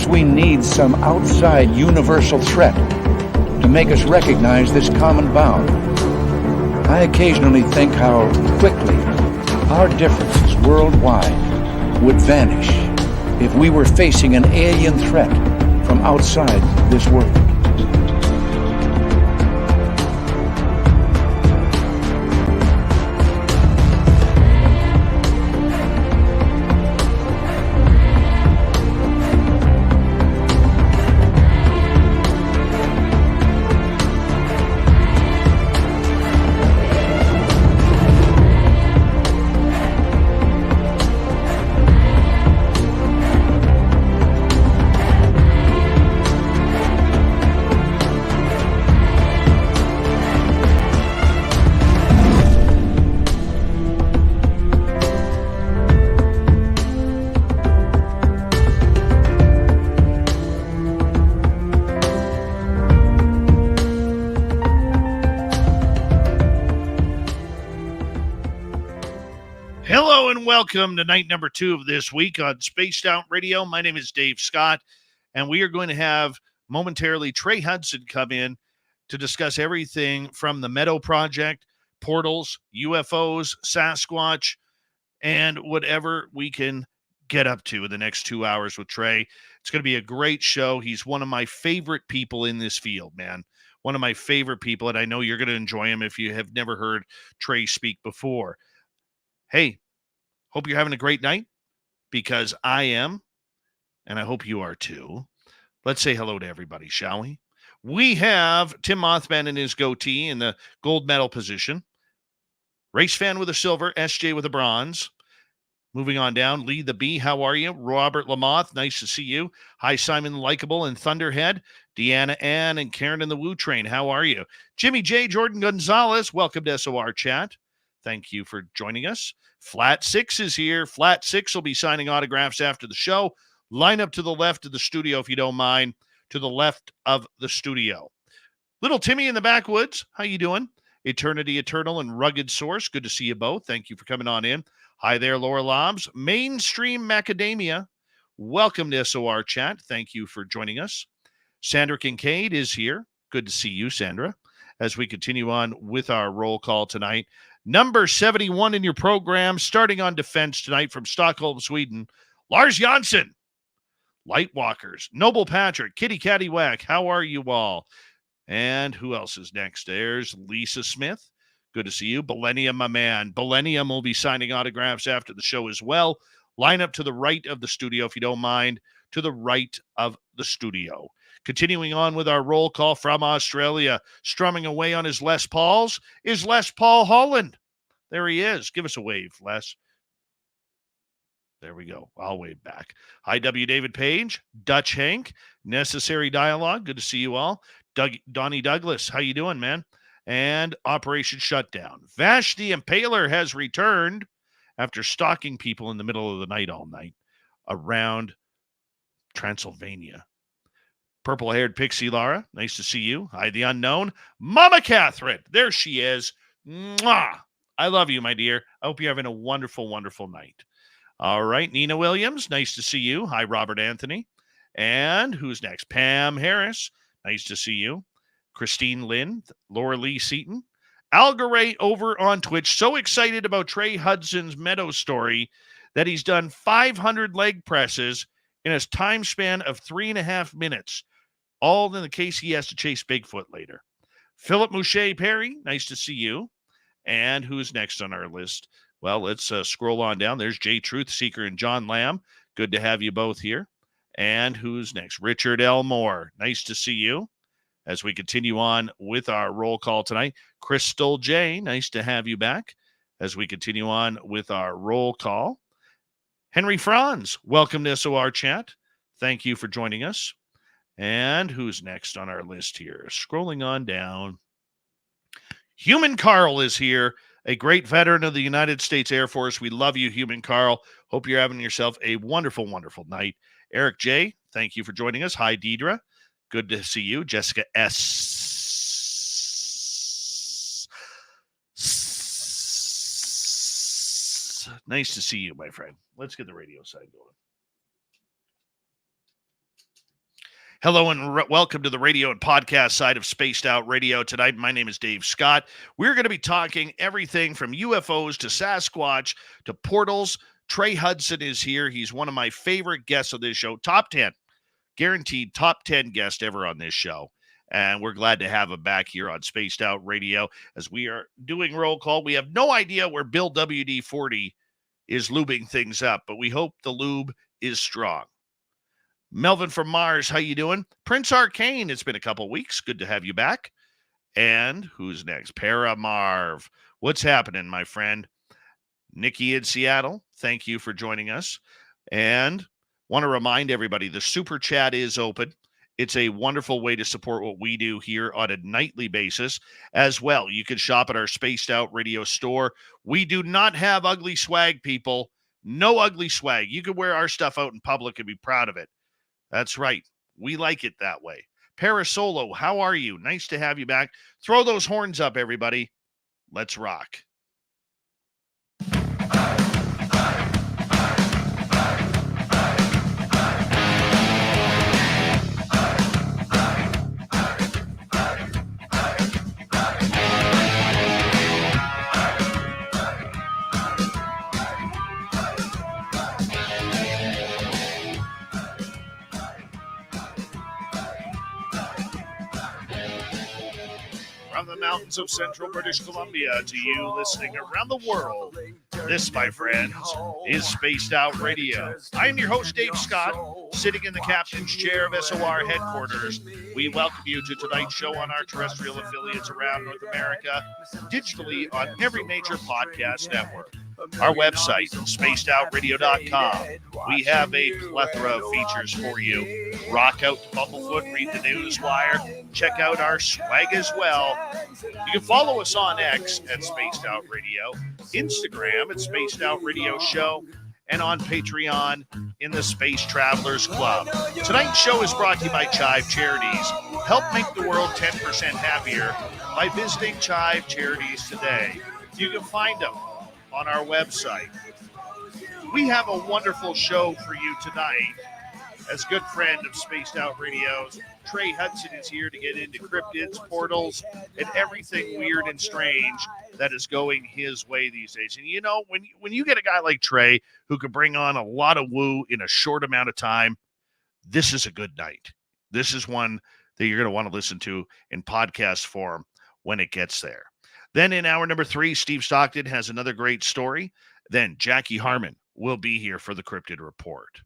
Perhaps we need some outside universal threat to make us recognize this common bound. I occasionally think how quickly our differences worldwide would vanish if we were facing an alien threat from outside this world. Welcome to night number 2 of this week on Spaced Out Radio. My name is Dave Scott, and we are going to have momentarily Trey Hudson come in to discuss everything from the Meadow Project, portals, UFOs, Sasquatch, and whatever we can get up to in the next 2 hours with Trey. It's going to be a great show. He's one of my favorite people in this field, man. One of my favorite people, and I know you're going to enjoy him if you have never heard Trey speak before. Hey, hope you're having a great night, because I am, and I hope you are too. Let's say hello to everybody, shall we? We have Tim Mothman in his goatee in the gold medal position. Race fan with a silver, SJ with a bronze. Moving on down, Lee the Bee, how are you? Robert Lamoth, nice to see you. Hi, Simon Likeable and Thunderhead. Deanna Ann and Karen in the Woo Train, how are you? Jimmy J. Jordan Gonzalez, welcome to SOR Chat. Thank you for joining us. Flat 6 is here. Flat 6 will be signing autographs after the show. Line up to the left of the studio, if you don't mind. To the left of the studio. Little Timmy in the backwoods, how you doing? Eternity Eternal and Rugged Source, good to see you both. Thank you for coming on in. Hi there, Laura Lobs. Mainstream Macadamia, welcome to SOR Chat. Thank you for joining us. Sandra Kincaid is here. Good to see you, Sandra, as we continue on with our roll call tonight. Number 71 in your program, starting on defense tonight from Stockholm, Sweden, Lars Jansson. Lightwalkers, Noble Patrick, Kitty Cattywhack, how are you all? And who else is next? There's Lisa Smith. Good to see you. Millennium, my man. Millennium will be signing autographs after the show as well. Line up to the right of the studio, if you don't mind, to the right of the studio. Continuing on with our roll call from Australia, strumming away on his Les Pauls is Les Paul Holland. There he is. Give us a wave, Les. There we go. I'll wave back. Hi, W. David Page, Dutch Hank, Necessary Dialogue. Good to see you all. Donnie Douglas, how you doing, man? And Operation Shutdown. Vash the Impaler has returned after stalking people in the middle of the night all night around Transylvania. Purple-haired Pixie Lara, nice to see you. Hi, the Unknown. Mama Catherine, there she is. Mwah! I love you, my dear. I hope you're having a wonderful, wonderful night. All right, Nina Williams, nice to see you. Hi, Robert Anthony. And who's next? Pam Harris, nice to see you. Christine Lynn, Laura Lee Seaton. Algaray over on Twitch, so excited about Trey Hudson's Meadow story that he's done 500 leg presses in a time span of 3.5 minutes. All in the case he has to chase Bigfoot later. Philip Mouche Perry, nice to see you. And who's next on our list? Well, let's scroll on down. There's Jay Truth Seeker and John Lamb. Good to have you both here. And who's next? Richard L. Moore. Nice to see you. As we continue on with our roll call tonight. Crystal J. Nice to have you back. As we continue on with our roll call. Henry Franz. Welcome to SOR Chat. Thank you for joining us. And who's next on our list here? Scrolling on down. Human Carl is here, a great veteran of the United States Air Force. We love you, Human Carl. Hope you're having yourself a wonderful, wonderful night. Eric J., thank you for joining us. Hi, Deidre. Good to see you. Jessica S. Nice to see you, my friend. Let's get the radio side going. Hello and welcome to the radio and podcast side of Spaced Out Radio. Tonight, my name is Dave Scott. We're going to be talking everything from UFOs to Sasquatch to portals. Trey Hudson is here. He's one of my favorite guests of this show. Top 10, guaranteed top 10 guest ever on this show. And we're glad to have him back here on Spaced Out Radio as we are doing roll call. We have no idea where Bill WD-40 is lubing things up, but we hope the lube is strong. Melvin from Mars, how you doing? Prince Arcane, it's been a couple weeks. Good to have you back. And who's next? Paramarv. What's happening, my friend? Nikki in Seattle, thank you for joining us. And want to remind everybody, the Super Chat is open. It's a wonderful way to support what we do here on a nightly basis as well. You can shop at our Spaced Out Radio store. We do not have ugly swag, people. No ugly swag. You can wear our stuff out in public and be proud of it. That's right. We like it that way. Parasolo, how are you? Nice to have you back. Throw those horns up, everybody. Let's rock. From the mountains of central British Columbia to you listening around the world, this, my friends, is Spaced Out Radio. I am your host, Dave Scott, sitting in the captain's chair of SOR headquarters. We welcome you to tonight's show on our terrestrial affiliates around North America, digitally on every major podcast network. Our website, spacedoutradio.com. We have a plethora of features for you. Rock out to Bumblefoot, read the news wire, check out our swag as well. You can follow us on X at Spaced Out Radio, Instagram at Spaced Out Radio Show, and on Patreon in the Space Travelers Club. Tonight's show is brought to you by Chive Charities. Help make the world 10% happier by visiting Chive Charities today. You can find them on our website. We have a wonderful show for you tonight. As good friend of Spaced Out Radio's, Trey Hudson is here to get into cryptids, portals, and everything weird and strange that is going his way these days. And you know, when you get a guy like Trey who can bring on a lot of woo in a short amount of time, this is a good night. This is one that you're going to want to listen to in podcast form when it gets there. Then in hour number 3, Steve Stockton has another great story. Then Jackie Harmon will be here for the Crypted Report.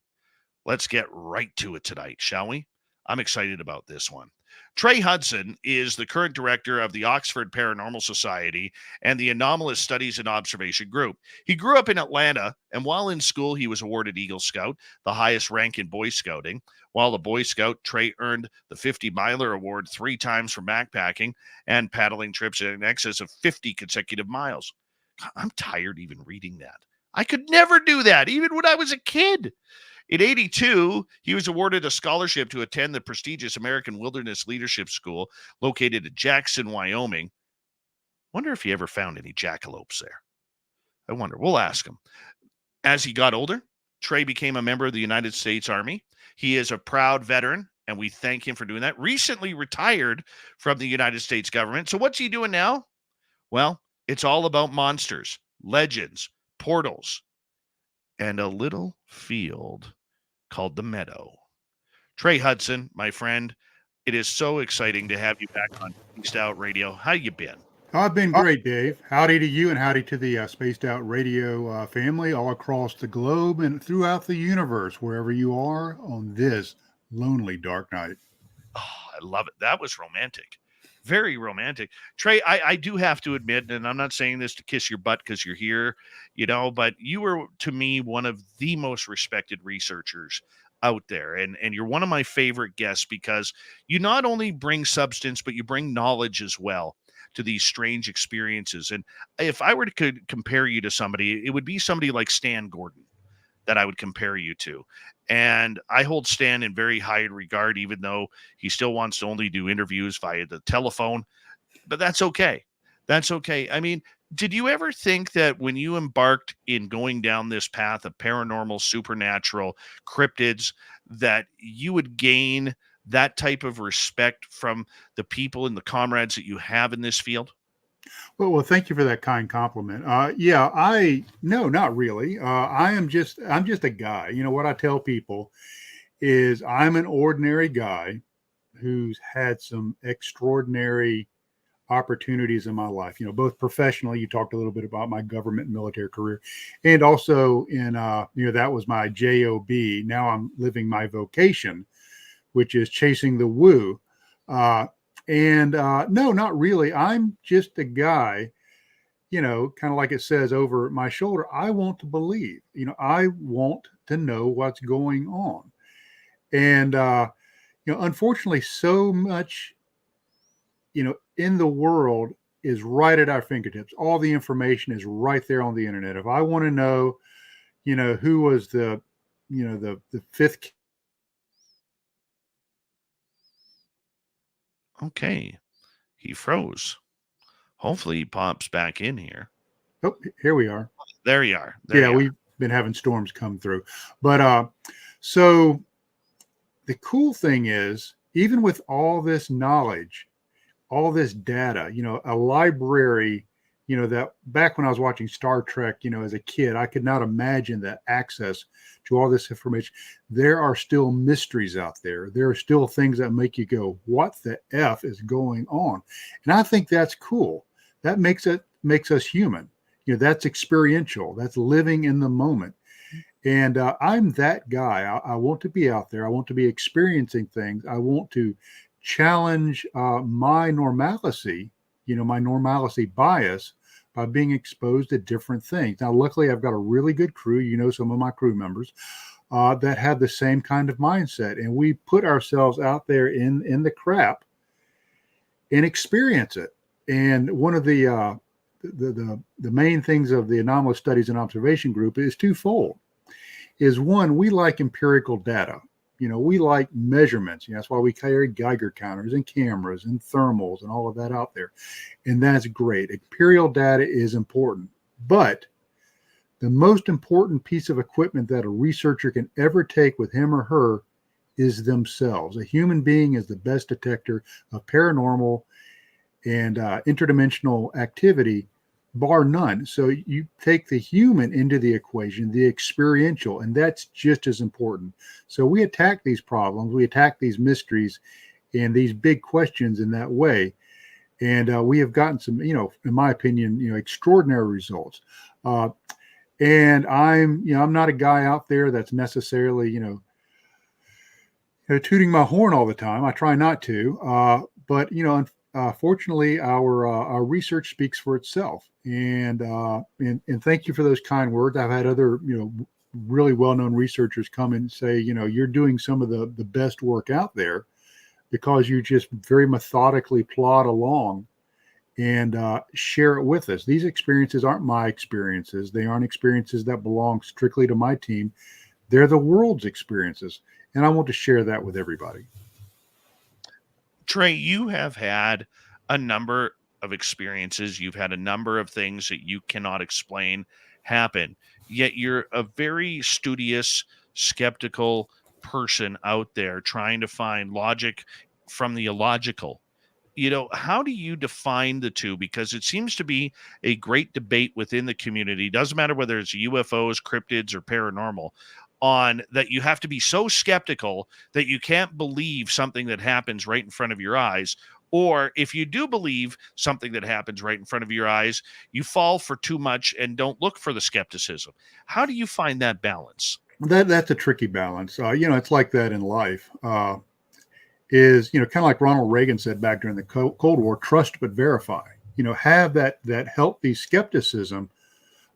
Let's get right to it tonight, shall we? I'm excited about this one. Trey Hudson is the current director of the Oxford Paranormal Society and the Anomalous Studies and Observation Group. He grew up in Atlanta, and while in school, he was awarded Eagle Scout, the highest rank in Boy Scouting. While a Boy Scout, Trey earned the 50-miler award 3 times for backpacking and paddling trips in excess of 50 consecutive miles. I'm tired even reading that. I could never do that, even when I was a kid. In 1982, he was awarded a scholarship to attend the prestigious American Wilderness Leadership School located in Jackson, Wyoming. Wonder if he ever found any jackalopes there. I wonder. We'll ask him. As he got older, Trey became a member of the United States Army. He is a proud veteran, and we thank him for doing that. Recently retired from the United States government. So what's he doing now? Well, it's all about monsters, legends, portals, and a little field called the Meadow. Trey Hudson, my friend, it is so exciting to have you back on Spaced Out Radio. How you been? I've been great, Dave. Howdy to you and howdy to the Spaced Out Radio family all across the globe and throughout the universe, wherever you are on this lonely dark night. Oh, I love it. That was romantic. Very romantic. Trey, I do have to admit, and I'm not saying this to kiss your butt because you're here, you know, but you were, to me, one of the most respected researchers out there. And you're one of my favorite guests because you not only bring substance, but you bring knowledge as well to these strange experiences. And if I were to compare you to somebody, it would be somebody like Stan Gordon that I would compare you to. And I hold Stan in very high regard, even though he still wants to only do interviews via the telephone. But that's okay. That's okay. I mean, did you ever think that when you embarked in going down this path of paranormal, supernatural, cryptids, that you would gain that type of respect from the people and the comrades that you have in this field? Well, thank you for that kind compliment. No, not really. I'm just a guy. You know, what I tell people is I'm an ordinary guy who's had some extraordinary opportunities in my life, you know, both professionally. You talked a little bit about my government and military career, and also in, that was my job. Now I'm living my vocation, which is chasing the woo. No, not really. I'm just a guy, you know, kind of like it says over my shoulder. I want to believe, you know, I want to know what's going on. And, unfortunately, so much, in the world is right at our fingertips. All the information is right there on the internet. If I want to know, who was the fifth. Okay. He froze. Hopefully he pops back in here. Oh, here we are. There you are. We've been having storms come through. But so the cool thing is, even with all this knowledge, all this data, a library, that back when I was watching Star Trek, as a kid, I could not imagine the access to all this information. There are still mysteries out there. There are still things that make you go, what the F is going on? And I think that's cool. That makes us human. That's experiential. That's living in the moment. And I'm that guy. I want to be out there. I want to be experiencing things. I want to challenge my normalcy, my normalcy bias by being exposed to different things. Now, luckily, I've got a really good crew. Some of my crew members that have the same kind of mindset, and we put ourselves out there in the crap and experience it. And one of the main things of the Anomalous Studies and Observation Group is twofold. Is one, we like empirical data. We like measurements. That's why we carry Geiger counters and cameras and thermals and all of that out there. And that's great. Imperial data is important. But the most important piece of equipment that a researcher can ever take with him or her is themselves. A human being is the best detector of paranormal and interdimensional activity, bar none. So you take the human into the equation, the experiential, and that's just as important. So we attack these problems, we attack these mysteries and these big questions in that way. And we have gotten some, in my opinion, extraordinary results. And I'm not a guy out there that's necessarily, tooting my horn all the time. I try not to, but fortunately, our research speaks for itself, and thank you for those kind words. I've had other really well-known researchers come and say, you're doing some of the best work out there because you just very methodically plod along and share it with us. These experiences aren't my experiences. They aren't experiences that belong strictly to my team. They're the world's experiences, and I want to share that with everybody. Trey, you have had a number of experiences. You've had a number of things that you cannot explain happen, yet you're a very studious, skeptical person out there trying to find logic from the illogical. How do you define the two? Because it seems to be a great debate within the community. Doesn't matter whether it's UFOs, cryptids, or paranormal, on that you have to be so skeptical that you can't believe something that happens right in front of your eyes. Or if you do believe something that happens right in front of your eyes, you fall for too much and don't look for the skepticism. How do you find that balance? That's a tricky balance. It's like that in life. Is kind of like Ronald Reagan said back during the Cold War: trust but verify. Have that healthy skepticism,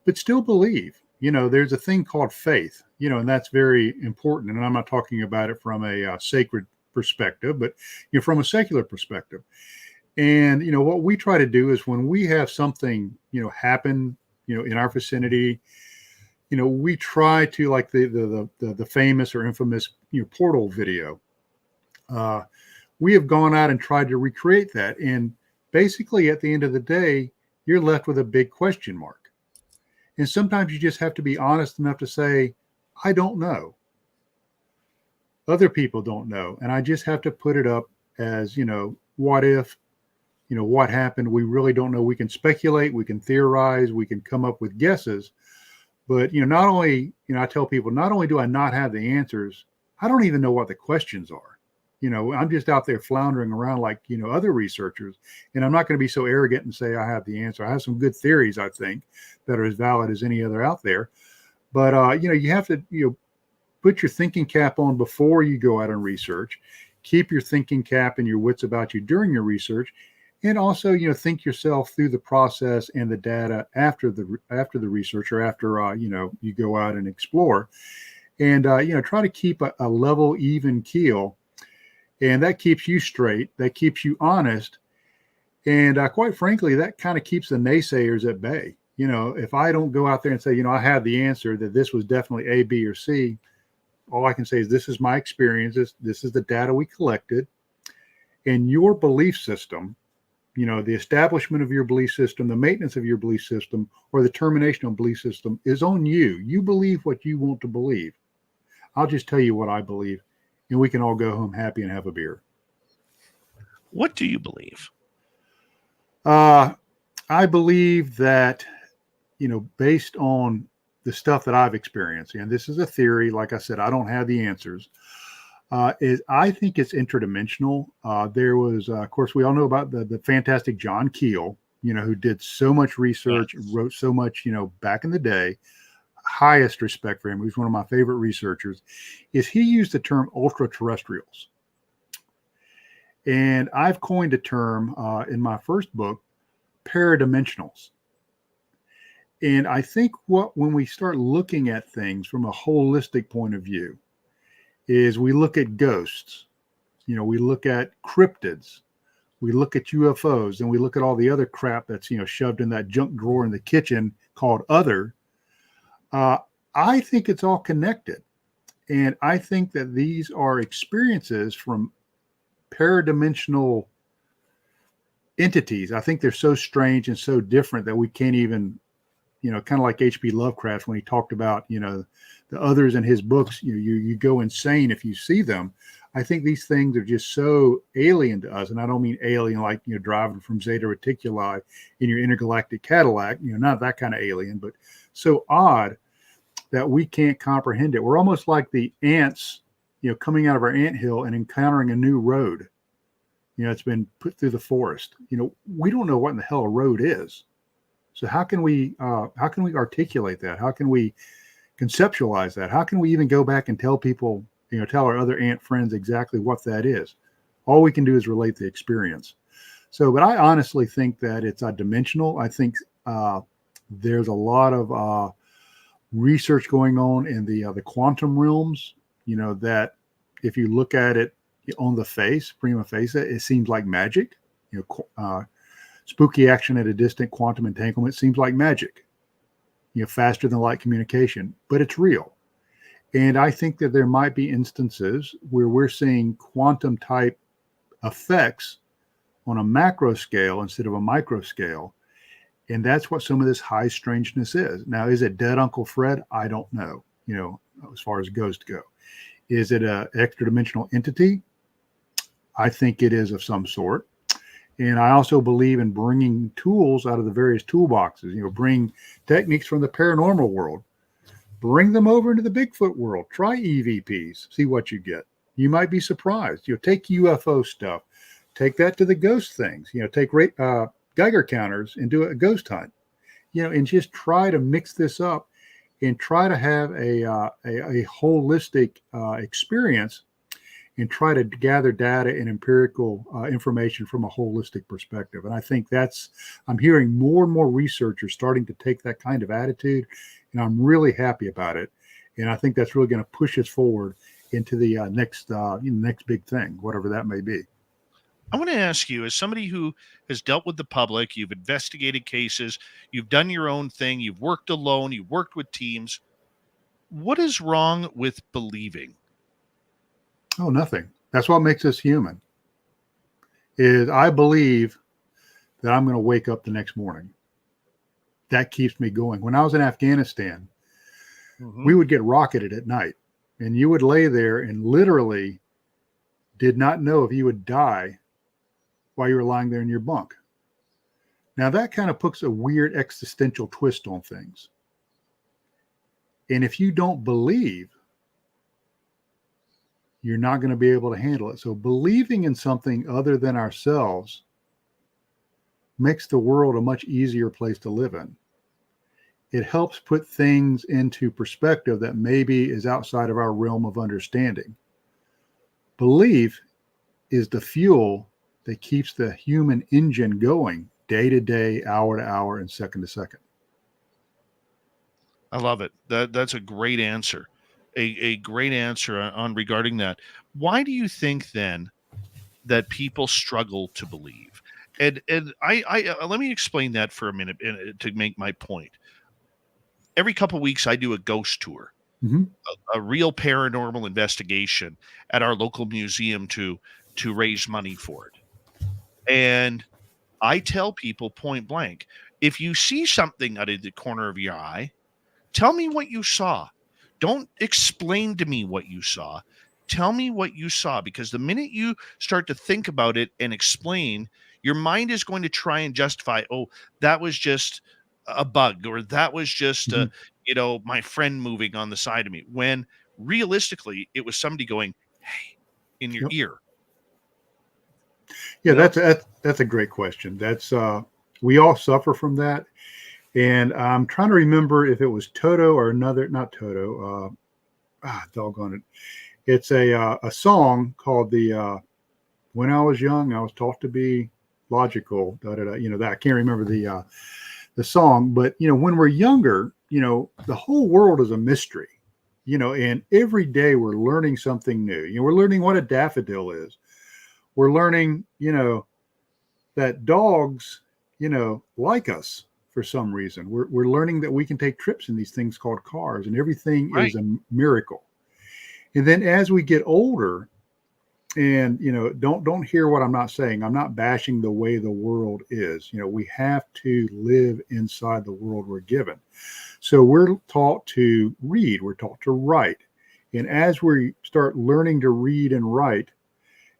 but still believe. There's a thing called faith. And that's very important. And I'm not talking about it from a sacred perspective, but from a secular perspective. And what we try to do is when we have something happen in our vicinity, we try to, like the famous or infamous portal video. We have gone out and tried to recreate that, and basically at the end of the day, you're left with a big question mark. And sometimes you just have to be honest enough to say, I don't know. Other people don't know. And I just have to put it up as, what if, what happened? We really don't know. We can speculate, we can theorize, we can come up with guesses. But, not only, I tell people, not only do I not have the answers, I don't even know what the questions are. I'm just out there floundering around like, other researchers. And I'm not going to be so arrogant and say I have the answer. I have some good theories, I think, that are as valid as any other out there. But, you have to, put your thinking cap on before you go out and research. Keep your thinking cap and your wits about you during your research. And also, think yourself through the process and the data after the research, or after, you go out and explore. And, try to keep a level, even keel. And that keeps you straight. That keeps you honest. And quite frankly, that kind of keeps the naysayers at bay. If I don't go out there and say, I have the answer, that this was definitely A, B, or C, all I can say is this is my experience. This is the data we collected. And your belief system, the establishment of your belief system, the maintenance of your belief system, or the termination of belief system is on you. You believe what you want to believe. I'll just tell you what I believe, and we can all go home happy and have a beer. What do you believe? I believe that, based on the stuff that I've experienced, and this is a theory, like I said, I don't have the answers, is I think it's interdimensional. There was, of course, we all know about the fantastic John Keel, who did so much research, wrote so much, back in the day. Highest respect for him. He's one of my favorite researchers. Is he used the term ultra-terrestrials. And I've coined a term in my first book, paradimensionals. And I think when we start looking at things from a holistic point of view, is we look at ghosts, we look at cryptids, we look at UFOs, and we look at all the other crap that's, shoved in that junk drawer in the kitchen called other. I think it's all connected. And I think that these are experiences from paradimensional entities. I think they're so strange and so different that we can't even, kind of like H.P. Lovecraft when he talked about, the others in his books, you go insane if you see them. I think these things are just so alien to us. And I don't mean alien like, driving from Zeta Reticuli in your intergalactic Cadillac, not that kind of alien, but so odd that we can't comprehend it. We're almost like the ants, coming out of our anthill and encountering a new road. It's been put through the forest. We don't know what in the hell a road is. So how can we articulate that? How can we conceptualize that? How can we even go back and tell people, tell our other ant friends exactly what that is? All we can do is relate the experience. So, but I honestly think that it's dimensional. I think there's a lot of research going on in the quantum realms, that if you look at it on the face, prima facie, it seems like magic. Spooky action at a distant, quantum entanglement seems like magic, faster than light communication, but it's real. And I think that there might be instances where we're seeing quantum type effects on a macro scale instead of a micro scale. And that's what some of this high strangeness is. Now, is it dead Uncle Fred? I don't know, as far as ghosts go. Is it an extra dimensional entity? I think it is of some sort. And I also believe in bringing tools out of the various toolboxes, bring techniques from the paranormal world, bring them over into the Bigfoot world, try EVPs, see what you get. You might be surprised. Take UFO stuff, take that to the ghost things, take Geiger counters and do a ghost hunt, and just try to mix this up and try to have a holistic experience and try to gather data and empirical information from a holistic perspective. And I think I'm hearing more and more researchers starting to take that kind of attitude, and I'm really happy about it. And I think that's really going to push us forward into the next big thing, whatever that may be. I want to ask you, as somebody who has dealt with the public, you've investigated cases, you've done your own thing, you've worked alone, you've worked with teams. What is wrong with believing? Oh, nothing. That's what makes us human. Is I believe that I'm going to wake up the next morning. That keeps me going. When I was in Afghanistan, we would get rocketed at night. and you would lay there and literally did not know if you would die while you were lying there in your bunk. Now that kind of puts a weird existential twist on things. And if you don't believe, you're not going to be able to handle it. So believing in something other than ourselves makes the world a much easier place to live in. It helps put things into perspective that maybe is outside of our realm of understanding. Belief is the fuel that keeps the human engine going day to day, hour to hour, and second to second. I love it. That's a great answer. A great answer on regarding that. Why do you think then that people struggle to believe? And I let me explain that for a minute to make my point. Every couple of weeks, I do a ghost tour, Mm-hmm. a real paranormal investigation at our local museum to raise money for it. And I tell people point blank, if you see something out of the corner of your eye, tell me what you saw. Don't explain to me what you saw. Tell me what you saw, because the minute you start to think about it and explain, your mind is going to try and justify, oh, that was just a bug, or that was just my friend moving on the side of me, when realistically it was somebody going, hey, in your ear. Yeah, that's a great question. That's we all suffer from that. And I'm trying to remember if it was Toto or not Toto. Doggone it. It's a song called When I Was Young, I Was Taught to Be Logical. That I can't remember the song, but when we're younger, the whole world is a mystery, and every day we're learning something new. We're learning what a daffodil is. We're learning, that dogs, like us for some reason. We're learning that we can take trips in these things called cars, and everything is a miracle. And then as we get older, and don't hear what I'm not saying. I'm not bashing the way the world is. We have to live inside the world we're given. So we're taught to read, we're taught to write. And as we start learning to read and write,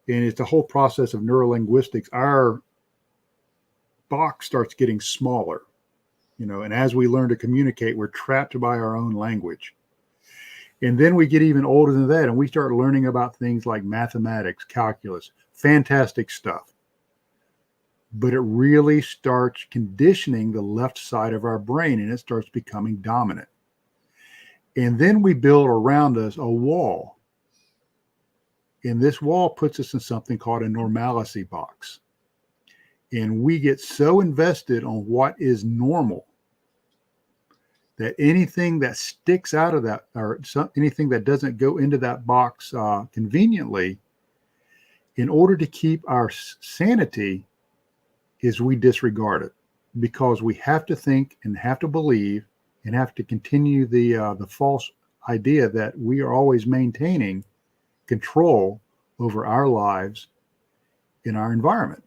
and it's a whole process of neurolinguistics, our box starts getting smaller. And as we learn to communicate, we're trapped by our own language. And then we get even older than that, and we start learning about things like mathematics, calculus, fantastic stuff. But it really starts conditioning the left side of our brain, and it starts becoming dominant. And then we build around us a wall. And this wall puts us in something called a normalcy box. And we get so invested on what is normal that anything that sticks out of that, or anything that doesn't go into that box conveniently, in order to keep our sanity, is we disregard it, because we have to think and have to believe and have to continue the false idea that we are always maintaining control over our lives in our environment.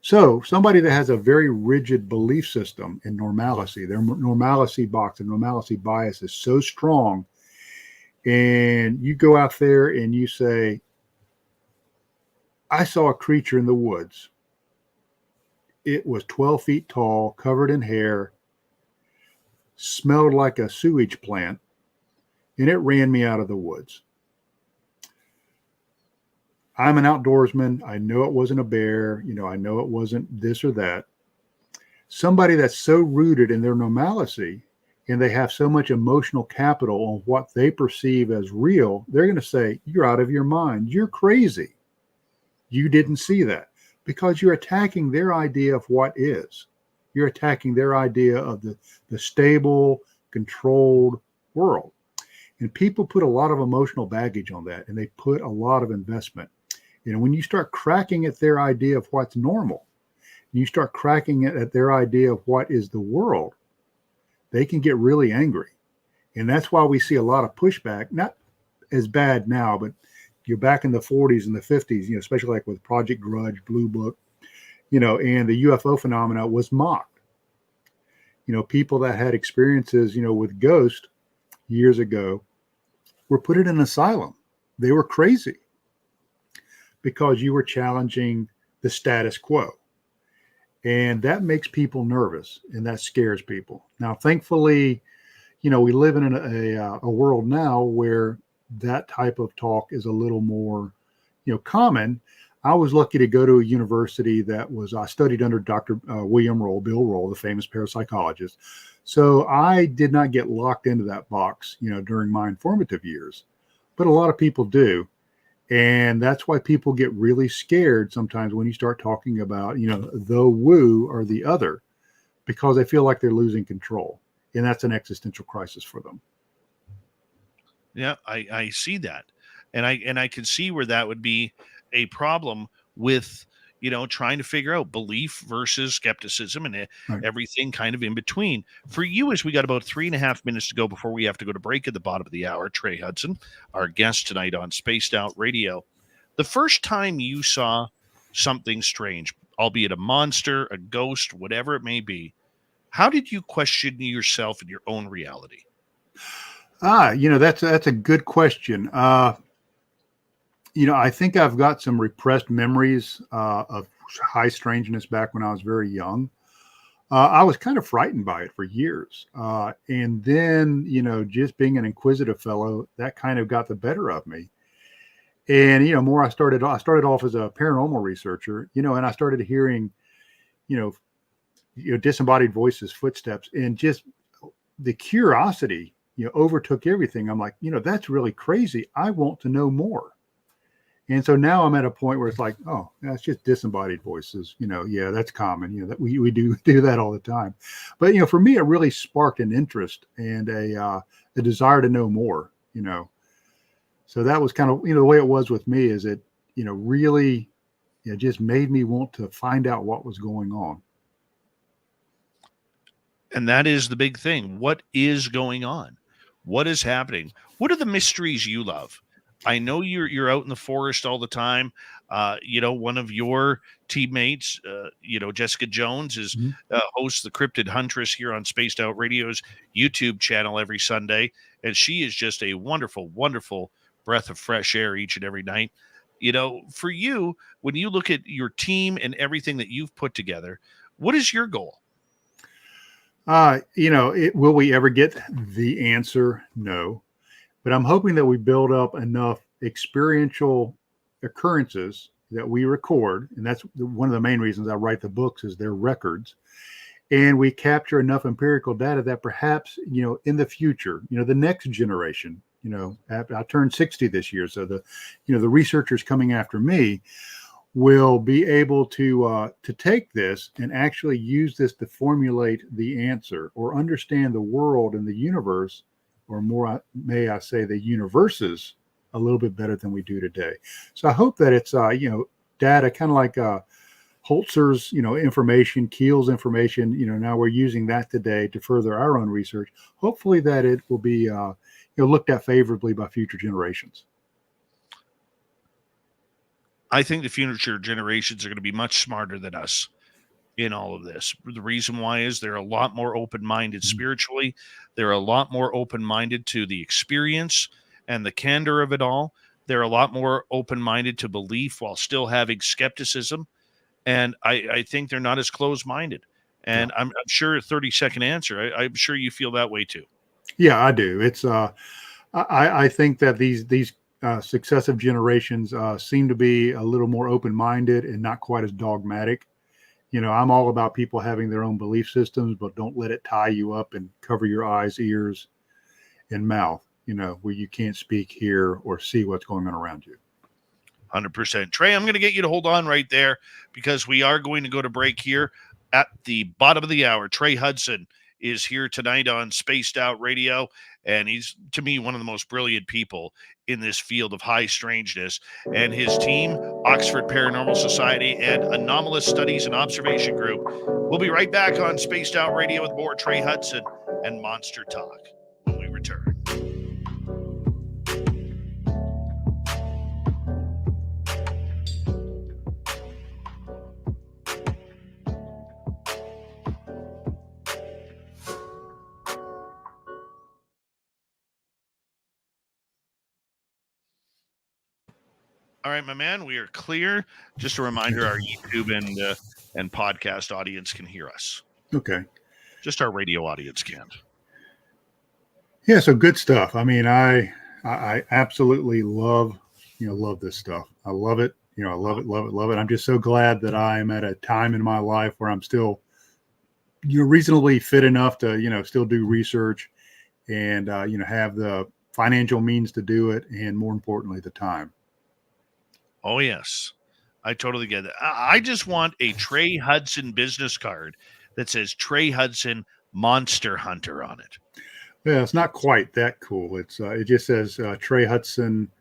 So somebody that has a very rigid belief system in normalcy, their normalcy box and normalcy bias is so strong, and you go out there and you say, I saw a creature in the woods. It was 12 feet tall, covered in hair, smelled like a sewage plant, and it ran me out of the woods. I'm an outdoorsman. I know it wasn't a bear. I know it wasn't this or that. Somebody that's so rooted in their normalcy, and they have so much emotional capital on what they perceive as real, they're going to say, you're out of your mind. You're crazy. You didn't see that, because you're attacking their idea of what is. You're attacking their idea of the stable, controlled world. And people put a lot of emotional baggage on that, and they put a lot of investment. When you start cracking at their idea of what's normal, you start cracking it at their idea of what is the world, they can get really angry. And that's why we see a lot of pushback, not as bad now, but you're back in the 40s and the 50s, especially like with Project Grudge, Blue Book, and the UFO phenomena was mocked. People that had experiences, with ghosts years ago, were put in an asylum. They were crazy because you were challenging the status quo. And that makes people nervous, and that scares people. Now, thankfully, we live in a world now where that type of talk is a little more, common. I was lucky to go to a university I studied under Dr. William Roll, Bill Roll, the famous parapsychologist. So I did not get locked into that box, during my informative years, but a lot of people do. And that's why people get really scared sometimes when you start talking about, the woo or the other, because they feel like they're losing control. And that's an existential crisis for them. Yeah, I see that. And I can see where that would be a problem with, trying to figure out belief versus skepticism and Right. everything kind of in between. For you, as we got about 3.5 minutes to go before we have to go to break at the bottom of the hour, Trey Hudson, our guest tonight on Spaced Out Radio. The first time you saw something strange, albeit a monster, a ghost, whatever it may be, how did you question yourself and your own reality? That's a good question. I think I've got some repressed memories of high strangeness back when I was very young. I was kind of frightened by it for years. And then, just being an inquisitive fellow, that kind of got the better of me. And, more I started off as a paranormal researcher, and I started hearing, disembodied voices, footsteps, and just the curiosity, overtook everything. I'm like, that's really crazy. I want to know more. And so now I'm at a point where it's like, oh, that's just disembodied voices. Yeah, that's common. That we do that all the time. But for me, it really sparked an interest and a desire to know more. So that was kind of the way it was with me. Is it really just made me want to find out what was going on. And that is the big thing. What is going on? What is happening? What are the mysteries you love? I know you're out in the forest all the time. One of your teammates, Jessica Jones, is hosts the Crypted Huntress here on Spaced Out Radio's YouTube channel every Sunday, and she is just a wonderful, wonderful breath of fresh air each and every night. For you, when you look at your team and everything that you've put together, what is your goal? Will we ever get the answer? No. But I'm hoping that we build up enough experiential occurrences that we record. And that's one of the main reasons I write the books is they're records. And we capture enough empirical data that perhaps, in the future, the next generation, I turned 60 this year. So the researchers coming after me will be able to take this and actually use this to formulate the answer or understand the world and the universe, or more, may I say, the universes a little bit better than we do today. So I hope that it's, data kind of like Holzer's, information, Keel's information, now we're using that today to further our own research. Hopefully that it will be, looked at favorably by future generations. I think the future generations are going to be much smarter than us in all of this. The reason why is they're a lot more open-minded spiritually. They're a lot more open-minded to the experience and the candor of it all. They're a lot more open-minded to belief while still having skepticism. And I think they're not as closed-minded. And I'm sure a 30-second answer, I'm sure you feel that way too. Yeah, I do. It's I think that these successive generations seem to be a little more open-minded and not quite as dogmatic. I'm all about people having their own belief systems, but don't let it tie you up and cover your eyes, ears, and mouth, where you can't speak, hear, or see what's going on around you. 100%. Trey, I'm going to get you to hold on right there because we are going to go to break here at the bottom of the hour. Trey Hudson is here tonight on Spaced Out Radio, and he's, to me, one of the most brilliant people in this field of high strangeness. And his team, Oxford Paranormal Society and Anomalous Studies and Observation Group. We'll be right back on Spaced Out Radio with more Trey Hudson and Monster Talk when we return. All right, my man, we are clear. Just a reminder, our YouTube and podcast audience can hear us. Okay. Just our radio audience can't. Yeah, so good stuff. I mean, I absolutely love this stuff. I love it. I love it. I'm just so glad that I'm at a time in my life where I'm still reasonably fit enough to, still do research and, have the financial means to do it. And more importantly, the time. Oh, yes. I totally get it. I just want a Trey Hudson business card that says Trey Hudson Monster Hunter on it. Yeah, it's not quite that cool. It just says Trey Hudson,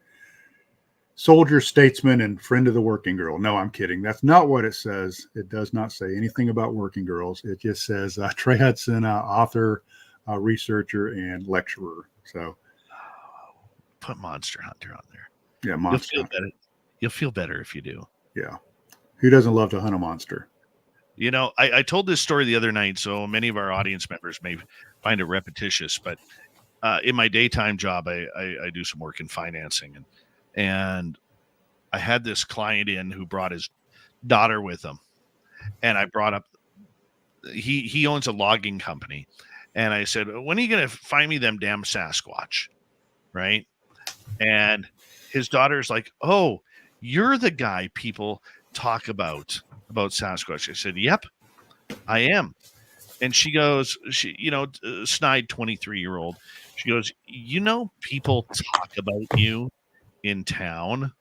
soldier, statesman, and friend of the working girl. No, I'm kidding. That's not what it says. It does not say anything about working girls. It just says Trey Hudson, author, researcher, and lecturer. So put Monster Hunter on there. Yeah, Monster. You'll feel better if you do. Yeah. Who doesn't love to hunt a monster? I told this story the other night, so many of our audience members may find it repetitious, but in my daytime job, I do some work in financing, and I had this client in who brought his daughter with him, and I brought up he owns a logging company, and I said, when are you going to find me them damn Sasquatch, right? And his daughter's like, oh, you're the guy people talk about Sasquatch. I said, yep, I am. And she goes, snide 23-year-old. She goes, people talk about you in town.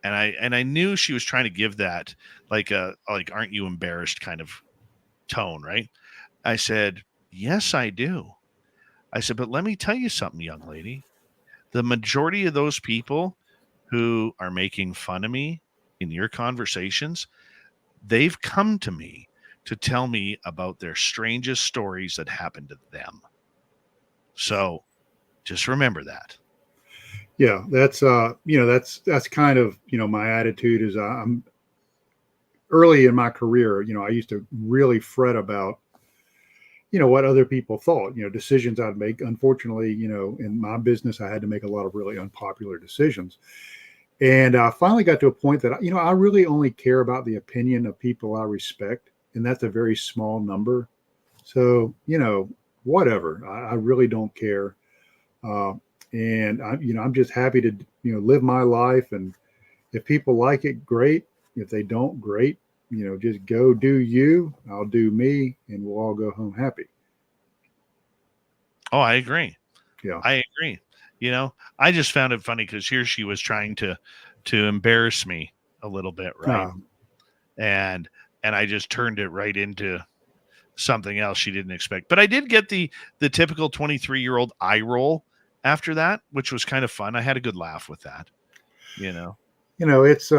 And I knew she was trying to give that like aren't you embarrassed kind of tone, right? I said, yes, I do. I said, but let me tell you something, young lady. The majority of those people who are making fun of me in your conversations, they've come to me to tell me about their strangest stories that happened to them. So just remember that. Yeah, that's that's kind of, my attitude is I'm early in my career, I used to really fret about, what other people thought, decisions I'd make. Unfortunately, in my business, I had to make a lot of really unpopular decisions. And I finally got to a point that, I really only care about the opinion of people I respect. And that's a very small number. So, whatever, I really don't care. And I'm just happy to, live my life. And if people like it, great. If they don't, great. Just go do you, I'll do me, and we'll all go home happy. Oh, I agree. Yeah, I agree. I just found it funny because here she was trying to embarrass me a little bit, right? And I just turned it right into something else she didn't expect. But I did get the typical 23-year-old eye roll after that, which was kind of fun. I had a good laugh with that. It's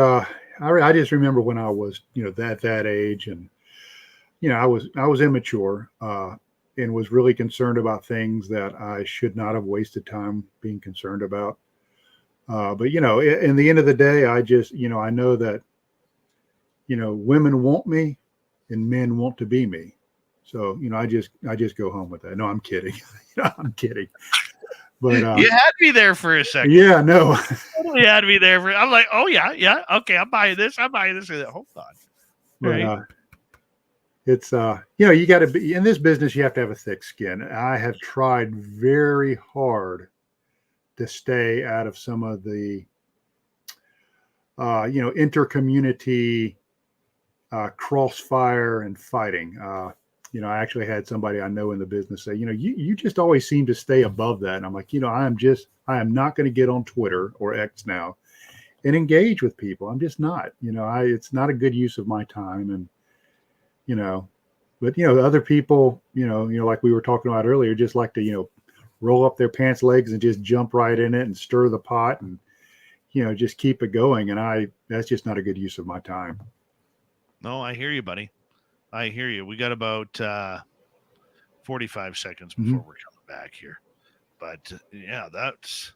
I just remember when I was, that age, and I was immature and was really concerned about things that I should not have wasted time being concerned about. But in the end of the day, I just, I know that, women want me and men want to be me. So, I just go home with that. No, I'm kidding. I'm kidding. But you had me there for a second. Yeah, no. Totally had me there I'm like, oh yeah, okay, I'm buying this. Hold on. But right. It's you got to be in this business. You have to have a thick skin. I have tried very hard to stay out of some of the inter-community crossfire and fighting. I actually had somebody I know in the business say, you just always seem to stay above that. And I'm like, I am not going to get on Twitter or X now and engage with people. I'm just not, it's not a good use of my time. And, but, other people, like we were talking about earlier, just like to, roll up their pants legs and just jump right in it and stir the pot and, just keep it going. And that's just not a good use of my time. No, I hear you, buddy. I hear you. We got about 45 seconds before we're coming back here. But yeah, that's.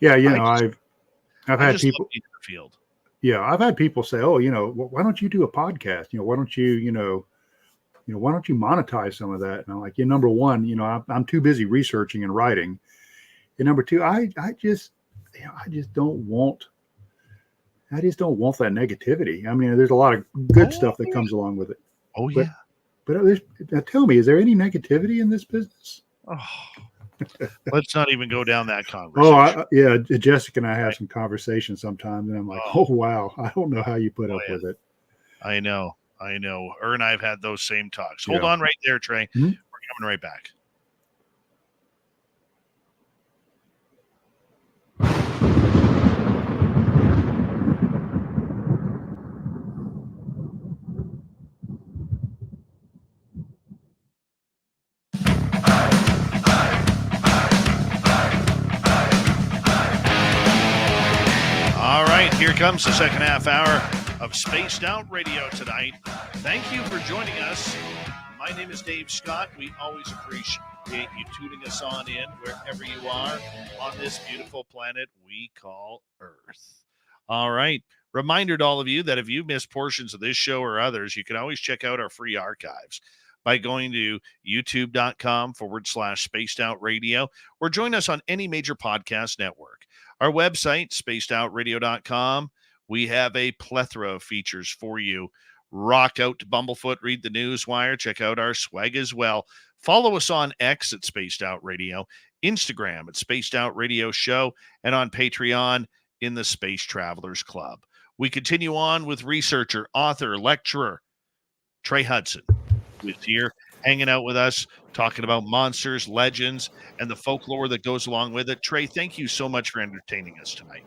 Yeah, I've had people in the field. Yeah, I've had people say, "Oh, why don't you do a podcast? Why don't you, why don't you monetize some of that?" And I'm like, number one, I'm too busy researching and writing, and number two, I just I just don't want that negativity. I mean, there's a lot of good stuff that comes along with it. Oh, But, yeah. now tell me, is there any negativity in this business? Oh, let's not even go down that conversation. Yeah. Jessica and I have some conversations sometimes, and I'm like, oh, wow, I don't know how you put up with it. I know. Her and I have had those same talks. Hold on right there, Trey. Mm-hmm. We're coming right back. All right, here comes the second half hour of Spaced Out Radio tonight. Thank you for joining us. My name is Dave Scott. We always appreciate you tuning us on in wherever you are on this beautiful planet we call Earth. All right. Reminder to all of you that if you missed portions of this show or others, you can always check out our free archives by going to youtube.com/Spaced Out Radio or join us on any major podcast network. Our website, spacedoutradio.com. We have a plethora of features for you. Rock out to Bumblefoot, read the Newswire, check out our swag as well. Follow us on X at Spaced Out Radio, Instagram at Spaced Out Radio Show, and on Patreon in the Space Travelers Club. We continue on with researcher, author, lecturer, Trey Hudson, who's here hanging out with us, talking about monsters, legends, and the folklore that goes along with it. Trey, thank you so much for entertaining us tonight.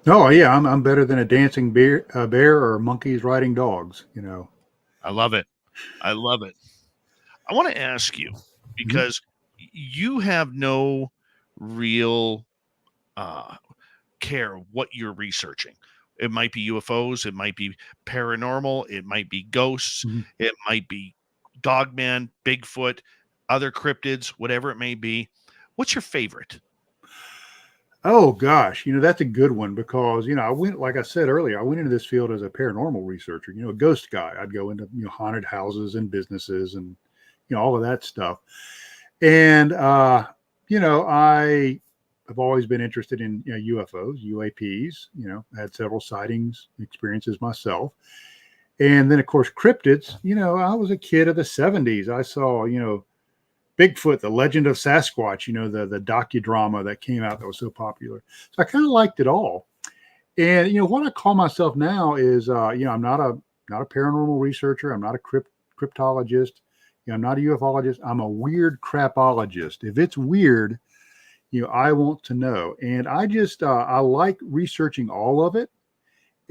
Oh yeah, I'm better than a dancing bear or monkeys riding dogs. I love it. I want to ask you, because you have no real care what you're researching. It might be UFOs, it might be paranormal, it might be ghosts, it might be Dogman, Bigfoot, other cryptids, whatever it may be. What's your favorite? Oh gosh, that's a good one because like I said earlier, I went into this field as a paranormal researcher, a ghost guy. I'd go into haunted houses and businesses and all of that stuff. And I have always been interested in UFOs, UAPs. I had several sightings experiences myself. And then of course cryptids. I was a kid of the 70s. I saw Bigfoot, the Legend of Sasquatch, the docudrama that came out that was so popular. So I kind of liked it all. And, what I call myself now is, I'm not a paranormal researcher. I'm not a cryptologist. I'm not a ufologist. I'm a weird crapologist. If it's weird, I want to know. And I just, I like researching all of it.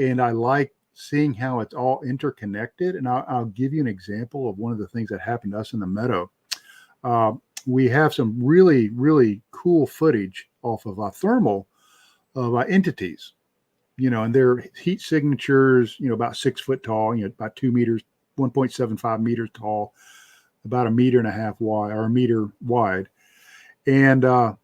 And I like seeing how it's all interconnected. And I'll give you an example of one of the things that happened to us in the Meadow. We have some really, really cool footage off of thermal of entities, and their heat signatures, about 6 foot tall, about 2 meters, 1.75 meters tall, about 1.5 meters wide or 1 meter wide. And, and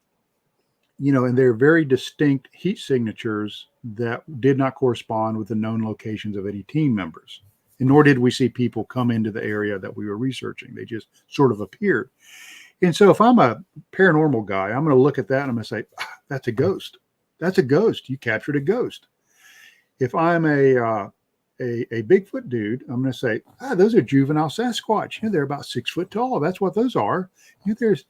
they're very distinct heat signatures that did not correspond with the known locations of any team members. And nor did we see people come into the area that we were researching. They just sort of appeared. And so if I'm a paranormal guy, I'm going to look at that and I'm going to say, that's a ghost. That's a ghost. You captured a ghost. If I'm a Bigfoot dude, I'm going to say, those are juvenile Sasquatch. They're about 6 foot tall. That's what those are. There's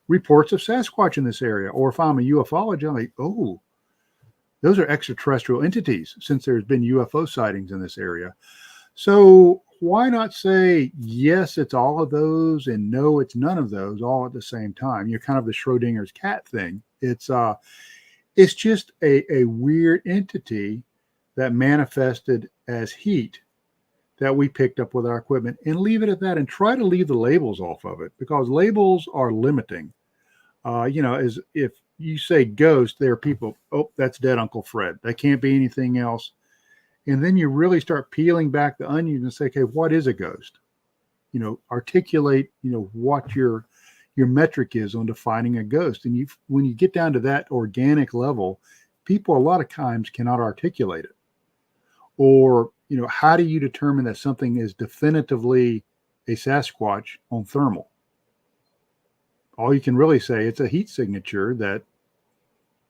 reports of Sasquatch in this area. Or if I'm a ufologist, I'm like, oh, those are extraterrestrial entities since there's been UFO sightings in this area. So why not say, yes, it's all of those and no, it's none of those all at the same time? Kind of the Schrodinger's cat thing. It's just a weird entity that manifested as heat that we picked up with our equipment, and leave it at that and try to leave the labels off of it, because labels are limiting. As if you say ghost, there are people, oh, that's dead Uncle Fred. That can't be anything else. And then you really start peeling back the onion and say, okay, what is a ghost? Articulate, what your metric is on defining a ghost. And when you get down to that organic level, people a lot of times cannot articulate it. Or, how do you determine that something is definitively a Sasquatch on thermal? All you can really say, it's a heat signature that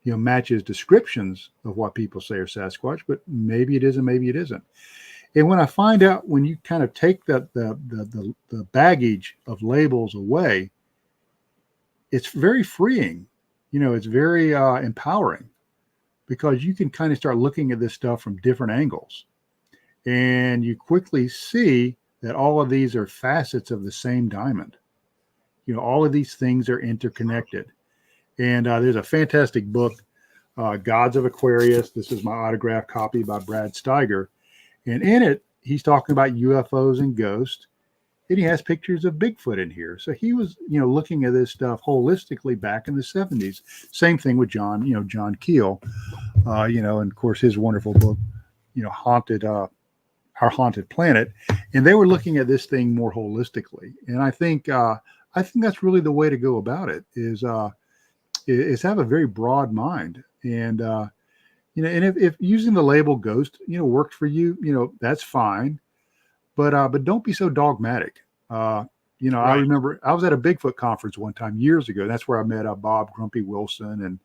matches descriptions of what people say are Sasquatch, but maybe it isn't, maybe it isn't. And when I find out, when you kind of take the baggage of labels away, it's very freeing. It's very empowering, because you can kind of start looking at this stuff from different angles. And you quickly see that all of these are facets of the same diamond. All of these things are interconnected. And there's a fantastic book, Gods of Aquarius. This is my autographed copy by Brad Steiger. And in it, he's talking about UFOs and ghosts. And he has pictures of Bigfoot in here. So he was, looking at this stuff holistically back in the 70s. Same thing with John Keel, and of course his wonderful book, Haunted, Our Haunted Planet. And they were looking at this thing more holistically. And I think that's really the way to go about it, is have a very broad mind. And, and if using the label ghost, worked for you, that's fine. But don't be so dogmatic. Right. I remember I was at a Bigfoot conference one time years ago. That's where I met Bob Grumpy Wilson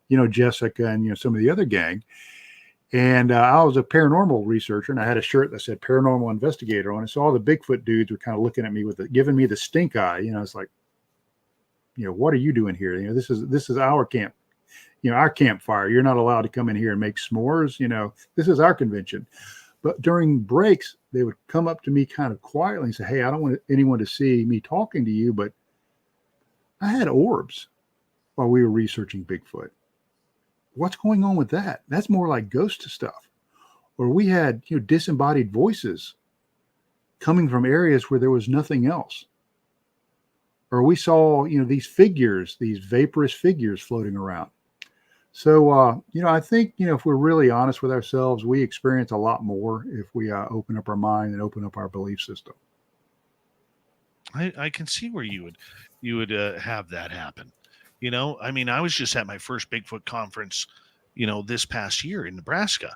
and, Jessica and, some of the other gang. And I was a paranormal researcher, and I had a shirt that said paranormal investigator on it. So all the Bigfoot dudes were kind of looking at me giving me the stink eye. It's like, what are you doing here? This is our camp, our campfire. You're not allowed to come in here and make s'mores. This is our convention. But during breaks, they would come up to me kind of quietly and say, hey, I don't want anyone to see me talking to you, but I had orbs while we were researching Bigfoot. What's going on with that? That's more like ghost stuff. Or we had, disembodied voices coming from areas where there was nothing else. Or we saw, these figures, these vaporous figures floating around. So, I think, if we're really honest with ourselves, we experience a lot more if we open up our mind and open up our belief system. I can see where you would have that happen. I was just at my first Bigfoot conference, this past year in Nebraska,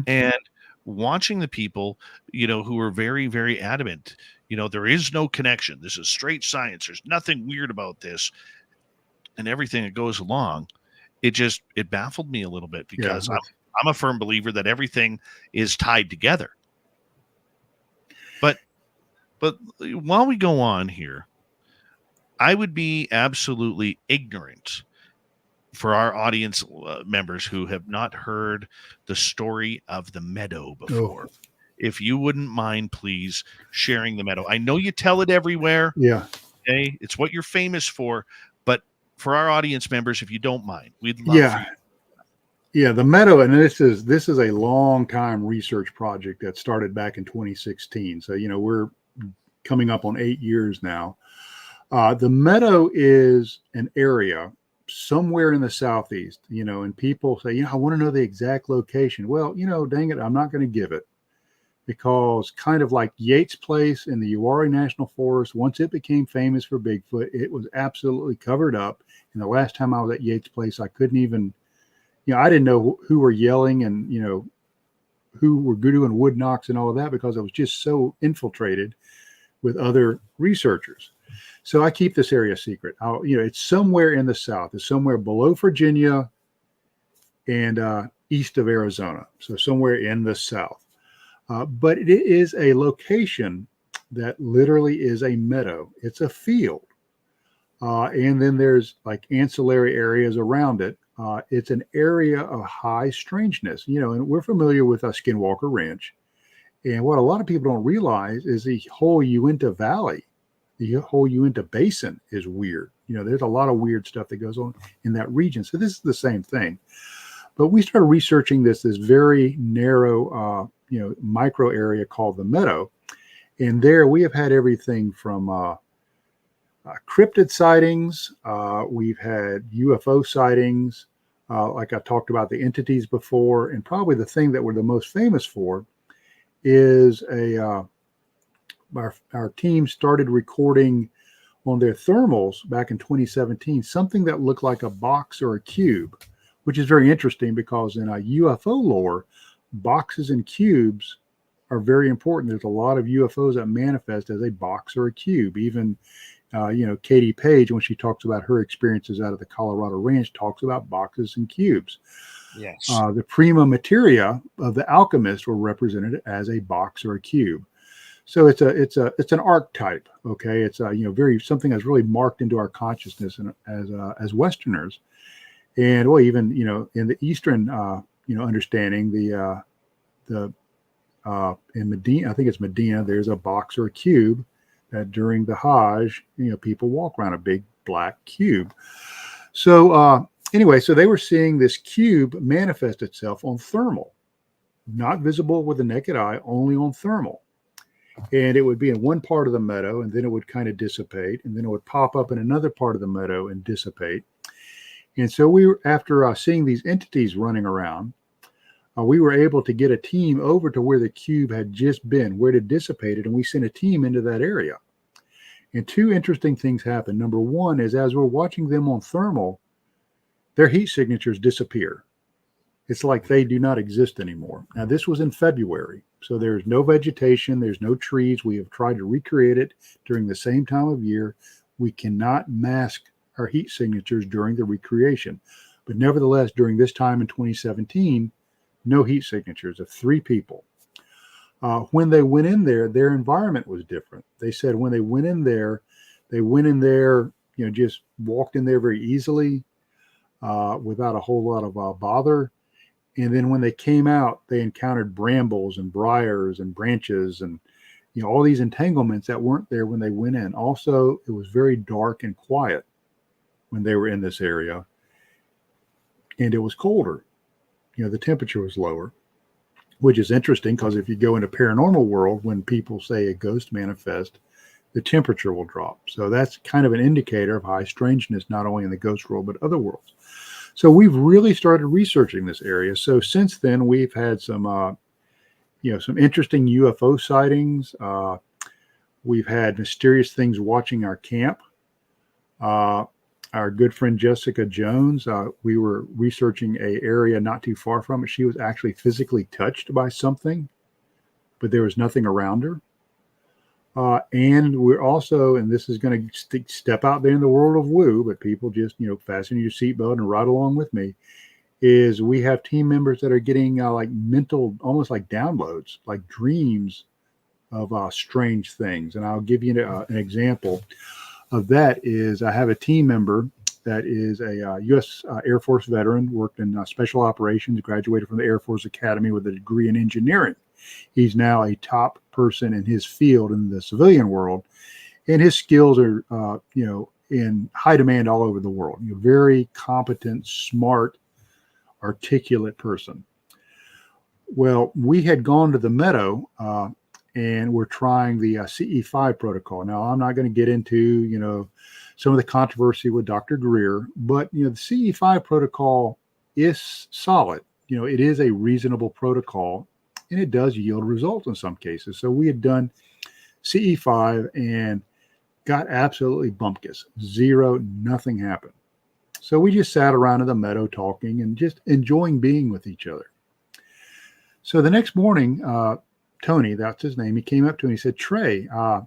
and watching the people, who were very, very adamant, there is no connection. This is straight science. There's nothing weird about this, and everything that goes along. It baffled me a little bit, because I'm a firm believer that everything is tied together. But while we go on here, I would be absolutely ignorant for our audience members who have not heard the story of the Meadow before. Oh. If you wouldn't mind, please, sharing the Meadow. I know you tell it everywhere. Yeah. Okay? It's what you're famous for. But for our audience members, if you don't mind, we'd love for you. Yeah, the Meadow, and this is a long time research project that started back in 2016. So, we're coming up on 8 years now. The Meadow is an area somewhere in the southeast, and people say, I want to know the exact location. Well, dang it, I'm not going to give it, because kind of like Yates Place in the Uwharrie National Forest, once it became famous for Bigfoot, it was absolutely covered up. And the last time I was at Yates Place, I couldn't even, I didn't know who were yelling and, who were doing wood knocks and all of that, because it was just so infiltrated with other researchers. So I keep this area secret. It's somewhere in the south. It's somewhere below Virginia and east of Arizona. So somewhere in the south. But it is a location that literally is a meadow. It's a field. And then there's like ancillary areas around it. It's an area of high strangeness, and we're familiar with Skinwalker Ranch. And what a lot of people don't realize is the whole Uinta Valley, the whole Uinta Basin is weird. There's a lot of weird stuff that goes on in that region. So this is the same thing. But we started researching this very narrow, micro area called the Meadow. And there we have had everything from cryptid sightings. We've had UFO sightings. Like I talked about the entities before. And probably the thing that we're the most famous for is our team started recording on their thermals back in 2017, something that looked like a box or a cube, which is very interesting because in a UFO lore, boxes and cubes are very important. There's a lot of UFOs that manifest as a box or a cube. Even Katie Page, when she talks about her experiences out of the Colorado Ranch, talks about boxes and cubes. Yes. The prima materia of the alchemist were represented as a box or a cube. So it's an archetype. Okay, it's very something that's really marked into our consciousness and as Westerners, and even in the Eastern understanding, the in Medina, I think it's Medina, there's a box or a cube that during the Hajj, people walk around a big black cube. So anyway, so they were seeing this cube manifest itself on thermal, not visible with the naked eye, only on thermal. And it would be in one part of the meadow, and then it would kind of dissipate, and then it would pop up in another part of the meadow and dissipate. And so we were, after seeing these entities running around, we were able to get a team over to where the cube had just been, where it had dissipated, and we sent a team into that area. And two interesting things happened. Number one is, as we're watching them on thermal, their heat signatures disappear. It's like they do not exist anymore. Now, this was in February, so there's no vegetation, there's no trees. We have tried to recreate it during the same time of year. We cannot mask our heat signatures during the recreation. But nevertheless, during this time in 2017, no heat signatures of 3 people. When they went in there, their environment was different. They said when they went in there, just walked in there very easily without a whole lot of bother. And then when they came out, they encountered brambles and briars and branches and all these entanglements that weren't there when they went in. Also, it was very dark and quiet when they were in this area, and it was colder. The temperature was lower, which is interesting because if you go into paranormal world, when people say a ghost manifest, the temperature will drop. So that's kind of an indicator of high strangeness, not only in the ghost world, but other worlds. So we've really started researching this area. So since then, we've had some interesting UFO sightings. We've had mysterious things watching our camp. Our good friend Jessica Jones, we were researching an area not too far from it. She was actually physically touched by something, but there was nothing around her. And we're also, and this is going to step out there in the world of woo, but people just, fasten your seatbelt and ride along with me, is we have team members that are getting like mental, almost like downloads, like dreams of strange things. And I'll give you an example of that. Is I have a team member that is a U.S. Air Force veteran, worked in special operations, graduated from the Air Force Academy with a degree in engineering. He's now a top person in his field in the civilian world, and his skills are, in high demand all over the world. Very competent, smart, articulate person. Well, we had gone to the Meadow, and we're trying the CE5 protocol. Now, I'm not going to get into, some of the controversy with Dr. Greer, but, the CE5 protocol is solid. It is a reasonable protocol, and it does yield results in some cases. So we had done CE5 and got absolutely bumpkiss. 0, nothing happened. So we just sat around in the Meadow talking and just enjoying being with each other. So the next morning, Tony, that's his name, he came up to me and he said, Trey, I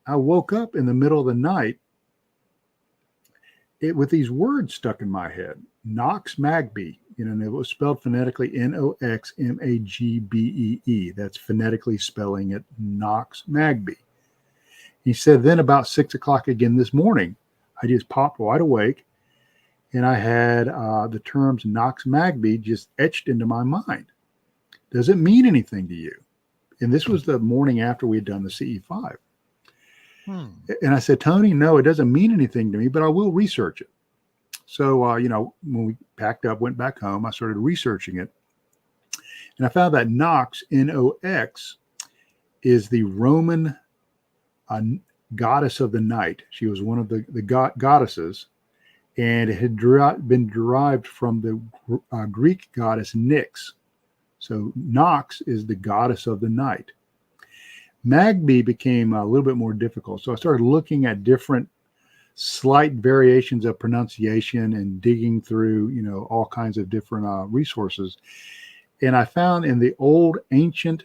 woke up in the middle of the night with these words stuck in my head. Knox Magbee, and it was spelled phonetically Noxmagbee. That's phonetically spelling it Knox Magbee. He said, then about 6 o'clock again this morning, I just popped wide awake, and I had the terms Knox Magbee just etched into my mind. Does it mean anything to you? And this was the morning after we had done the CE5. And I said, Tony, no, it doesn't mean anything to me, but I will research it. So, when we packed up, went back home, I started researching it. And I found that Nox, N-O-X, is the Roman goddess of the night. She was one of the goddesses, and it had been derived from the Greek goddess Nyx. So Nox is the goddess of the night. Magbee became a little bit more difficult. So I started looking at different slight variations of pronunciation and digging through, all kinds of different resources. And I found in the old ancient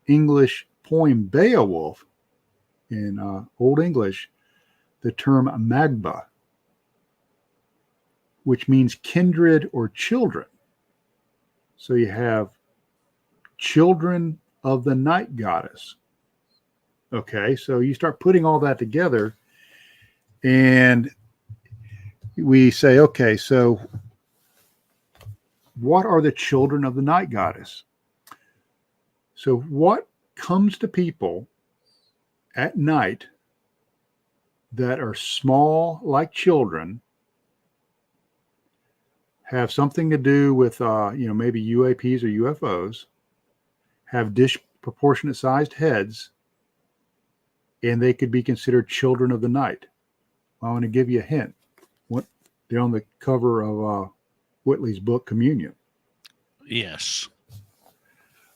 English poem Beowulf, in Old English the term magba, which means kindred or children. So you have children of the night goddess. Okay, so you start putting all that together, and we say, okay, so what are the children of the night goddess? So what comes to people at night that are small like children, have something to do with, maybe UAPs or UFOs, have disproportionate sized heads, and they could be considered children of the night. I want to give you a hint. They're on the cover of Whitley's book, Communion. Yes.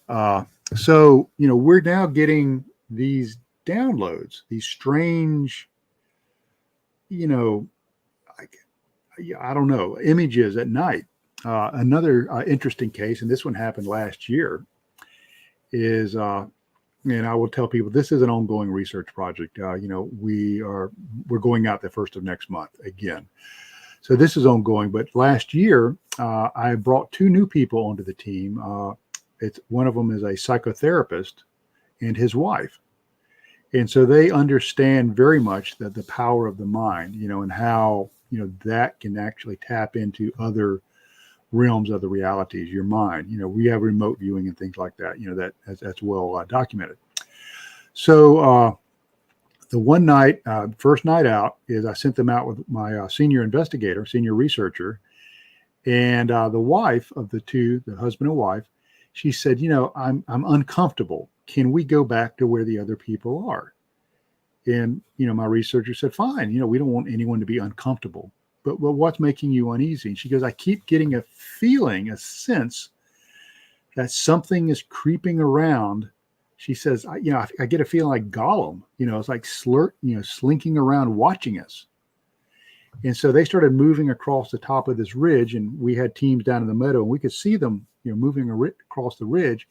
So, we're now getting these downloads, these strange, I don't know, images at night. Another interesting case, and this one happened last year, is, and I will tell people this is an ongoing research project. We're going out the first of next month again. So this is ongoing. But last year, I brought 2 new people onto the team. One of them is a psychotherapist and his wife. And so they understand very much that the power of the mind, and how, that can actually tap into other realms of the realities, your mind. We have remote viewing and things like that, that's well documented. So the one night, first night out, is I sent them out with my senior investigator, senior researcher, and the wife of the 2, the husband and wife, she said, I'm uncomfortable. Can we go back to where the other people are? And, my researcher said, fine, we don't want anyone to be uncomfortable, but what's making you uneasy? And she goes, I keep getting a feeling, a sense that something is creeping around. She says, I get a feeling like Gollum, it's like slinking around watching us. And so they started moving across the top of this ridge, and we had teams down in the meadow, and we could see them, moving across the ridge.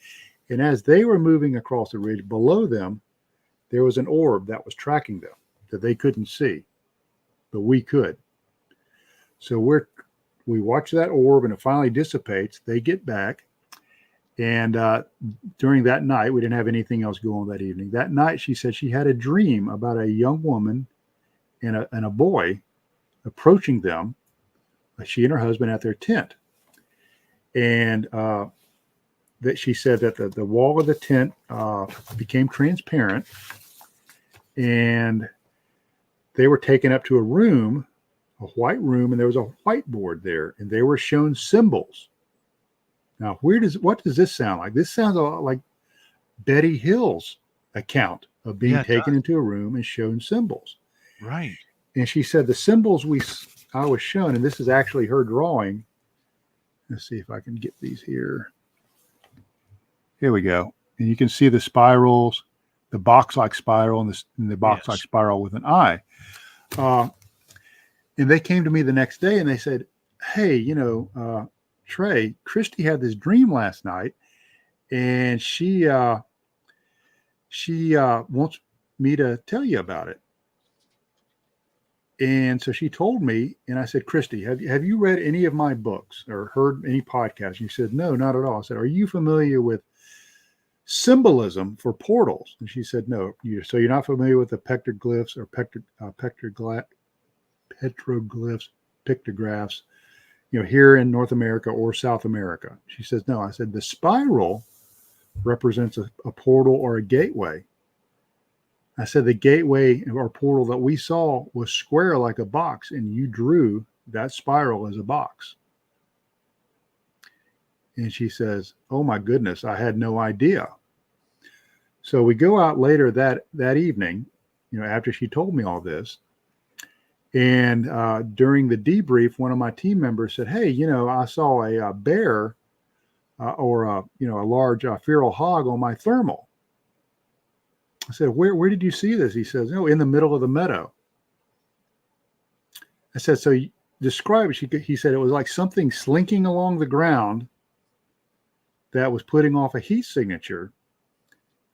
And as they were moving across the ridge, below them, there was an orb that was tracking them that they couldn't see, but we could. So we watch that orb, and it finally dissipates. They get back. And during that night, we didn't have anything else going on that evening. That night, she said she had a dream about a young woman and a boy approaching them, she and her husband, at their tent. And that she said that the wall of the tent became transparent, and they were taken up to a room, a white room, and there was a whiteboard there, and they were shown symbols. Now, what does this sound like? This sounds a lot like Betty Hill's account of being taken into a room and shown symbols. Right. And she said the symbols I was shown, and this is actually her drawing. Let's see if I can get these here. Here we go. And you can see the spirals, the box-like spiral, and the box-like spiral with an eye. And they came to me the next day, and they said, hey, Trey, Christy had this dream last night, and she wants me to tell you about it. And so she told me, and I said, Christy, have you read any of my books or heard any podcasts? And she said, no, not at all. I said, are you familiar with symbolism for portals? And she said, no. So you're not familiar with the petroglyphs or petroglyphs, pictographs, here in North America or South America? She says, no. I said, the spiral represents a portal or a gateway. I said, the gateway or portal that we saw was square like a box, and you drew that spiral as a box. And she says, oh my goodness, I had no idea. So we go out later that evening, after she told me all this. And during the debrief, one of my team members said, hey, I saw a bear or a large feral hog on my thermal. I said, where did you see this? He says, in the middle of the meadow. I said, so describe it. He said it was like something slinking along the ground that was putting off a heat signature.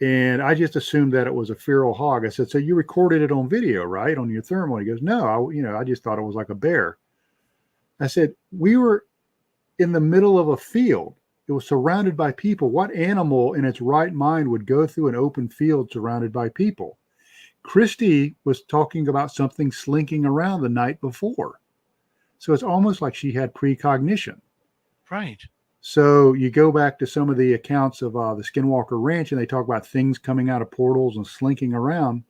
And I just assumed that it was a feral hog. I said, so you recorded it on video, right? On your thermal? He goes, no, I just thought it was like a bear. I said, we were in the middle of a field. It was surrounded by people. What animal in its right mind would go through an open field surrounded by people? Christy was talking about something slinking around the night before. So it's almost like she had precognition. Right. So you go back to some of the accounts of the Skinwalker Ranch, and they talk about things coming out of portals and slinking around.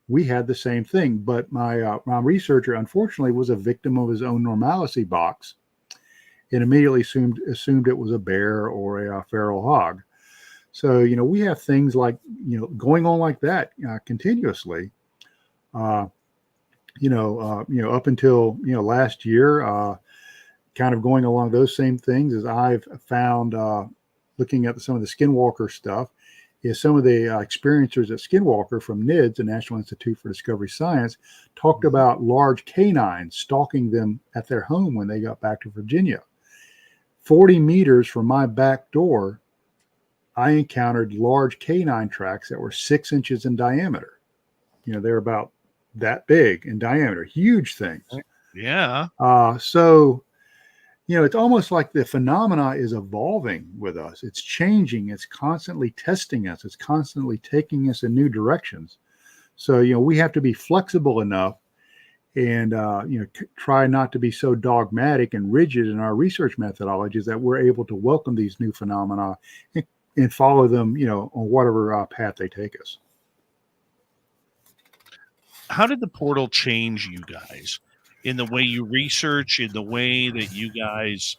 We had the same thing, but my researcher, unfortunately, was a victim of his own normalcy box and immediately assumed it was a bear or a feral hog. So, we have things like, going on like that continuously, up until, last year, kind of going along those same things as I've found, looking at some of the Skinwalker stuff, is some of the experiencers at Skinwalker from NIDS, the National Institute for Discovery Science, talked about large canines stalking them at their home when they got back to Virginia. 40 meters from my back door, I encountered large canine tracks that were 6 inches in diameter. They're about that big in diameter, huge things. Yeah. So, it's almost like the phenomena is evolving with us. It's changing. It's constantly testing us. It's constantly taking us in new directions. So, we have to be flexible enough and, try not to be so dogmatic and rigid in our research methodologies that we're able to welcome these new phenomena and follow them, on whatever path they take us. How did the portal change you guys in the way you research, in the way that you guys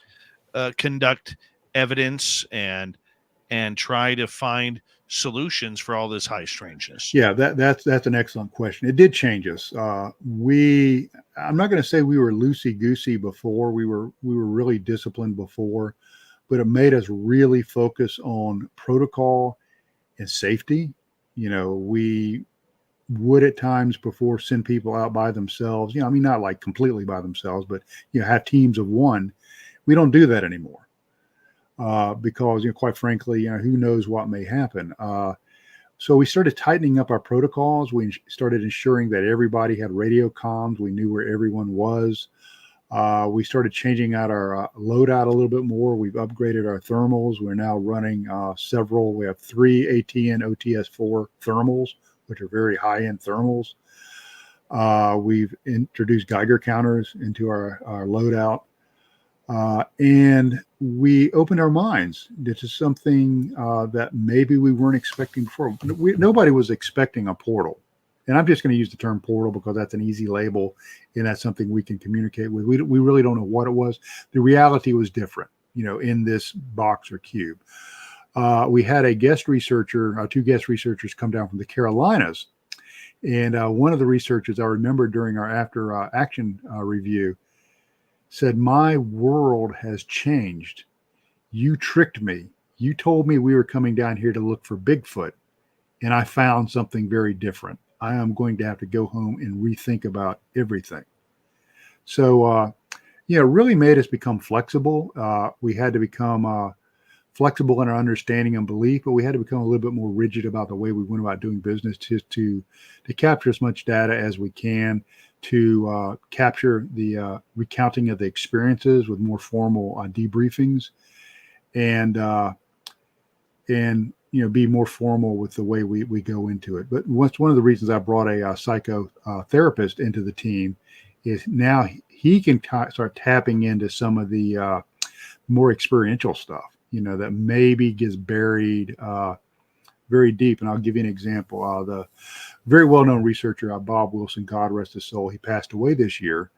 conduct evidence and try to find solutions for all this high strangeness? Yeah, that's an excellent question. It did change us. I'm not going to say we were loosey goosey before. We were really disciplined before, but it made us really focus on protocol and safety. We would at times before send people out by themselves. Not like completely by themselves, but have teams of one. We don't do that anymore because quite frankly, who knows what may happen. So we started tightening up our protocols. We started ensuring that everybody had radio comms. We knew where everyone was. We started changing out our loadout a little bit more. We've upgraded our thermals. We're now running several. We have 3 ATN OTS4 thermals, which are very high-end thermals. We've introduced Geiger counters into our loadout. And we opened our minds to something that maybe we weren't expecting before. Nobody was expecting a portal. And I'm just going to use the term portal because that's an easy label and that's something we can communicate with. We really don't know what it was. The reality was different, in this box or cube. We had a guest researcher, 2 guest researchers come down from the Carolinas. And one of the researchers I remember during our after action review said, my world has changed. You tricked me. You told me we were coming down here to look for Bigfoot, and I found something very different. I am going to have to go home and rethink about everything. So, it really made us become flexible. We had to become flexible in our understanding and belief, but we had to become a little bit more rigid about the way we went about doing business to capture as much data as we can, to capture the recounting of the experiences with more formal debriefings, and be more formal with the way we go into it. But one of the reasons I brought a psychotherapist into the team is now he can start tapping into some of the more experiential stuff, that maybe gets buried very deep. And I'll give you an example. The very well-known researcher, Bob Wilson, God rest his soul, he passed away this year.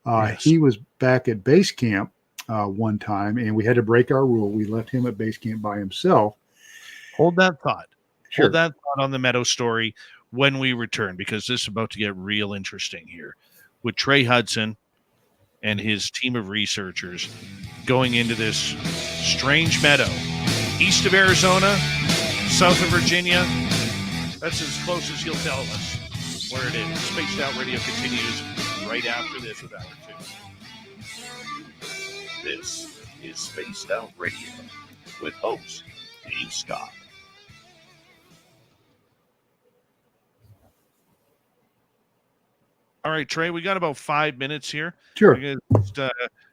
Yes. He was back at base camp one time, and we had to break our rule. We left him at base camp by himself. Hold that thought. Sure. Hold that thought on the Meadow story when we return, because this is about to get real interesting here with Trey Hudson and his team of researchers going into this strange meadow east of Arizona, south of Virginia. That's as close as he'll tell us where it is. Spaced Out Radio continues right after this with Hour 2. This is Spaced Out Radio with host Dave Scott. All right, Trey, we got about 5 minutes here. Sure. We're going to just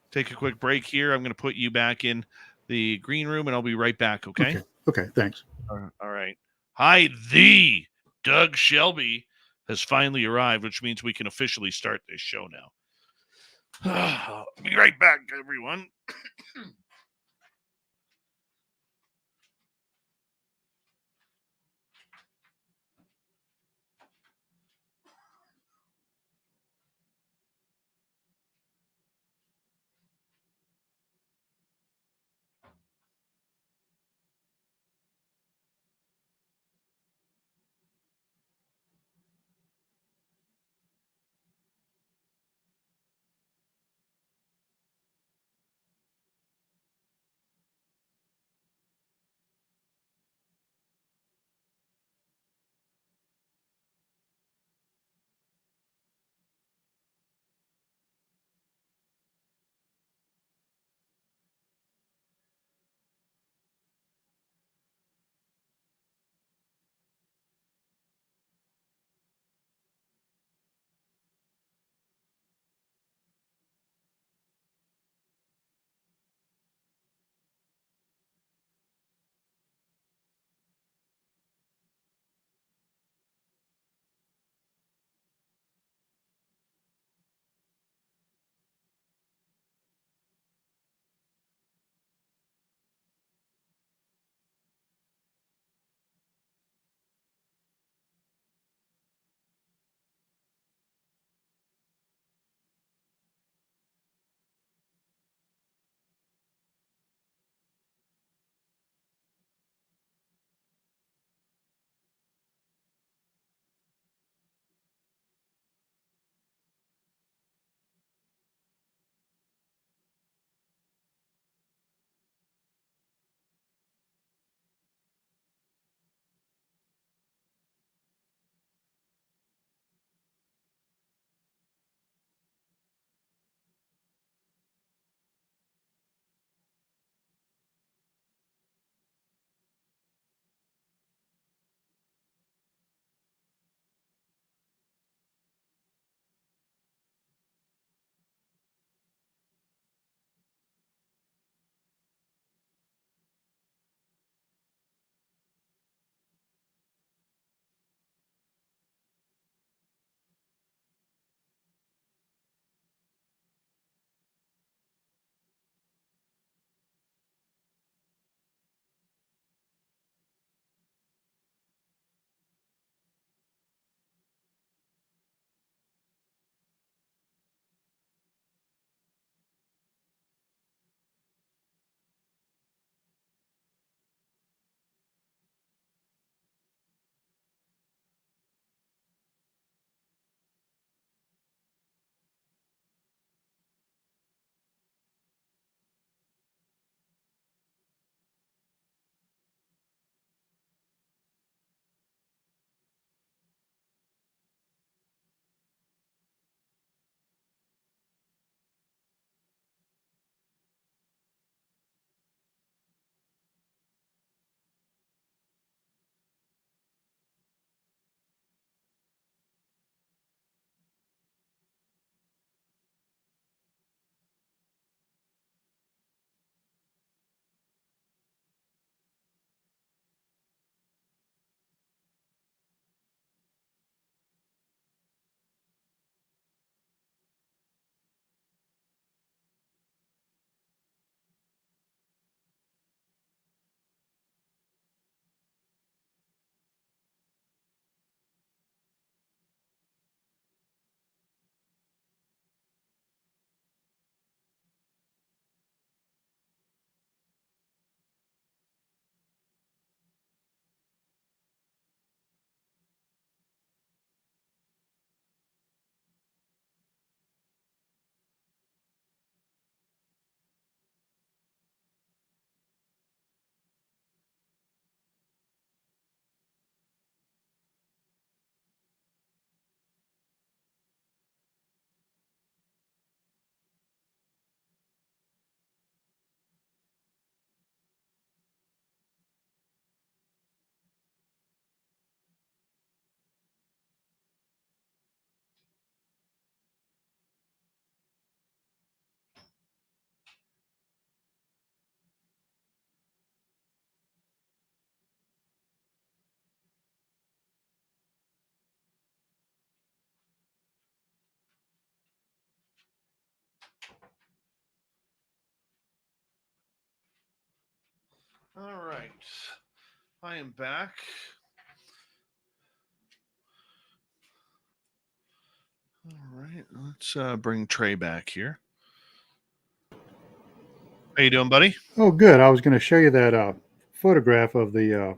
take a quick break here. I'm going to put you back in the green room, and I'll be right back, okay? Okay, thanks. All right. Hi, the Doug Shelby has finally arrived, which means we can officially start this show now. I'll be right back, everyone. All right. I am back. All right. Let's bring Trey back here. How you doing, buddy? Oh, good. I was going to show you that photograph of the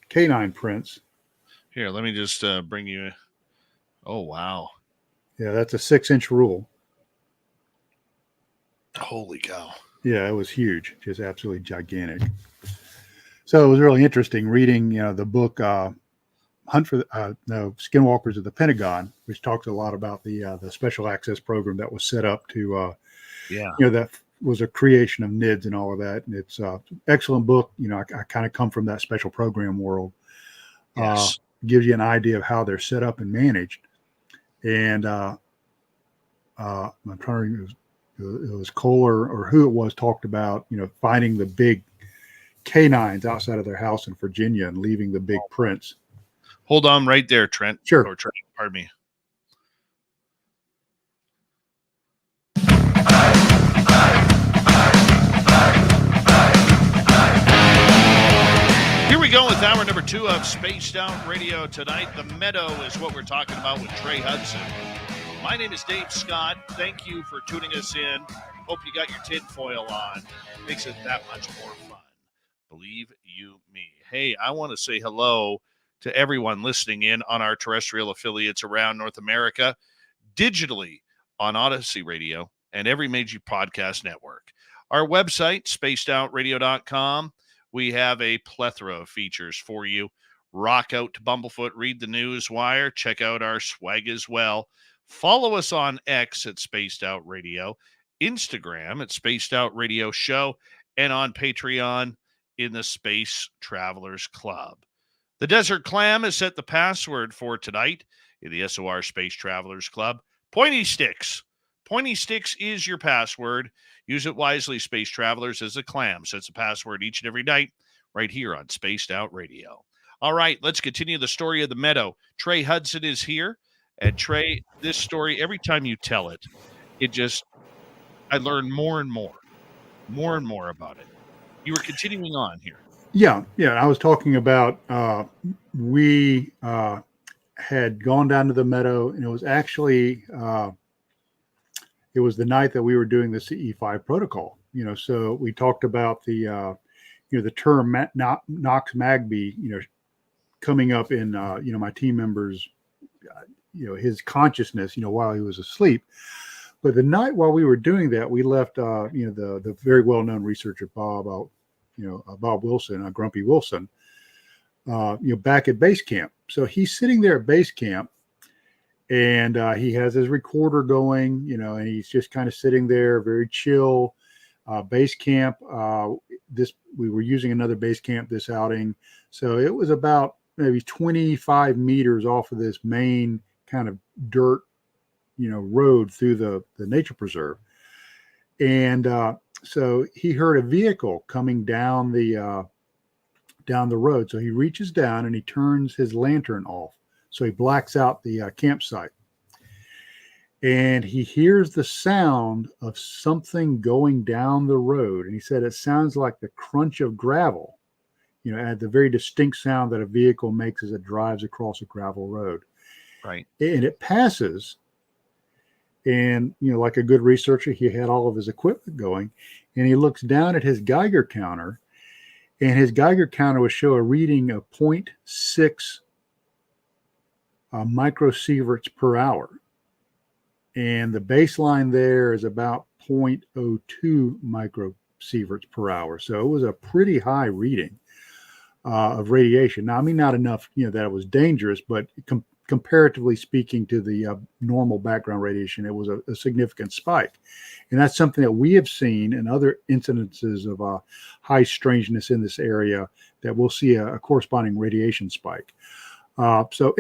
canine prints. Here, let me just bring you. Oh, wow. Yeah, that's a 6-inch rule. Holy cow. Yeah, it was huge, just absolutely gigantic. So it was really interesting reading, the book Hunt for Skinwalkers of the Pentagon, which talks a lot about the special access program that was set up to, that was a creation of NIDS and all of that. And it's an excellent book. I kind of come from that special program world. Yes. Gives you an idea of how they're set up and managed. And I'm trying to remember, it was Kohler or who it was talked about, finding the big canines outside of their house in Virginia and leaving the big prints. Hold on right there, Trent. Sure. Or Trent, pardon me. Here we go with hour number 2 of Spaced Out Radio tonight. The Meadow is what we're talking about with Trey Hudson. My name is Dave Scott. Thank you for tuning us in. Hope you got your tinfoil on. Makes it that much more fun. Believe you me. Hey, I want to say hello to everyone listening in on our terrestrial affiliates around North America, digitally on ROTC Radio and every major podcast network. Our website, spacedoutradio.com. We have a plethora of features for you. Rock out to Bumblefoot, read the news wire, check out our swag as well. Follow us on X at Spaced Out Radio, Instagram at Spaced Out Radio Show, and on Patreon in the Space Travelers Club. The Desert Clam has set the password for tonight in the SOR Space Travelers Club. Pointy Sticks. Pointy Sticks is your password. Use it wisely, Space Travelers, as the Clam sets a password each and every night right here on Spaced Out Radio. All right, let's continue the story of the Meadow. Trey Hudson is here. And Trey, this story, every time you tell it, I learn more and more about it. You were continuing on here. Yeah. I was talking about we had gone down to the Meadow, and it was actually it was the night that we were doing the CE5 protocol. So we talked about the the term Knox Magby, coming up in my team members, his consciousness, while he was asleep. But the night while we were doing that, we left the very well-known researcher Bob Wilson, Grumpy Wilson, back at base camp. So he's sitting there at base camp, and he has his recorder going, and he's just kind of sitting there, very chill. Base camp. We were using another base camp this outing, so it was about maybe 25 meters off of this main kind of dirt, road through the nature preserve, and so he heard a vehicle coming down the road. So he reaches down and he turns his lantern off. So he blacks out the campsite. And he hears the sound of something going down the road. And he said it sounds like the crunch of gravel, and the very distinct sound that a vehicle makes as it drives across a gravel road. Right. And it passes. And, like a good researcher, he had all of his equipment going. And he looks down at his Geiger counter. And his Geiger counter would show a reading of 0.6 microsieverts per hour. And the baseline there is about 0.02 microsieverts per hour. So it was a pretty high reading of radiation. Now, I mean, not enough, that it was dangerous, but comparatively speaking to the normal background radiation, it was a significant spike. And that's something that we have seen in other incidences of high strangeness in this area, that we'll see a corresponding radiation spike. So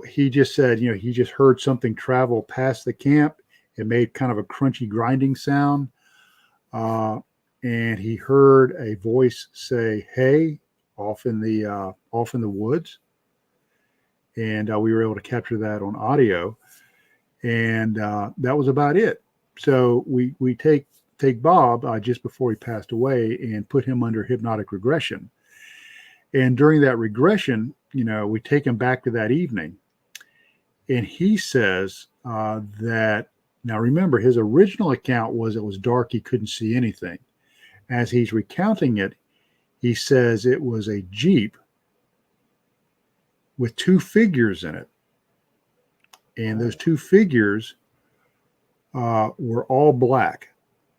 he just said, he just heard something travel past the camp. It made kind of a crunchy grinding sound. And he heard a voice say, "Hey," off in the woods. And we were able to capture that on audio. And that was about it. So we take take Bob just before he passed away and put him under hypnotic regression. And during that regression, we take him back to that evening. And he says that, now remember, his original account was it was dark, he couldn't see anything. As he's recounting it, he says it was a Jeep with two figures in it. And those two figures were all black.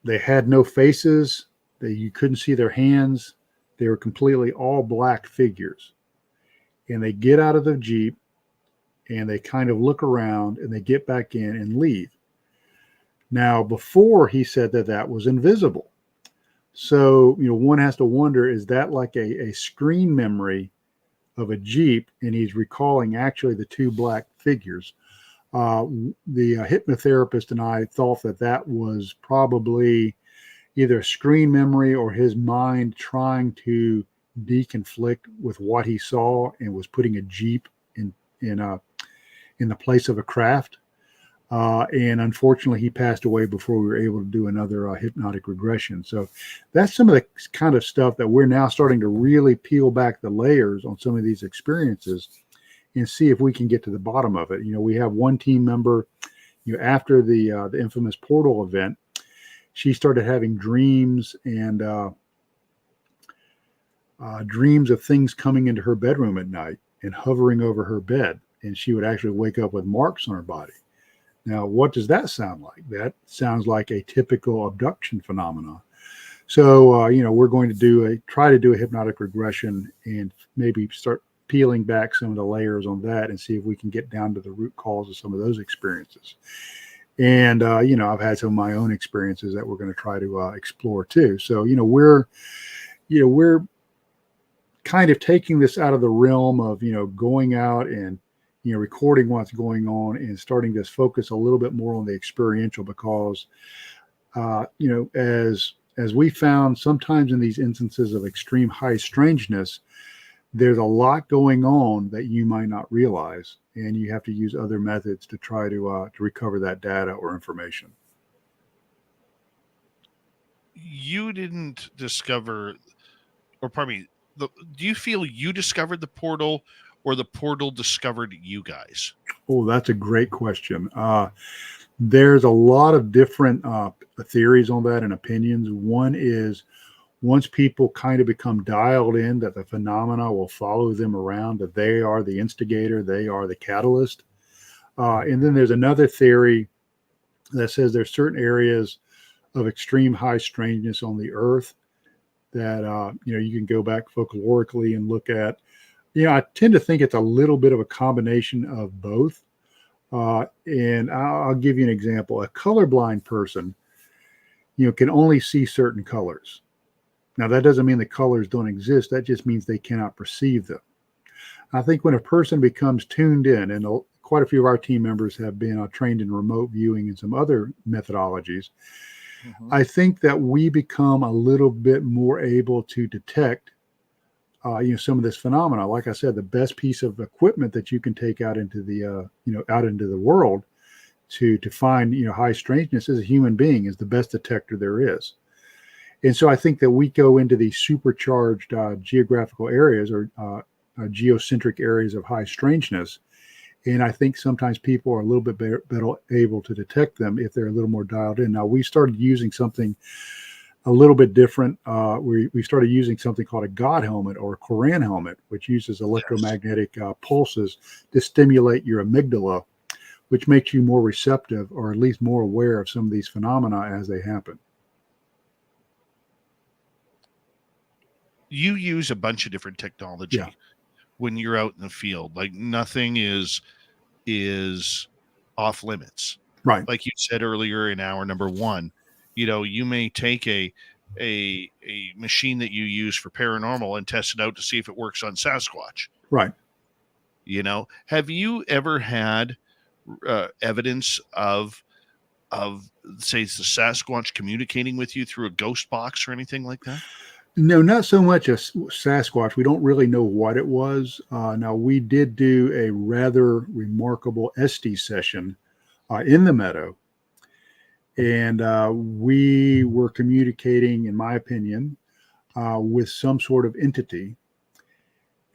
They had no faces. You couldn't see their hands. They were completely all black figures. And they get out of the Jeep and they kind of look around and they get back in and leave. Now, before he said that was invisible. So, one has to wonder, is that like a screen memory of a Jeep? And he's recalling actually the two black figures. The hypnotherapist and I thought that was probably either a screen memory or his mind trying to deconflict with what he saw and was putting a Jeep in the place of a craft. And unfortunately, he passed away before we were able to do another hypnotic regression. So that's some of the kind of stuff that we're now starting to really peel back the layers on some of these experiences and see if we can get to the bottom of it. We have one team member, after the infamous portal event, she started having dreams and dreams of things coming into her bedroom at night and hovering over her bed. And she would actually wake up with marks on her body. Now, what does that sound like? That sounds like a typical abduction phenomenon. So, we're going to try to do a hypnotic regression and maybe start peeling back some of the layers on that and see if we can get down to the root cause of some of those experiences. And, I've had some of my own experiences that we're going to try to explore too. So, we're kind of taking this out of the realm of, going out and, recording what's going on and starting to focus a little bit more on the experiential because, as we found sometimes in these instances of extreme high strangeness, there's a lot going on that you might not realize, and you have to use other methods to try to recover that data or information. You didn't discover, or pardon me, do you feel you discovered the portal or the portal discovered you guys? Oh, that's a great question. There's a lot of different theories on that and opinions. One is once people kind of become dialed in that the phenomena will follow them around, that they are the instigator, they are the catalyst. And then there's another theory that says there's certain areas of extreme high strangeness on the earth that, you can go back folklorically and look at. I tend to think it's a little bit of a combination of both. And I'll give you an example. A colorblind person, can only see certain colors. Now, that doesn't mean the colors don't exist. That just means they cannot perceive them. I think when a person becomes tuned in, and quite a few of our team members have been trained in remote viewing and some other methodologies, I think that we become a little bit more able to detect some of this phenomena. Like I said, the best piece of equipment that you can take out into the, out into the world to find, high strangeness as a human being is the best detector there is. And so I think that we go into these supercharged geographical areas or geocentric areas of high strangeness. And I think sometimes people are a little bit better able to detect them if they're a little more dialed in. Now, we started using something a little bit different. We started using something called a God helmet or a Quran helmet, which uses electromagnetic pulses to stimulate your amygdala, which makes you more receptive or at least more aware of some of these phenomena as they happen. You use a bunch of different technology when you're out in the field. Like nothing is off limits. Right. Like you said earlier in hour number one, you may take a machine that you use for paranormal and test it out to see if it works on Sasquatch. Right. Have you ever had evidence of say the Sasquatch communicating with you through a ghost box or anything like that? No, not so much a Sasquatch. We don't really know what it was. Now, we did do a rather remarkable SD session in the Meadow. And we were communicating, in my opinion, with some sort of entity.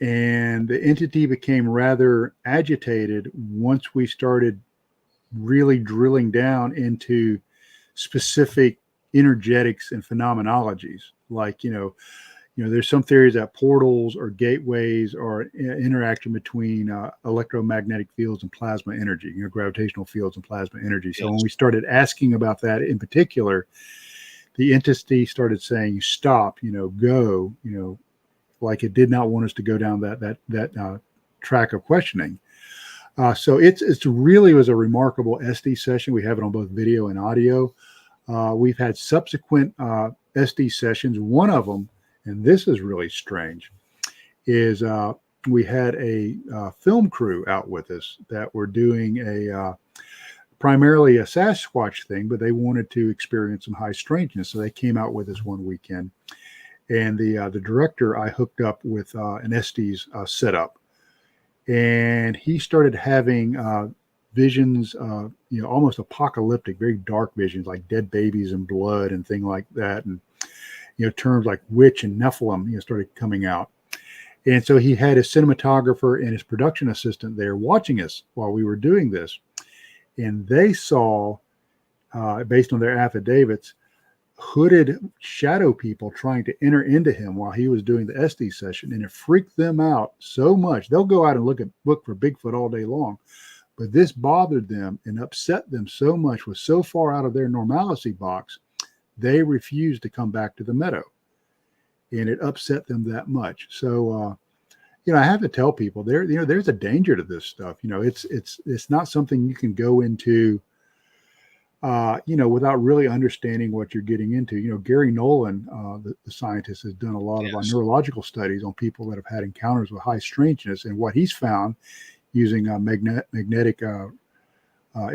And the entity became rather agitated once we started really drilling down into specific energetics and phenomenologies. Like, there's some theories that portals or gateways or interaction between electromagnetic fields and plasma energy, gravitational fields and plasma energy. So when we started asking about that in particular, the entity started saying, stop, go, like it did not want us to go down that track of questioning. So it's really was a remarkable SD session. We have it on both video and audio. We've had subsequent SD sessions. One of them, and this is really strange, is we had a film crew out with us that were doing primarily a Sasquatch thing, but they wanted to experience some high strangeness. So they came out with us one weekend. And the director I hooked up with an Estes setup, and he started having visions, almost apocalyptic, very dark visions, like dead babies and blood and things like that, and terms like witch and Nephilim, started coming out. And so he had his cinematographer and his production assistant there watching us while we were doing this, and they saw, based on their affidavits, hooded shadow people trying to enter into him while he was doing the SD session, and it freaked them out so much. They'll go out and look for Bigfoot all day long, but this bothered them and upset them so much, was so far out of their normalcy box, they refused to come back to the Meadow, and it upset them that much. So I have to tell people there's a danger to this stuff. It's not something you can go into without really understanding what you're getting into. Gary Nolan, the scientist, has done a lot of neurological studies on people that have had encounters with high strangeness. And what he's found using magnetic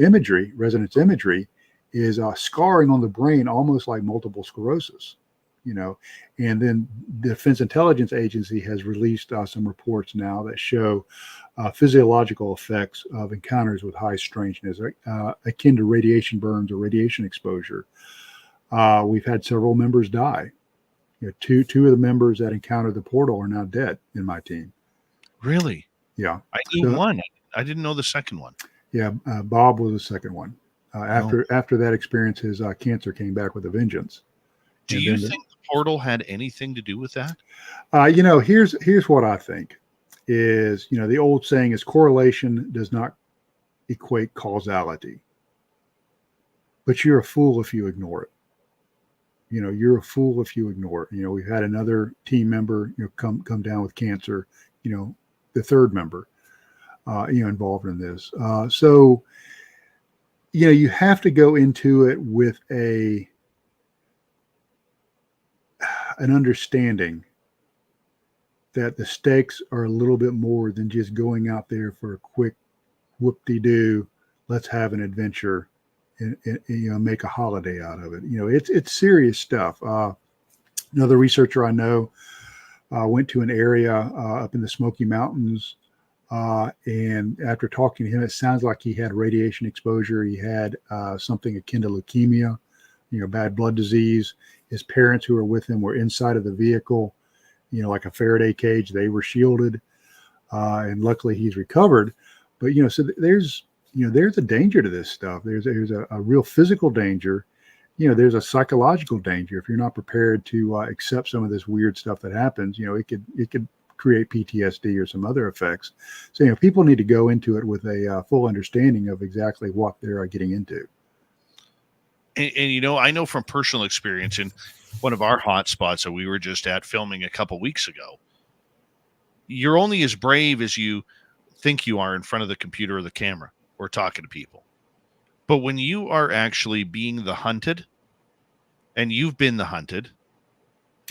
imagery, resonance imagery, is scarring on the brain, almost like multiple sclerosis. And then the Defense Intelligence Agency has released some reports now that show physiological effects of encounters with high strangeness, akin to radiation burns or radiation exposure. We've had several members die. Two of the members that encountered the portal are now dead in my team. Really? Yeah. I knew one. I didn't know the second one. Yeah, Bob was the second one. After that experience, his cancer came back with a vengeance. Do you think the portal had anything to do with that? Here's what I think is, the old saying is correlation does not equate causality, but you're a fool if you ignore it. You're a fool if you ignore it. We've had another team member, come down with cancer, the third member, involved in this. So, you have to go into it with an understanding that the stakes are a little bit more than just going out there for a quick whoop-de-doo, let's have an adventure and make a holiday out of it. It's serious stuff. Another researcher I know went to an area up in the Smoky Mountains, and after talking to him, it sounds like he had radiation exposure. He had something akin to leukemia, bad blood disease. His parents who were with him were inside of the vehicle, like a Faraday cage. They were shielded, and luckily he's recovered. But so there's a danger to this stuff. There's a real physical danger. There's a psychological danger if you're not prepared to accept some of this weird stuff that happens. It could create PTSD or some other effects. So people need to go into it with a full understanding of exactly what they're getting into. And I know from personal experience in one of our hot spots that we were just at filming a couple weeks ago, you're only as brave as you think you are in front of the computer or the camera or talking to people. But when you are actually being the hunted, and you've been the hunted,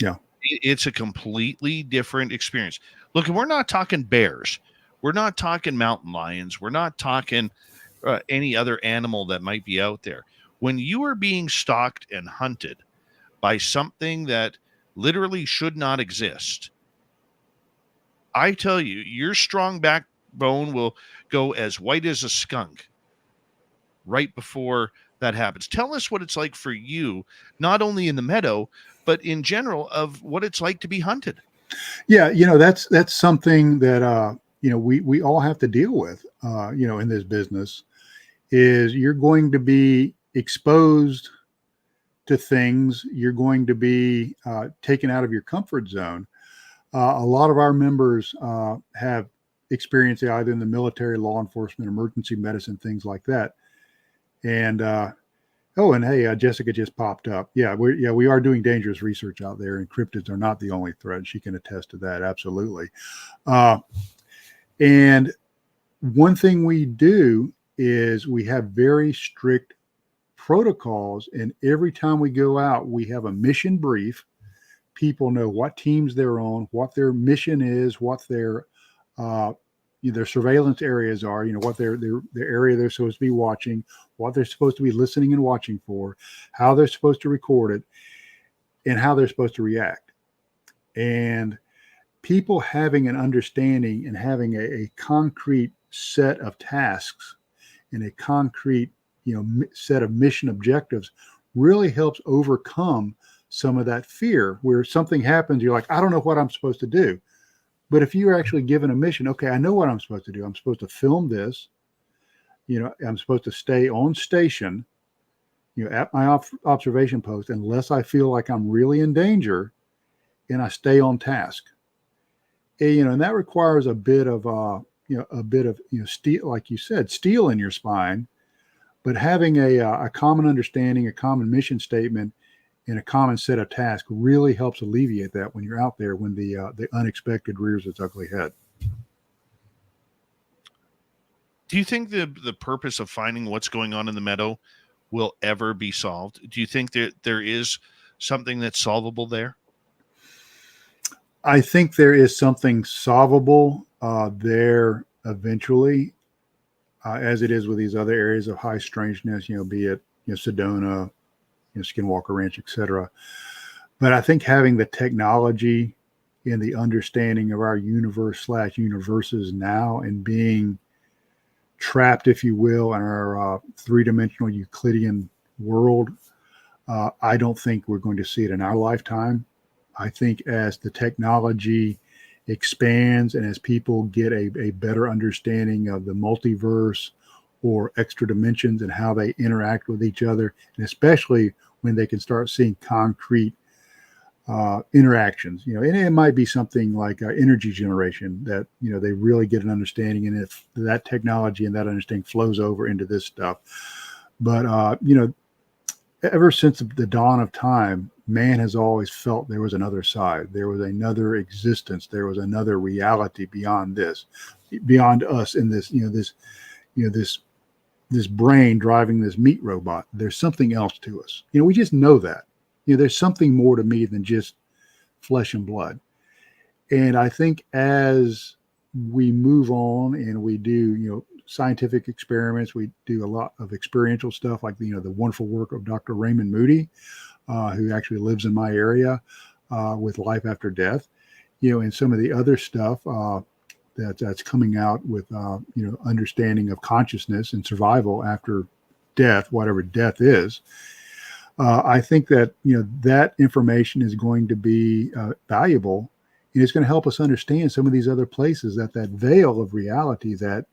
yeah, it's a completely different experience. Look, we're not talking bears. We're not talking mountain lions. We're not talking any other animal that might be out there. When you are being stalked and hunted by something that literally should not exist, I tell you, your strong backbone will go as white as a skunk right before that happens. Tell us what it's like for you, not only in the Meadow, but in general, of what it's like to be hunted. Yeah, that's something that we all have to deal with, in this business. Is you're going to be exposed to things, you're going to be taken out of your comfort zone. A lot of our members have experience either in the military, law enforcement, emergency medicine, things like that. And and hey, Jessica just popped up. Yeah, we are doing dangerous research out there, and cryptids are not the only threat. She can attest to that, absolutely. And one thing we do is we have very strict protocols, and every time we go out, we have a mission brief. People know what teams they're on, what their mission is, what their surveillance areas are, what their area they're supposed to be watching, what they're supposed to be listening and watching for, how they're supposed to record it, and how they're supposed to react. And people having an understanding and having a concrete set of tasks and a concrete set of mission objectives really helps overcome some of that fear. Where something happens, you're like, I don't know what I'm supposed to do. But if you're actually given a mission, okay, I know what I'm supposed to do. I'm supposed to film this. I'm supposed to stay on station, at my observation post, unless I feel like I'm really in danger, and I stay on task. And that requires a bit of steel, like you said, steel in your spine. But having a common understanding, a common mission statement, and a common set of tasks really helps alleviate that when you're out there, when the unexpected rears its ugly head. Do you think the purpose of finding what's going on in the Meadow will ever be solved? Do you think that there is something that's solvable there? I think there is something solvable there eventually, as it is with these other areas of high strangeness, be it Sedona, Skinwalker Ranch, etc. But I think having the technology and the understanding of our universes now, and being trapped, if you will, in our three-dimensional Euclidean world, I don't think we're going to see it in our lifetime. I think as the technology expands and as people get a better understanding of the multiverse or extra dimensions and how they interact with each other, and especially when they can start seeing concrete interactions, and it might be something like energy generation that, they really get an understanding, and if that technology and that understanding flows over into this stuff. But, ever since the dawn of time, man has always felt there was another side. There was another existence. There was another reality beyond this, beyond us in this, this brain driving this meat robot. There's something else to us. We just know that. There's something more to me than just flesh and blood. And I think as we move on and we do, scientific experiments, we do a lot of experiential stuff, like the wonderful work of Dr. Raymond Moody, who actually lives in my area with life after death, and some of the other stuff that's coming out with, understanding of consciousness and survival after death, whatever death is. I think that, that information is going to be valuable, and it's going to help us understand some of these other places, that veil of reality, that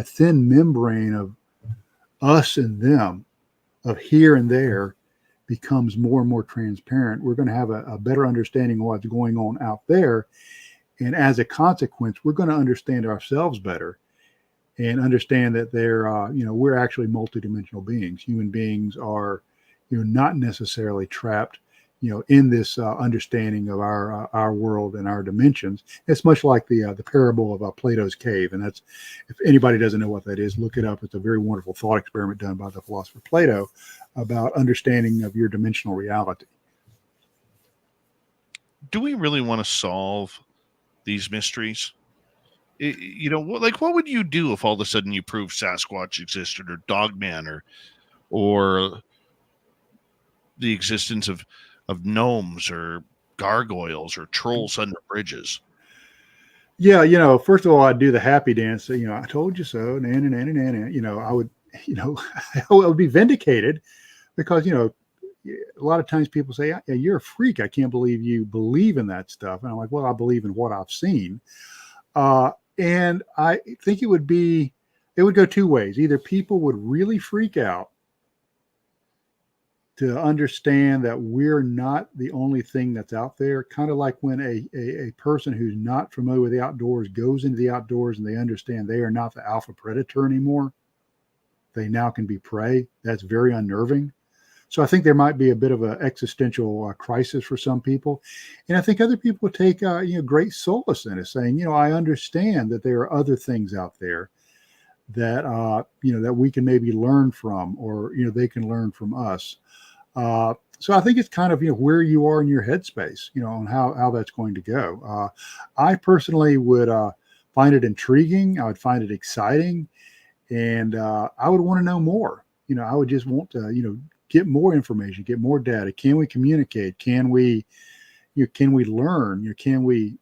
thin membrane of us and them, of here and there, becomes more and more transparent. We're going to have a better understanding of what's going on out there. And as a consequence, we're going to understand ourselves better and understand that we're actually multidimensional beings. Human beings are, not necessarily trapped, in this understanding of our world and our dimensions. It's much like the parable of Plato's cave. And that's, if anybody doesn't know what that is, look it up. It's a very wonderful thought experiment done by the philosopher Plato about understanding of your dimensional reality. Do we really want to solve these mysteries? What would you do if all of a sudden you proved Sasquatch existed, or Dogman, or the existence of gnomes or gargoyles or trolls under bridges? Yeah, first of all, I'd do the happy dance. I told you so. I would, I would be vindicated because, a lot of times people say, yeah, you're a freak. I can't believe you believe in that stuff. And I'm like, well, I believe in what I've seen. And I think it would go two ways. Either people would really freak out to understand that we're not the only thing that's out there, kind of like when a person who's not familiar with the outdoors goes into the outdoors and they understand they are not the alpha predator anymore. They now can be prey. That's very unnerving. So I think there might be a bit of an existential crisis for some people. And I think other people would take great solace in it, saying, I understand that there are other things out there that, that we can maybe learn from, or, they can learn from us. So I think it's kind of, where you are in your headspace, on how that's going to go. I personally would find it intriguing. I would find it exciting. And I would want to know more. I would just want to, get more information, get more data. Can we communicate? Can we learn? Can we,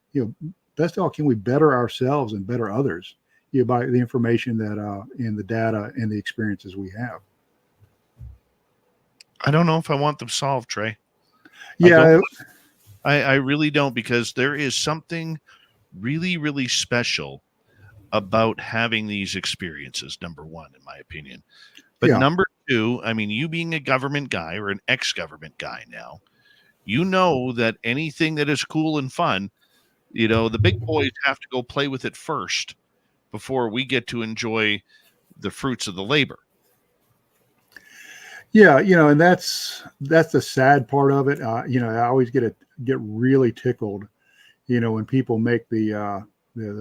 best of all, can we better ourselves and better others by the information that and the data and the experiences we have? I don't know if I want them solved, Trey. Yeah, I really don't, because there is something really, really special about having these experiences, number one, in my opinion. But number two, I mean, you being a government guy or an ex-government guy now, that anything that is cool and fun, the big boys have to go play with it first before we get to enjoy the fruits of the labor. Yeah, and that's the sad part of it. I always get really tickled, when people make the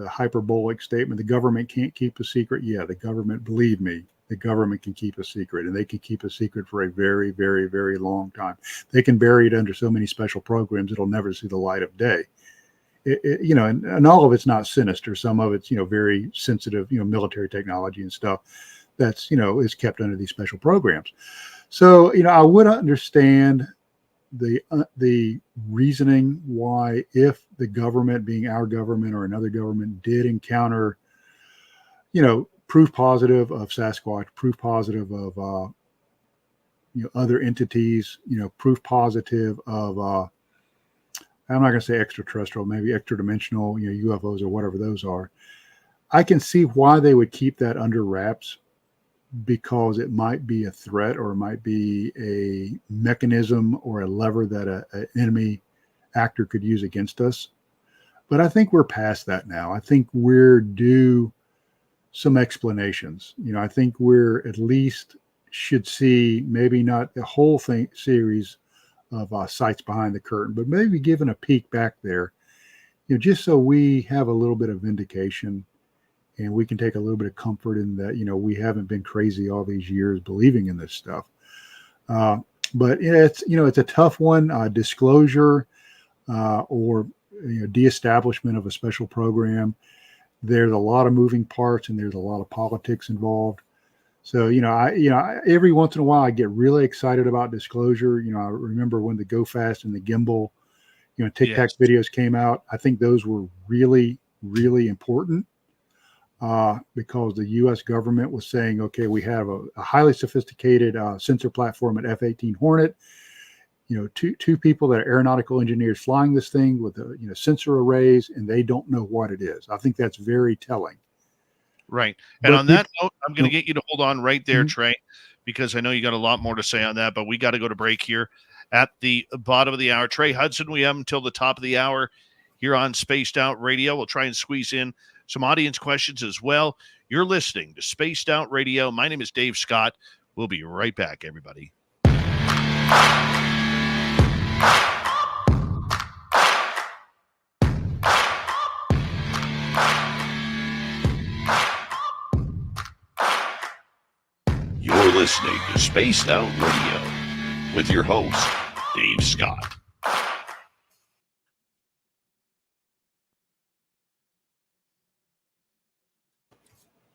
hyperbolic statement, the government can't keep a secret. Yeah, the government, believe me, the government can keep a secret, and they can keep a secret for a very, very, very long time. They can bury it under so many special programs it'll never see the light of day. And all of it's not sinister. Some of it's very sensitive, military technology and stuff that's is kept under these special programs. So I would understand the reasoning why, if the government, being our government or another government, did encounter proof positive of Sasquatch, proof positive of other entities, proof positive of I'm not going to say extraterrestrial, maybe extra-dimensional, UFOs or whatever those are. I can see why they would keep that under wraps, because it might be a threat, or it might be a mechanism or a lever that an enemy actor could use against us. But I think we're past that now. I think we're due some explanations. I think we're at least should see, maybe not the whole series of sights behind the curtain, but maybe giving a peek back there, just so we have a little bit of vindication and we can take a little bit of comfort in that, we haven't been crazy all these years believing in this stuff. But it's a tough one. Disclosure or de-establishment of a special program. There's a lot of moving parts, and there's a lot of politics involved. So, I every once in a while I get really excited about disclosure. I remember when the Go Fast and the Gimbal, Tic Tac videos came out. I think those were really, really important because the U.S. government was saying, okay, we have a highly sophisticated sensor platform at F-18 Hornet. Two people that are aeronautical engineers flying this thing with sensor arrays, and they don't know what it is. I think that's very telling. Right. And on that note, I'm going to get you to hold on right there, Trey, because I know you got a lot more to say on that, but we got to go to break here at the bottom of the hour. Trey Hudson, we have until the top of the hour here on Spaced Out Radio. We'll try and squeeze in some audience questions as well. You're listening to Spaced Out Radio. My name is Dave Scott. We'll be right back, everybody. You're listening to Spaced Out Radio with your host, Dave Scott.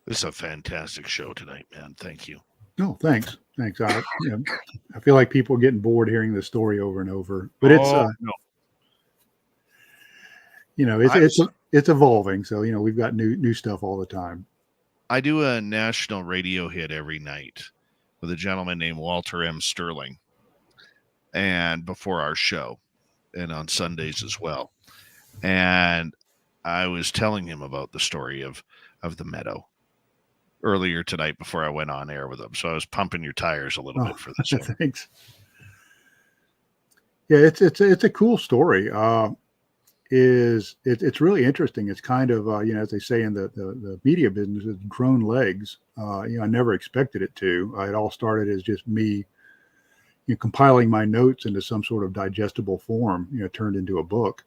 This is a fantastic show tonight, man. Thank you. No, thanks. I feel like people are getting bored hearing this story over and over, but it's evolving. So, we've got new stuff all the time. I do a national radio hit every night with a gentleman named Walter M. Sterling, and before our show, and on Sundays as well. And I was telling him about the story of the Meadow earlier tonight before I went on air with him. So I was pumping your tires a little bit for this one. Thanks. Yeah, it's a cool story. It's really interesting. It's kind of as they say in the media business, it's grown legs. I never expected it to. It all started as just me compiling my notes into some sort of digestible form, turned into a book.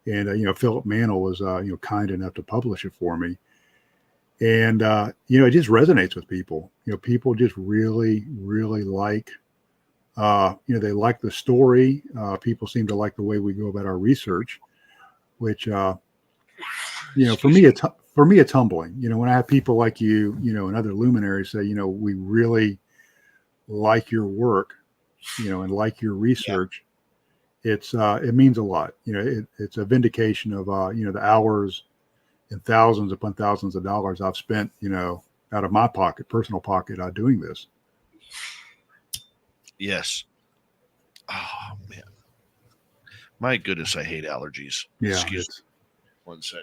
And, Philip Mantle was, kind enough to publish it for me. And, it just resonates with people. People just really, really like, they like the story. People seem to like the way we go about our research, which, for me, it's humbling. When I have people like you, and other luminaries say, we really like your work, and like your research. Yeah. It means a lot. It's a vindication of, the hours and thousands upon thousands of dollars I've spent, out of my pocket, personal pocket, doing this. Yes. Oh, man. My goodness, I hate allergies. Yeah. Excuse me. 1 sec.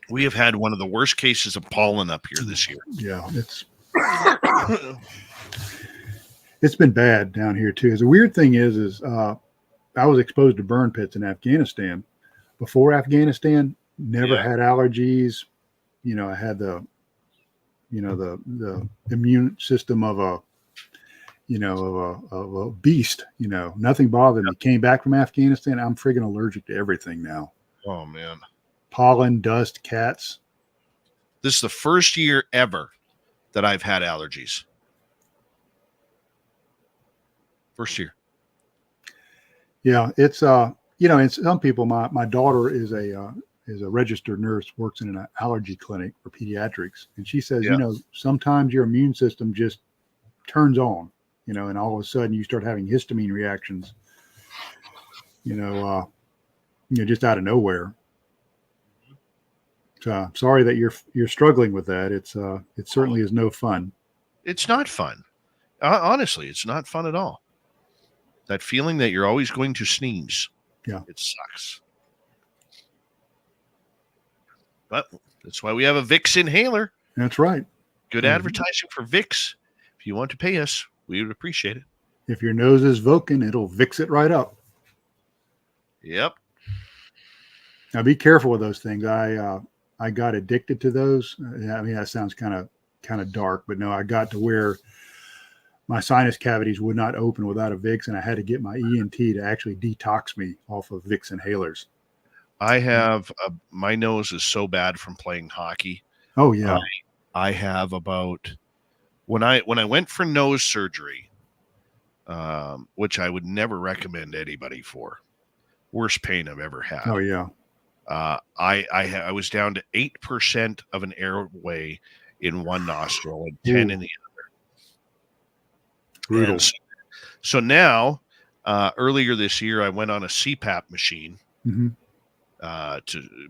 We have had one of the worst cases of pollen up here this year. Yeah, it's been bad down here too. The weird thing is I was exposed to burn pits in Afghanistan. Before Afghanistan, never had allergies. I had the immune system of a beast. Nothing bothered me. Came back from Afghanistan, I'm friggin' allergic to everything now. Oh man. Pollen, dust, cats. This is the first year ever that I've had allergies. First year. Yeah, it's and some people. My daughter is a registered nurse, works in an allergy clinic for pediatrics, and she says, sometimes your immune system just turns on, and all of a sudden you start having histamine reactions, just out of nowhere. So sorry that you're struggling with that. It certainly is no fun. It's not fun. Honestly, it's not fun at all. That feeling that you're always going to sneeze. Yeah. It sucks. But that's why we have a Vicks inhaler. That's right. Good advertising for Vicks. If you want to pay us, we would appreciate it. If your nose is Vokin, it'll Vicks it right up. Yep. Now be careful with those things. I got addicted to those. That sounds kind of dark, but no, I got to where my sinus cavities would not open without a Vicks, and I had to get my ENT to actually detox me off of Vicks inhalers. I have my nose is so bad from playing hockey. Oh yeah. I have about when I went for nose surgery, which I would never recommend anybody for. Worst pain I've ever had. Oh yeah. I was down to 8% of an airway in one nostril and 10 in the other. Brutal. So now, earlier this year, I went on a CPAP machine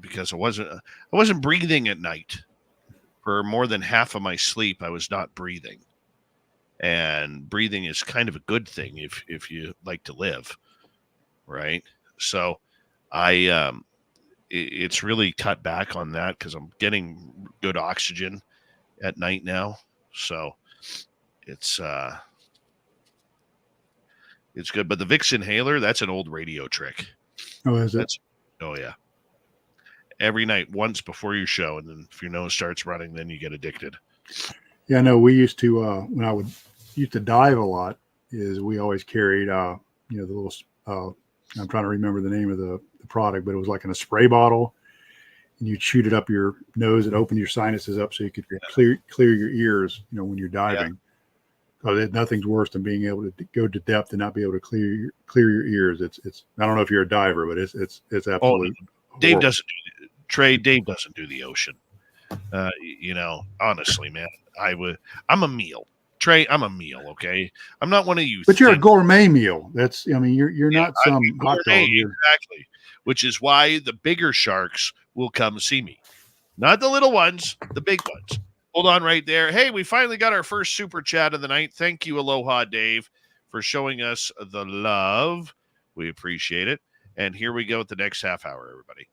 because I wasn't breathing at night. For more than half of my sleep, I was not breathing, and breathing is kind of a good thing if you like to live, right? So, it's really cut back on that because I'm getting good oxygen at night now, so it's good. But the Vicks inhaler, that's an old radio trick. Oh, is it? Oh yeah. Every night, once before your show, and then if your nose starts running, then you get addicted. Yeah, no, we used to when I used to dive a lot. Is we always carried the little. I'm trying to remember the name of the product, but it was like in a spray bottle, and you'd shoot it up your nose and open your sinuses up so you could clear your ears. When you're diving. Because nothing's worse than being able to go to depth and not be able to clear your ears. It's. I don't know if you're a diver, but it's absolutely. Dave doesn't do Trey. Dave doesn't do the ocean. Honestly, man, I'm a meal. Trey, I'm a meal. Okay, I'm not one of you. But you're a gourmet meal. That's. You're not some hot dog. Exactly. which is why the bigger sharks will come see me. Not the little ones, the big ones. Hold on right there. Hey, we finally got our first super chat of the night. Thank you, Aloha Dave, for showing us the love. We appreciate it. And here we go with the next half hour, everybody.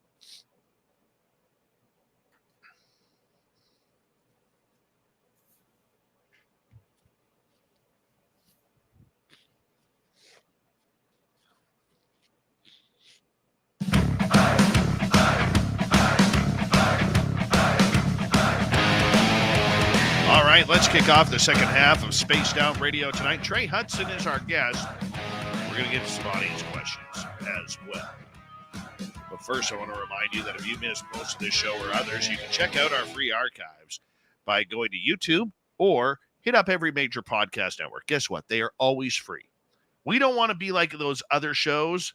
All right, let's kick off the second half of Spaced Out Radio tonight. Trey Hudson is our guest. We're going to get to some audience questions as well. But first, I want to remind you that if you missed most of this show or others, you can check out our free archives by going to YouTube or hit up every major podcast network. Guess what? They are always free. We don't want to be like those other shows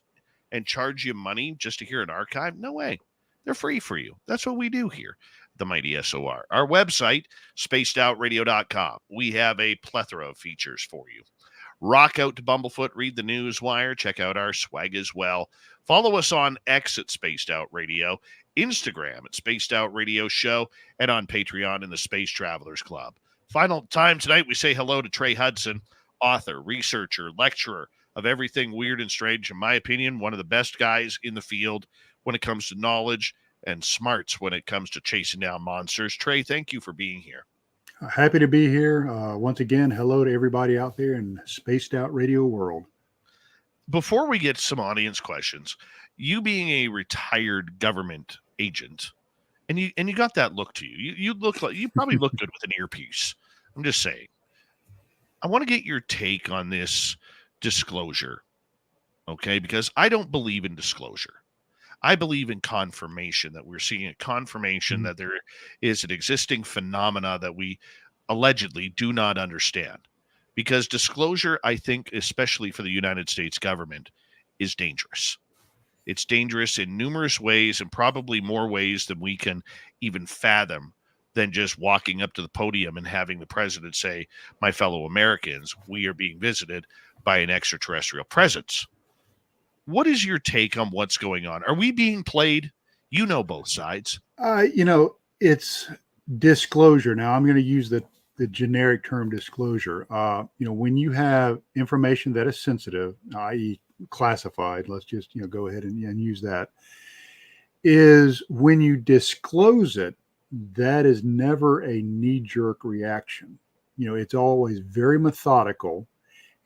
and charge you money just to hear an archive. No way. They're free for you. That's what we do here. The mighty SOR. Our website, spacedoutradio.com. We have a plethora of features for you. Rock out to Bumblefoot, read the news wire, check out our swag as well. Follow us on X at Spaced Out Radio, Instagram at Spaced Out Radio Show, and on Patreon in the Space Travelers Club. Final time tonight, we say hello to Trey Hudson, author, researcher, lecturer of everything weird and strange. In my opinion, one of the best guys in the field when it comes to knowledge and smarts when it comes to chasing down monsters. Trey, thank you for being here. Happy to be here. Once again, hello to everybody out there in Spaced Out Radio world. Before we get to some audience questions, you being a retired government agent, and you got that look to you. You look like you probably look good with an earpiece. I'm just saying. I want to get your take on this disclosure, okay? Because I don't believe in disclosure. I believe in confirmation, that we're seeing a confirmation that there is an existing phenomena that we allegedly do not understand. Because disclosure, I think, especially for the United States government, is dangerous. It's dangerous in numerous ways, and probably more ways than we can even fathom, than just walking up to the podium and having the president say, "My fellow Americans, we are being visited by an extraterrestrial presence." What is your take on what's going on? Are we being played? You know both sides. It's disclosure. Now, I'm going to use the generic term disclosure. When you have information that is sensitive, i.e. classified, let's just, go ahead and use that, is when you disclose it, that is never a knee-jerk reaction. It's always very methodical.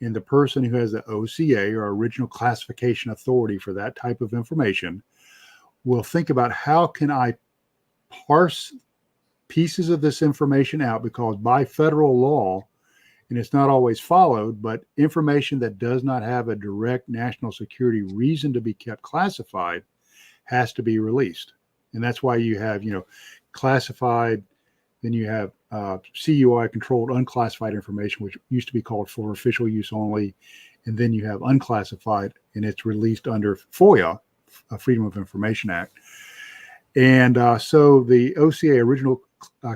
And the person who has the OCA, or original classification authority for that type of information, will think about, how can I parse pieces of this information out? Because by federal law, and it's not always followed, but information that does not have a direct national security reason to be kept classified has to be released. And that's why you have, classified, then you have CUI, controlled unclassified information, which used to be called for official use only. And then you have unclassified, and it's released under FOIA, Freedom of Information Act. And so the OCA, original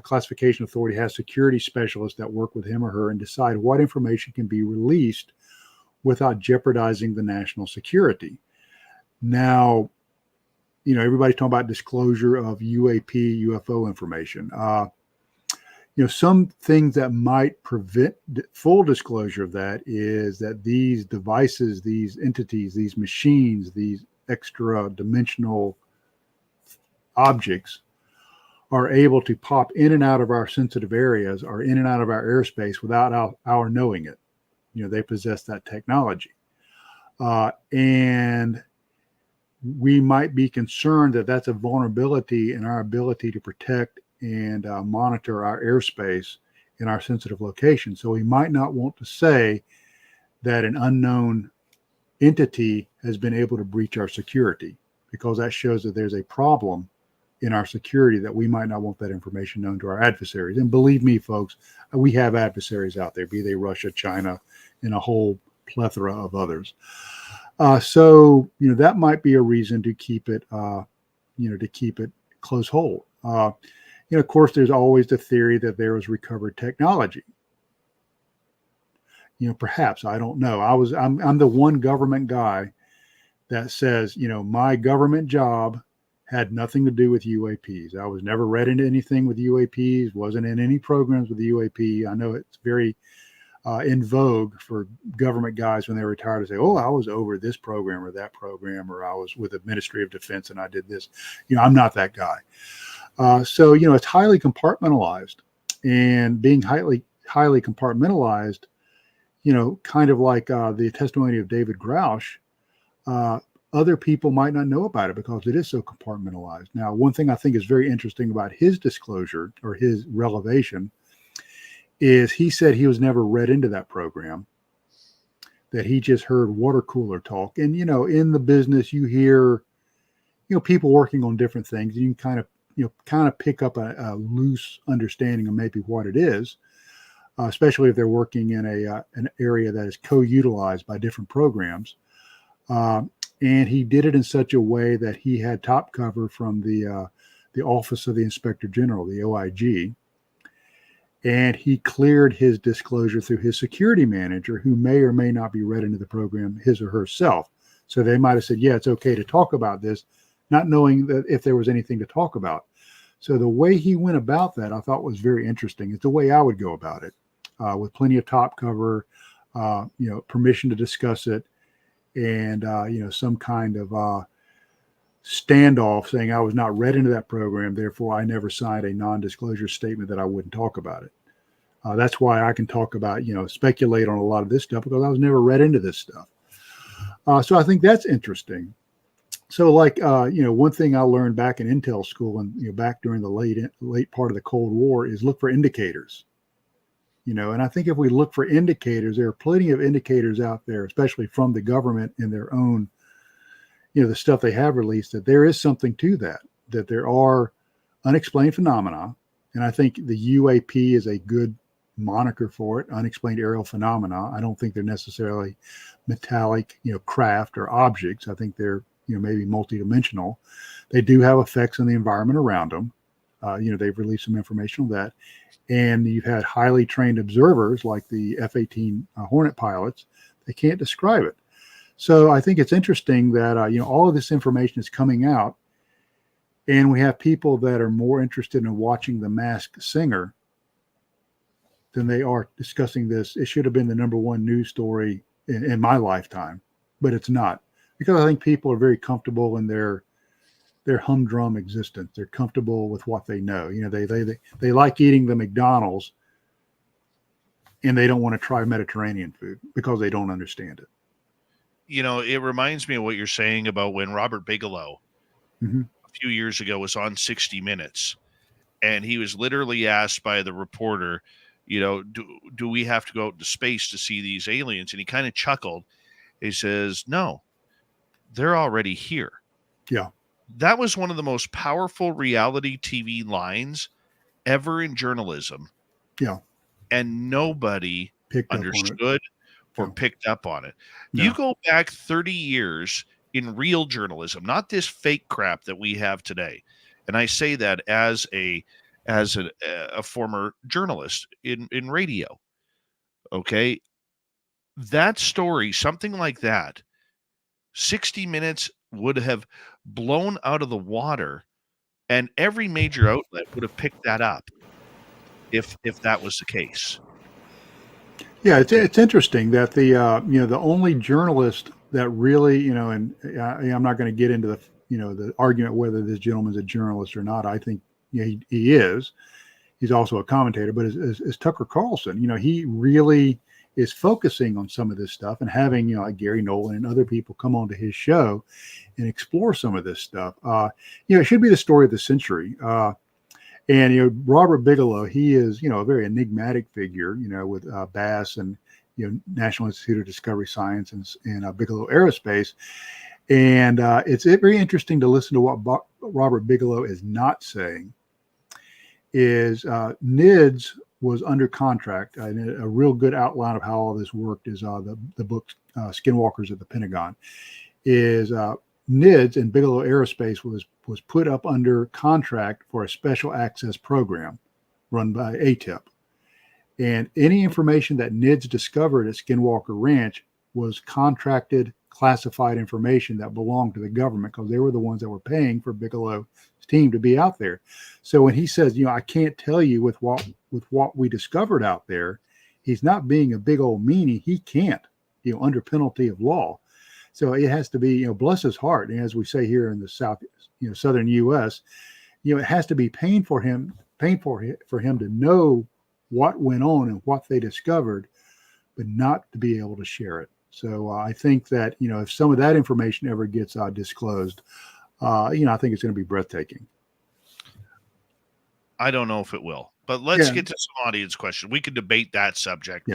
classification authority, has security specialists that work with him or her and decide what information can be released without jeopardizing the national security. Now, everybody's talking about disclosure of UAP, UFO information. Some things that might prevent full disclosure of that is that these devices, these entities, these machines, these extra dimensional objects are able to pop in and out of our sensitive areas or in and out of our airspace without our knowing it. They possess that technology. And we might be concerned that that's a vulnerability in our ability to protect and monitor our airspace in our sensitive location. So we might not want to say that an unknown entity has been able to breach our security, because that shows that there's a problem in our security that we might not want that information known to our adversaries. And believe me, folks, we have adversaries out there, be they Russia, China, and a whole plethora of others. So that might be a reason to keep it, to keep it close hold. Of course, there's always the theory that there was recovered technology. Perhaps, I don't know. I'm the one government guy that says, my government job had nothing to do with UAPs. I was never read into anything with UAPs, wasn't in any programs with the UAP. I know it's very in vogue for government guys when they retire to say, oh, I was over this program or that program, or I was with the Ministry of Defense and I did this. I'm not that guy. So it's highly compartmentalized, and being highly compartmentalized, kind of like the testimony of David Grouch, other people might not know about it because it is so compartmentalized. Now, one thing I think is very interesting about his disclosure or his revelation is he said he was never read into that program, that he just heard water cooler talk. And, in the business, you hear, people working on different things, and you can kind of pick up a loose understanding of maybe what it is, especially if they're working in an area that is co-utilized by different programs. And he did it in such a way that he had top cover from the Office of the Inspector General, the OIG. And he cleared his disclosure through his security manager, who may or may not be read into the program his or herself. So they might have said, yeah, it's okay to talk about this, not knowing that if there was anything to talk about. So the way he went about that, I thought was very interesting. It's the way I would go about it, with plenty of top cover, permission to discuss it, and, some kind of standoff saying I was not read into that program, therefore I never signed a non-disclosure statement that I wouldn't talk about it. That's why I can talk about, speculate on a lot of this stuff, because I was never read into this stuff. So I think that's interesting. So one thing I learned back in Intel school and, back during the late part of the Cold War is look for indicators, and I think if we look for indicators, there are plenty of indicators out there, especially from the government in their own, the stuff they have released, that there is something to that there are unexplained phenomena. And I think the UAP is a good moniker for it, unexplained aerial phenomena. I don't think they're necessarily metallic, craft or objects. I think they're, maybe multidimensional. They do have effects on the environment around them. They've released some information on that. And you've had highly trained observers like the F-18 Hornet pilots. They can't describe it. So I think it's interesting that, all of this information is coming out, and we have people that are more interested in watching The Masked Singer than they are discussing this. It should have been the number one news story in my lifetime, but it's not, because I think people are very comfortable in their humdrum existence. They're comfortable with what they know. They like eating the McDonald's, and they don't want to try Mediterranean food because they don't understand it. It reminds me of what you're saying about when Robert Bigelow a few years ago was on 60 Minutes, and he was literally asked by the reporter, do we have to go out into space to see these aliens? And he kind of chuckled. He says, no, they're already here. Yeah. That was one of the most powerful reality TV lines ever in journalism. Yeah. And nobody understood or picked up on it. No. You go back 30 years in real journalism, not this fake crap that we have today. And I say that as a former journalist in radio. Okay. That story, something like that, 60 Minutes would have blown out of the water, and every major outlet would have picked that up if that was the case. Yeah, it's interesting that the only journalist that really, and I'm not going to get into the argument whether this gentleman's a journalist or not. I think he is. He's also a commentator, but is Tucker Carlson. He really is focusing on some of this stuff and having like Gary Nolan and other people come onto his show and explore some of this stuff. It should be the story of the century. And, Robert Bigelow, he is, a very enigmatic figure, with Bass and, National Institute of Discovery Science and Bigelow Aerospace. And it's very interesting to listen to what Robert Bigelow is not saying. Is NIDS was under contract. And a real good outline of how all this worked is the book Skinwalkers at the Pentagon. Is NIDS and Bigelow Aerospace was put up under contract for a special access program run by ATIP. And any information that NIDS discovered at Skinwalker Ranch was contracted classified information that belonged to the government, because they were the ones that were paying for Bigelow's team to be out there. So when he says, I can't tell you with what we discovered out there, he's not being a big old meanie. He can't, under penalty of law. So it has to be, bless his heart. And as we say here in the South, Southern U.S., it has to be painful for him to know what went on and what they discovered, but not to be able to share it. So I think that, if some of that information ever gets disclosed, I think it's going to be breathtaking. I don't know if it will, but let's get to some audience questions. We could debate that subject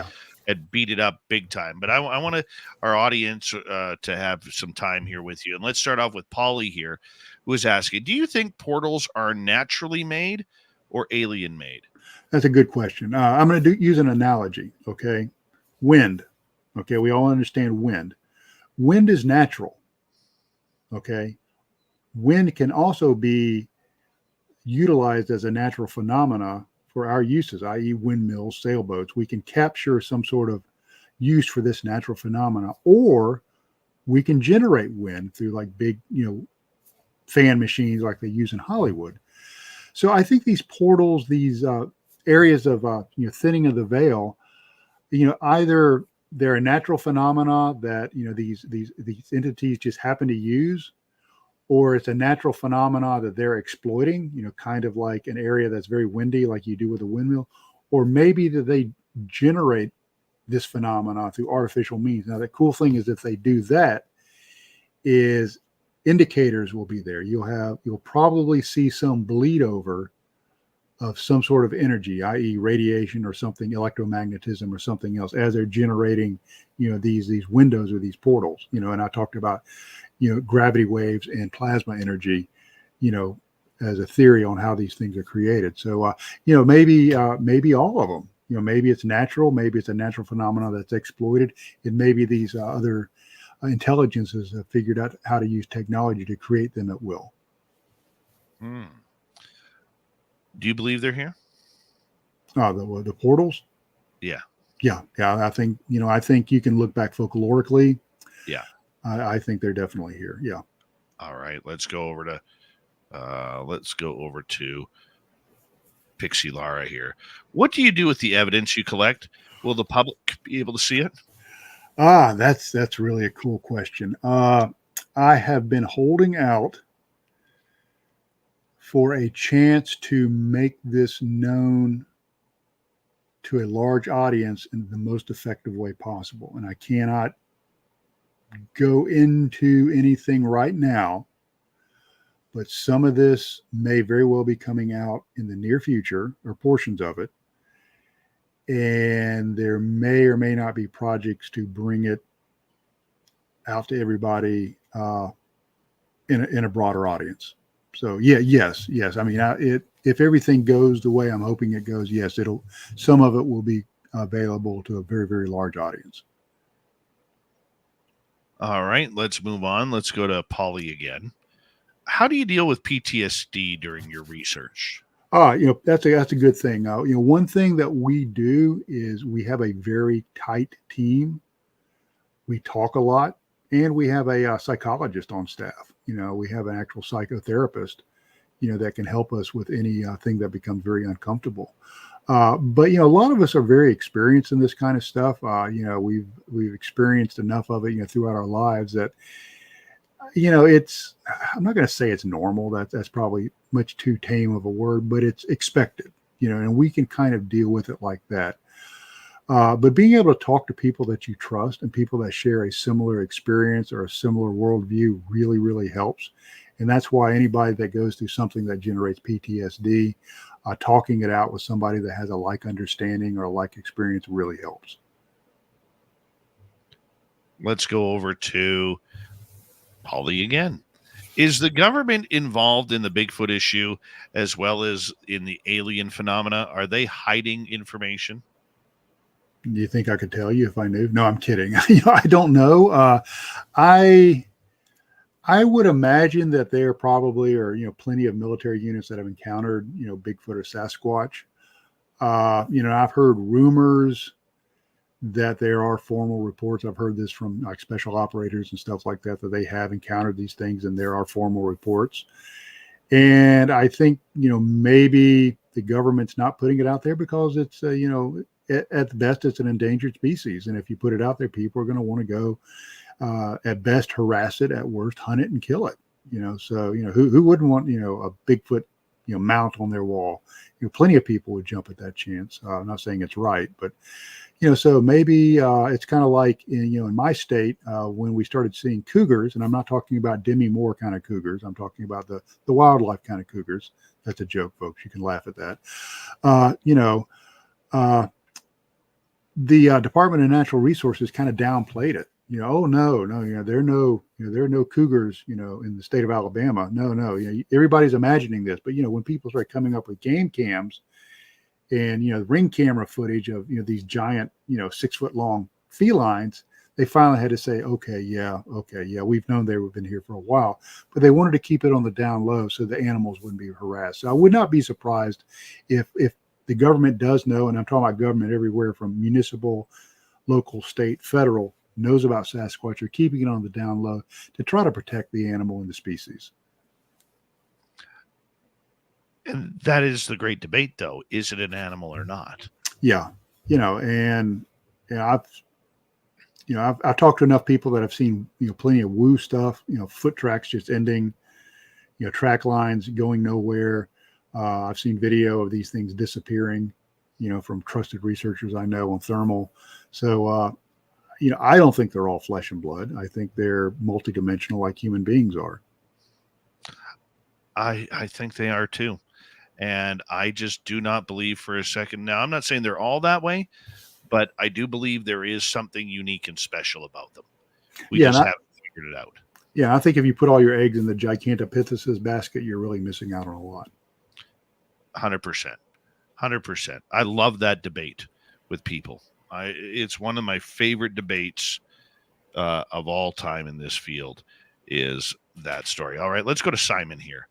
and beat it up big time. But I want our audience to have some time here with you. And let's start off with Polly here, who is asking, do you think portals are naturally made or alien made? That's a good question. I'm going to use an analogy. Okay. Wind. Okay. We all understand wind. Wind is natural. Okay. Wind can also be utilized as a natural phenomena for our uses, i.e. windmills, sailboats. We can capture some sort of use for this natural phenomena, or we can generate wind through like big, fan machines like they use in Hollywood. So I think these portals, these areas of, thinning of the veil, either they're a natural phenomena that, these entities just happen to use, or it's a natural phenomena that they're exploiting, kind of like an area that's very windy, like you do with a windmill, or maybe that they generate this phenomena through artificial means. Now, the cool thing is if they do that, is indicators will be there. You'll probably see some bleed over of some sort of energy, i.e. radiation or something, electromagnetism or something else, as they're generating, these windows or these portals, and I talked about, gravity waves and plasma energy, as a theory on how these things are created. So, maybe all of them, maybe it's natural, maybe it's a natural phenomenon that's exploited, and maybe these other intelligences have figured out how to use technology to create them at will. Do you believe they're here? The portals? Yeah. I think, I think you can look back folklorically. Yeah. I think they're definitely here. Yeah. All right. Let's go over to Pixie Lara here. What do you do with the evidence you collect? Will the public be able to see it? That's really a cool question. I have been holding out for a chance to make this known to a large audience in the most effective way possible. And I cannot go into anything right now, but some of this may very well be coming out in the near future, or portions of it. And there may or may not be projects to bring it out to everybody in a broader audience. So yes. I mean, if everything goes the way I'm hoping it goes, yes, some of it will be available to a very, very large audience. All right, let's move on. Let's go to Polly again. How do you deal with PTSD during your research? That's a good thing. One thing that we do is we have a very tight team. We talk a lot, and we have a psychologist on staff. We have an actual psychotherapist, that can help us with any thing that becomes very uncomfortable. But a lot of us are very experienced in this kind of stuff. We've experienced enough of it, throughout our lives that, I'm not going to say it's normal. That's probably much too tame of a word, but it's expected, and we can kind of deal with it like that. But being able to talk to people that you trust and people that share a similar experience or a similar worldview really, really helps. And that's why anybody that goes through something that generates PTSD, talking it out with somebody that has a like understanding or a like experience really helps. Let's go over to Polly again. Is the government involved in the Bigfoot issue as well as in the alien phenomena? Are they hiding information? Do you think I could tell you if I knew? No, I'm kidding. I don't know. I would imagine that there probably are, plenty of military units that have encountered, Bigfoot or Sasquatch. I've heard rumors that there are formal reports. I've heard this from like special operators and stuff like that, that they have encountered these things, and there are formal reports. And I think, maybe the government's not putting it out there because it's, at the best, it's an endangered species. And if you put it out there, people are going to want to go, at best, harass it, at worst, hunt it and kill it. So, who wouldn't want, a Bigfoot, mount on their wall? Plenty of people would jump at that chance. I'm not saying it's right, but, so maybe it's kind of like in my state, when we started seeing cougars, and I'm not talking about Demi Moore kind of cougars. I'm talking about the wildlife kind of cougars. That's a joke, folks. You can laugh at that. The Department of Natural Resources kind of downplayed it. Oh no, there are no cougars, in the state of Alabama. No, everybody's imagining this. But when people start coming up with game cams and ring camera footage of these giant 6 foot long felines, they finally had to say, okay, we've known they've been here for a while, but they wanted to keep it on the down low so the animals wouldn't be harassed. So I would not be surprised if the government does know, and I'm talking about government everywhere from municipal, local, state, federal, knows about Sasquatch, are keeping it on the down low to try to protect the animal and the species. And that is the great debate, though. Is it an animal or not? Yeah. I've talked to enough people that have seen, plenty of woo stuff, foot tracks just ending, track lines going nowhere. I've seen video of these things disappearing, from trusted researchers I know on thermal. So, I don't think they're all flesh and blood. I think they're multidimensional like human beings are. I think they are too. And I just do not believe for a second. Now, I'm not saying they're all that way, but I do believe there is something unique and special about them. We just haven't figured it out. Yeah, I think if you put all your eggs in the Gigantopithecus basket, you're really missing out on a lot. 100%. 100%. I love that debate with people. It's one of my favorite debates of all time in this field is that story. All right, let's go to Simon here.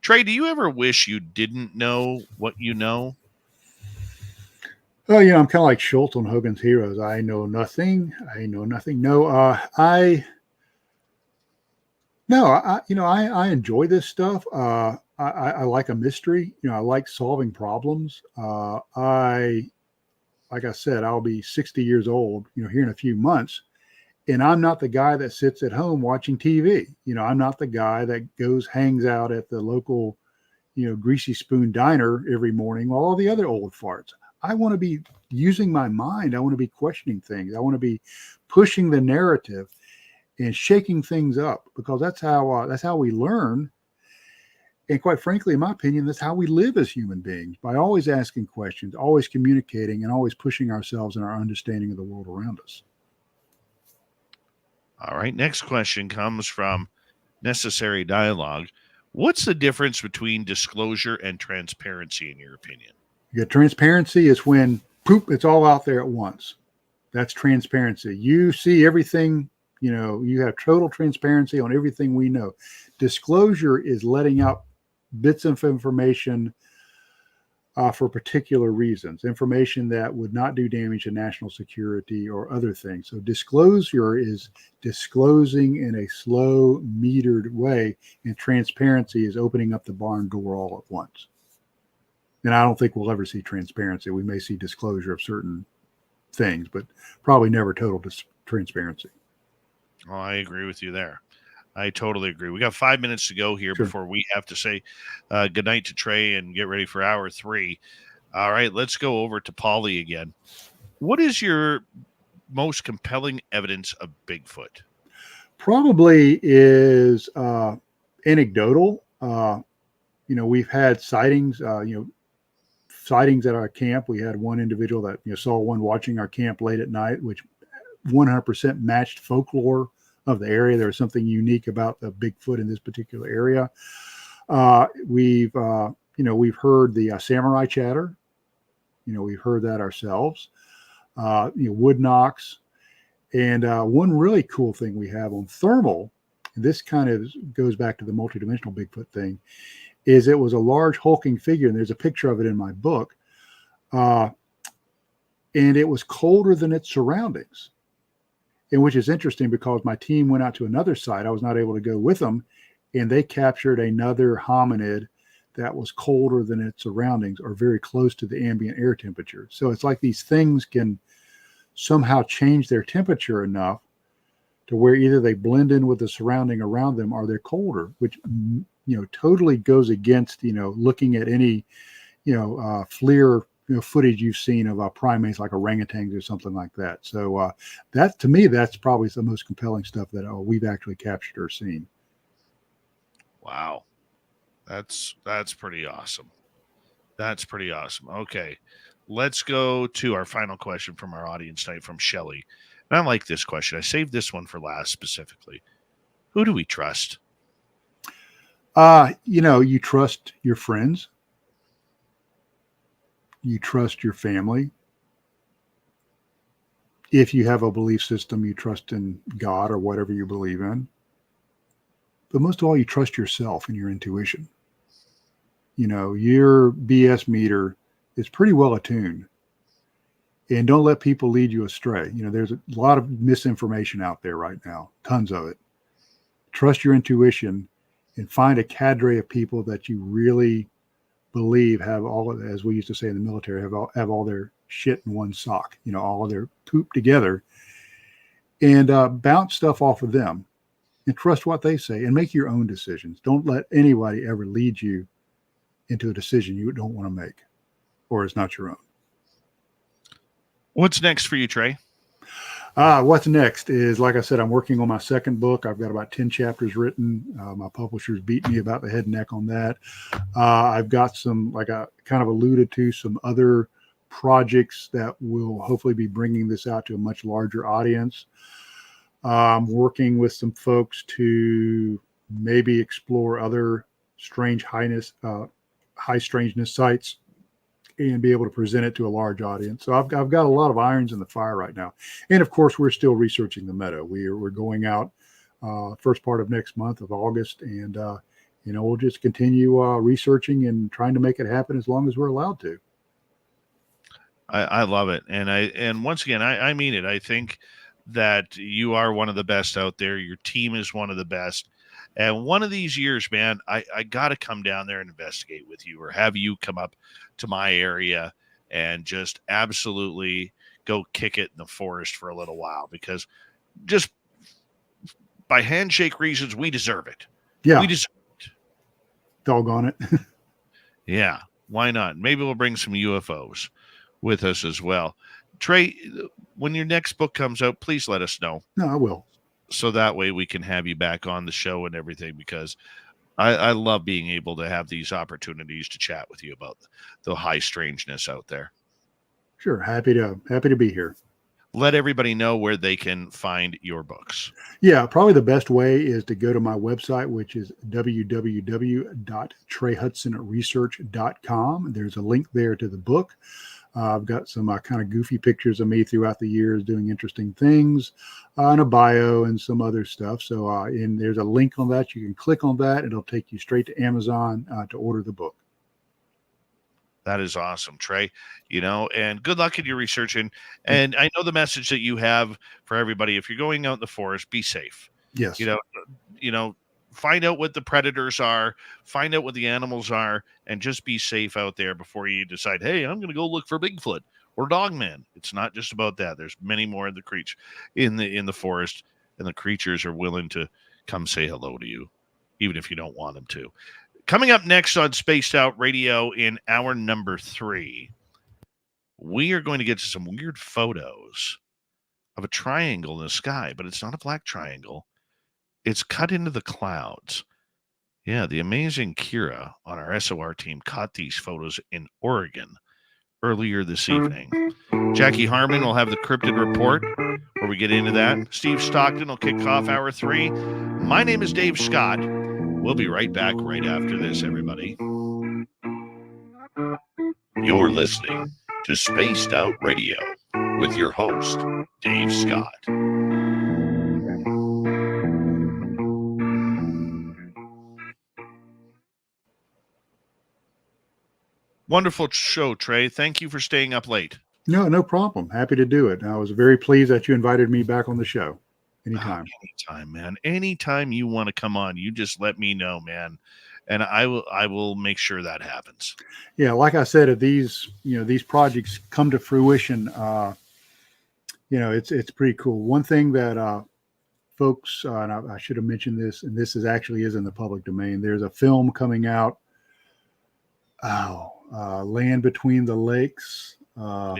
Trey, do you ever wish you didn't know what you know? Oh, I'm kind of like Schultz on Hogan's Heroes. I know nothing. I know nothing. No, I enjoy this stuff. I like a mystery. I like solving problems. Like I said, I'll be 60 years old, here in a few months. And I'm not the guy that sits at home watching TV. I'm not the guy that hangs out at the local, greasy spoon diner every morning while all the other old farts. I want to be using my mind. I want to be questioning things. I want to be pushing the narrative and shaking things up, because that's how we learn. And quite frankly, in my opinion, that's how we live as human beings, by always asking questions, always communicating, and always pushing ourselves in our understanding of the world around us. All right. Next question comes from Necessary Dialogue. What's the difference between disclosure and transparency, in your opinion? Transparency is when it's all out there at once. That's transparency. You see everything, you have total transparency on everything we know. Disclosure is letting out bits of information for particular reasons, information that would not do damage to national security or other things. So disclosure is disclosing in a slow, metered way, and transparency is opening up the barn door all at once. And I don't think we'll ever see transparency. We may see disclosure of certain things, but probably never total transparency. Oh, I agree with you there. I totally agree. We got 5 minutes to go here before we have to say good night to Trey and get ready for hour 3. All right, let's go over to Paulie again. What is your most compelling evidence of Bigfoot? Probably is anecdotal. We've had sightings, sightings at our camp. We had one individual that saw one watching our camp late at night, which 100% matched folklore of the area. There was something unique about the Bigfoot in this particular area. We've heard the samurai chatter. We've heard that ourselves. Wood knocks. And one really cool thing we have on thermal, and this kind of goes back to the multidimensional Bigfoot thing, is it was a large hulking figure, and there's a picture of it in my book. and it was colder than its surroundings. And which is interesting because my team went out to another site. I was not able to go with them, and they captured another hominid that was colder than its surroundings or very close to the ambient air temperature. So it's like these things can somehow change their temperature enough to where either they blend in with the surrounding around them or they're colder, which, totally goes against, looking at any, FLIR footage you've seen of primates like orangutans or something like that. So that, to me, that's probably the most compelling stuff that we've actually captured or seen. Wow. That's pretty awesome. That's pretty awesome. Okay. Let's go to our final question from our audience tonight from Shelley. And I like this question. I saved this one for last specifically. Who do we trust? You trust your friends. You trust your family. If you have a belief system, you trust in God or whatever you believe in. But most of all, you trust yourself and your intuition. Your BS meter is pretty well attuned. And don't let people lead you astray. There's a lot of misinformation out there right now, tons of it. Trust your intuition and find a cadre of people that you really believe have all of, as we used to say in the military, have all their shit in one sock, all of their poop together, and bounce stuff off of them and trust what they say and make your own decisions. Don't let anybody ever lead you into a decision you don't want to make or it's not your own. What's next for you, Trey? What's next is, like I said, I'm working on my second book. I've got about 10 chapters written. My publisher's beat me about the head and neck on that. I've got some, like I kind of alluded to, some other projects that will hopefully be bringing this out to a much larger audience. I'm working with some folks to maybe explore other high strangeness sites and be able to present it to a large audience. So I've got a lot of irons in the fire right now. And of course, we're still researching the Meadow. We're going out first part of next month of August. And, we'll just continue researching and trying to make it happen as long as we're allowed to. I love it. And once again, I mean it. I think that you are one of the best out there. Your team is one of the best. And one of these years, man, I got to come down there and investigate with you or have you come up to my area and just absolutely go kick it in the forest for a little while, because just by handshake reasons, we deserve it. Yeah. We deserve it. Doggone it. Yeah. Why not? Maybe we'll bring some UFOs with us as well. Trey, when your next book comes out, please let us know. No, I will. So that way we can have you back on the show and everything, because I love being able to have these opportunities to chat with you about the high strangeness out there. Sure. Happy to be here. Let everybody know where they can find your books. Yeah, probably the best way is to go to my website, which is www.treyhudsonresearch.com. There's a link there to the book. I've got some kind of goofy pictures of me throughout the years doing interesting things, and a bio and some other stuff. So and there's a link on that. You can click on that. It'll take you straight to Amazon to order the book. That is awesome, Trey. And good luck in your research. And I know the message that you have for everybody. If you're going out in the forest, be safe. Yes. Find out what the predators are, find out what the animals are, and just be safe out there before you decide, hey, I'm going to go look for Bigfoot or Dogman. It's not just about that. There's many more of the creatures in the forest, and the creatures are willing to come say hello to you, even if you don't want them to. Coming up next on Spaced Out Radio in hour number 3, we are going to get to some weird photos of a triangle in the sky, but it's not a black triangle. It's cut into the clouds. Yeah, the amazing Kira on our SOR team caught these photos in Oregon earlier this evening. Jackie Harmon will have the Crypted report where we get into that. Steve Stockton will kick off hour 3. My name is Dave Scott. We'll be right back right after this, everybody. You're listening to Spaced Out Radio with your host, Dave Scott. Wonderful show, Trey. Thank you for staying up late. No problem. Happy to do it. I was very pleased that you invited me back on the show. Oh, Anytime. anytime, man. Anytime you want to come on, you just let me know, man. And I will make sure that happens. Yeah, like I said, if these projects come to fruition, it's pretty cool. One thing that folks, and I should have mentioned this, and this is in the public domain. There's a film coming out, Land Between the Lakes. Yeah.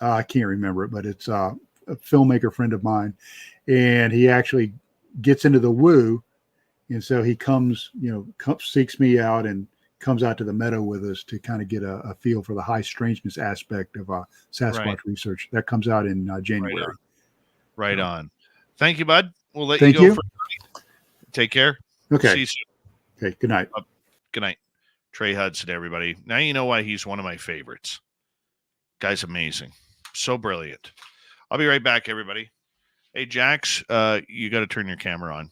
I can't remember it, but it's a filmmaker friend of mine, and he actually gets into the woo, and so he comes, seeks me out and comes out to the Meadow with us to kind of get a feel for the high strangeness aspect of Sasquatch Right. research. That comes out in January. Right on. Thank you, bud. We'll let Thank you go. you. For take care. Okay. See you soon. Okay. Good night. Good night. Trey Hudson, everybody. Now you know why he's one of my favorites. Guy's amazing. So brilliant. I'll be right back, everybody. Hey, Jax, you got to turn your camera on.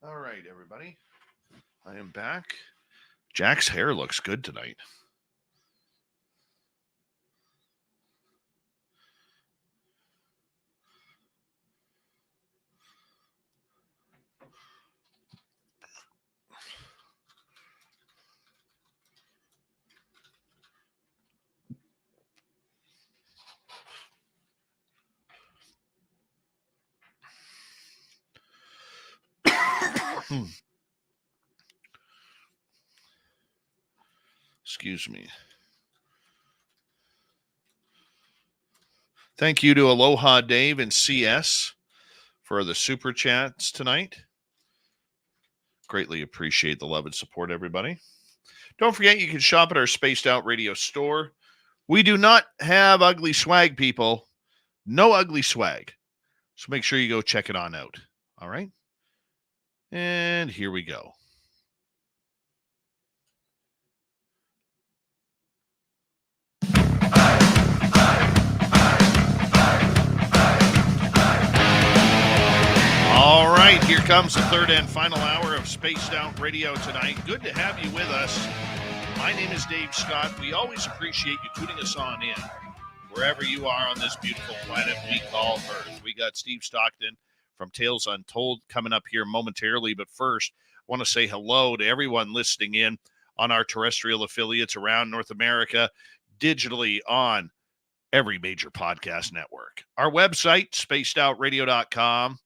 All right, everybody. I am back. Jack's hair looks good tonight. Excuse me. Thank you to Aloha Dave and CS for the super chats tonight. Greatly appreciate the love and support, everybody. Don't forget, you can shop at our Spaced Out Radio store. We do not have ugly swag, people. No ugly swag. So make sure you go check it on out. All right? And here we go. All right, here comes the third and final hour of Spaced Out Radio tonight. Good to have you with us. My name is Dave Scott. We always appreciate you tuning us on in, wherever you are on this beautiful planet we call Earth. We got Steve Stockton from Tales Untold coming up here momentarily, but first, I want to say hello to everyone listening in on our terrestrial affiliates around North America, digitally on every major podcast network. Our website, spacedoutradio.com.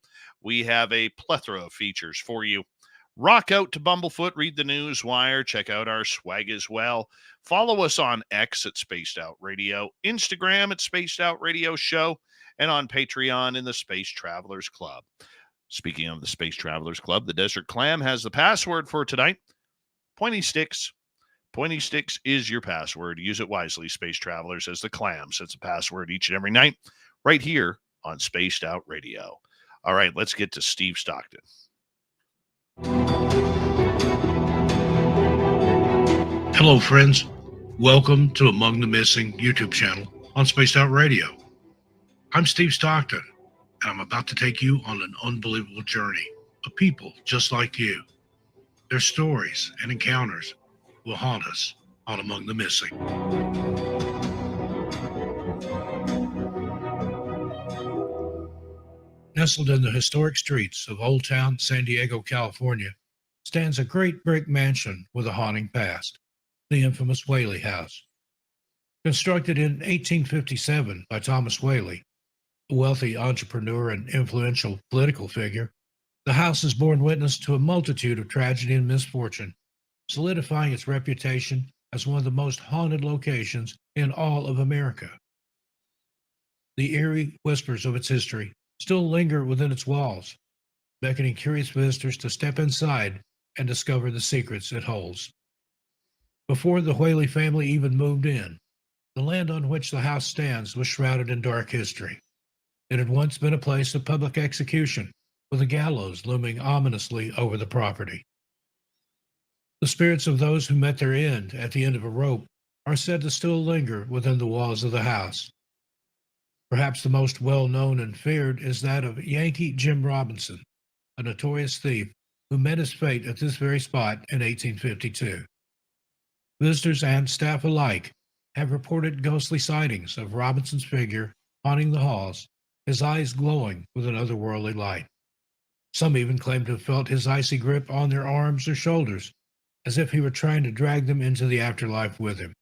We have a plethora of features for you. Rock out to Bumblefoot, read the news wire, check out our swag as well. Follow us on X at Spaced Out Radio, Instagram at Spaced Out Radio Show, and on Patreon in the Space Travelers Club. Speaking of the Space Travelers Club, the Desert Clam has the password for tonight. Pointy Sticks. Pointy Sticks is your password. Use it wisely, Space Travelers, as the Clam sets a password each and every night right here on Spaced Out Radio. All right, let's get to Steve Stockton. Hello, friends. Welcome to Among the Missing YouTube channel on Spaced Out Radio. I'm Steve Stockton, and I'm about to take you on an unbelievable journey of people just like you. Their stories and encounters will haunt us on Among the Missing. Nestled in the historic streets of Old Town, San Diego, California, stands a great brick mansion with a haunting past, the infamous Whaley House. Constructed in 1857 by Thomas Whaley, a wealthy entrepreneur and influential political figure, the house has borne witness to a multitude of tragedy and misfortune, solidifying its reputation as one of the most haunted locations in all of America. The eerie whispers of its history still linger within its walls, beckoning curious visitors to step inside and discover the secrets it holds. Before the Whaley family even moved in, the land on which the house stands was shrouded in dark history. It had once been a place of public execution, with a gallows looming ominously over the property. The spirits of those who met their end at the end of a rope are said to still linger within the walls of the house. Perhaps the most well-known and feared is that of Yankee Jim Robinson, a notorious thief who met his fate at this very spot in 1852. Visitors and staff alike have reported ghostly sightings of Robinson's figure haunting the halls, his eyes glowing with an otherworldly light. Some even claim to have felt his icy grip on their arms or shoulders, as if he were trying to drag them into the afterlife with him.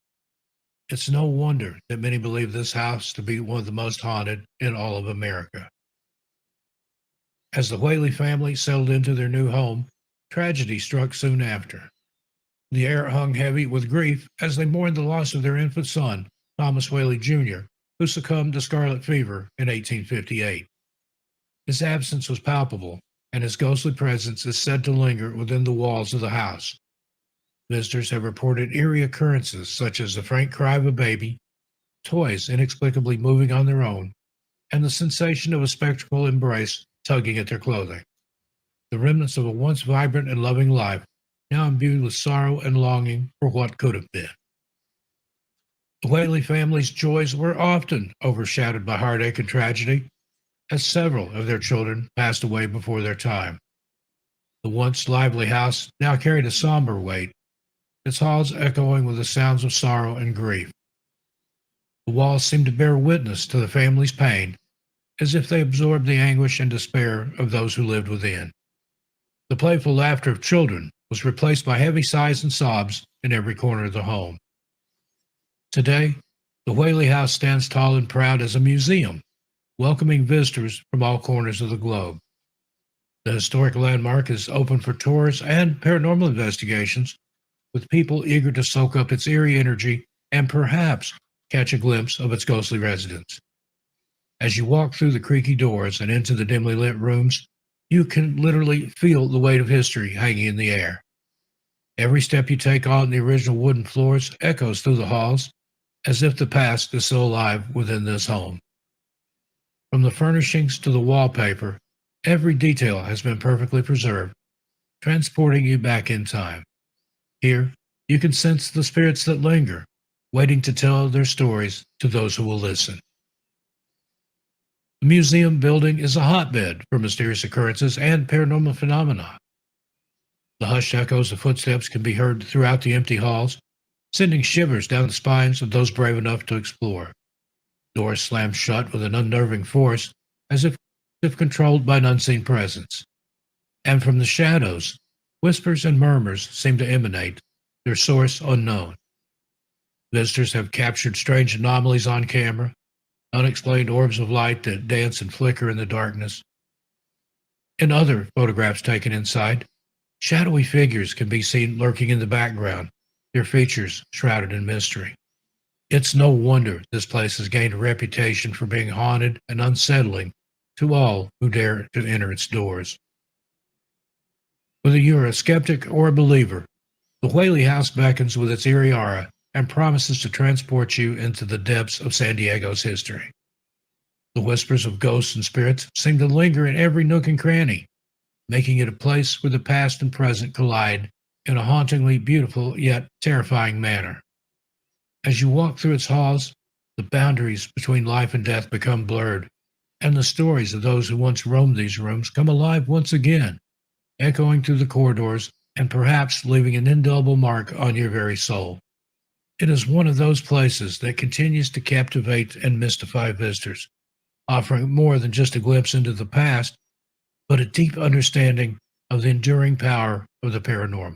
It's no wonder that many believe this house to be one of the most haunted in all of America. As the Whaley family settled into their new home, tragedy struck soon after. The air hung heavy with grief as they mourned the loss of their infant son, Thomas Whaley Jr., who succumbed to scarlet fever in 1858. His absence was palpable, and his ghostly presence is said to linger within the walls of the house. Visitors have reported eerie occurrences such as the faint cry of a baby, toys inexplicably moving on their own, and the sensation of a spectral embrace tugging at their clothing. The remnants of a once vibrant and loving life, now imbued with sorrow and longing for what could have been. The Whaley family's joys were often overshadowed by heartache and tragedy, as several of their children passed away before their time. The once lively house now carried a somber weight, its halls echoing with the sounds of sorrow and grief. The walls seemed to bear witness to the family's pain, as if they absorbed the anguish and despair of those who lived within. The playful laughter of children was replaced by heavy sighs and sobs in every corner of the home. Today, the Whaley House stands tall and proud as a museum, welcoming visitors from all corners of the globe. The historic landmark is open for tours and paranormal investigations, with people eager to soak up its eerie energy and perhaps catch a glimpse of its ghostly residents. As you walk through the creaky doors and into the dimly lit rooms, you can literally feel the weight of history hanging in the air. Every step you take on the original wooden floors echoes through the halls, as if the past is still alive within this home. From the furnishings to the wallpaper, every detail has been perfectly preserved, transporting you back in time. Here, you can sense the spirits that linger, waiting to tell their stories to those who will listen. The museum building is a hotbed for mysterious occurrences and paranormal phenomena. The hushed echoes of footsteps can be heard throughout the empty halls, sending shivers down the spines of those brave enough to explore. Doors slam shut with an unnerving force, as if controlled by an unseen presence. And from the shadows, whispers and murmurs seem to emanate, their source unknown. Visitors have captured strange anomalies on camera, unexplained orbs of light that dance and flicker in the darkness. In other photographs taken inside, shadowy figures can be seen lurking in the background, their features shrouded in mystery. It's no wonder this place has gained a reputation for being haunted and unsettling to all who dare to enter its doors. Whether you're a skeptic or a believer, the Whaley House beckons with its eerie aura and promises to transport you into the depths of San Diego's history. The whispers of ghosts and spirits seem to linger in every nook and cranny, making it a place where the past and present collide in a hauntingly beautiful yet terrifying manner. As you walk through its halls, the boundaries between life and death become blurred, and the stories of those who once roamed these rooms come alive once again, echoing through the corridors and perhaps leaving an indelible mark on your very soul. It is one of those places that continues to captivate and mystify visitors, offering more than just a glimpse into the past, but a deep understanding of the enduring power of the paranormal.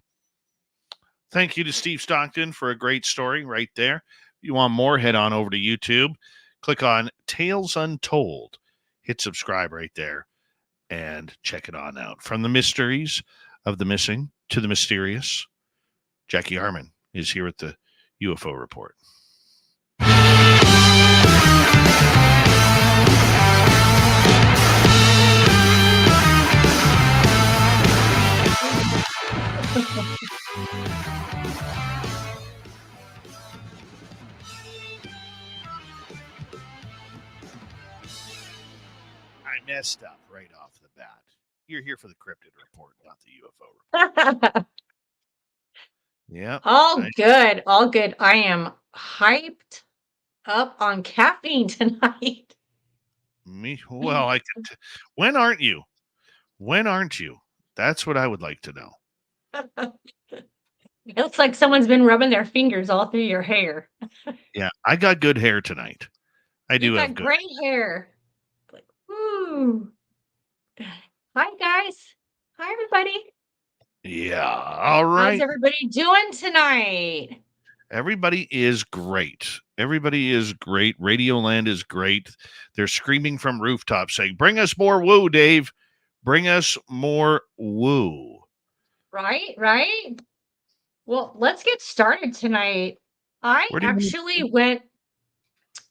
Thank you to Steve Stockton for a great story right there. If you want more, head on over to YouTube. Click on Tales Untold. Hit subscribe right there and check it on out. From the mysteries of the missing to the mysterious, Jackie Harmon is here with the UFO Report. I messed up right off the bat. You're here for the Crypted Report, not the UFO Report. Yeah. All good. All good. I am hyped up on caffeine tonight. Me? Well, when aren't you? When aren't you? That's what I would like to know. It looks like someone's been rubbing their fingers all through your hair. Yeah, I got good hair tonight. I do have good. Great hair. Like, woo. Hi, guys. Hi, everybody. Yeah. All right. How's everybody doing tonight? Everybody is great. Everybody is great. Radioland is great. They're screaming from rooftops saying, "Bring us more woo, Dave. Bring us more woo." Right. Well, let's get started tonight. I actually went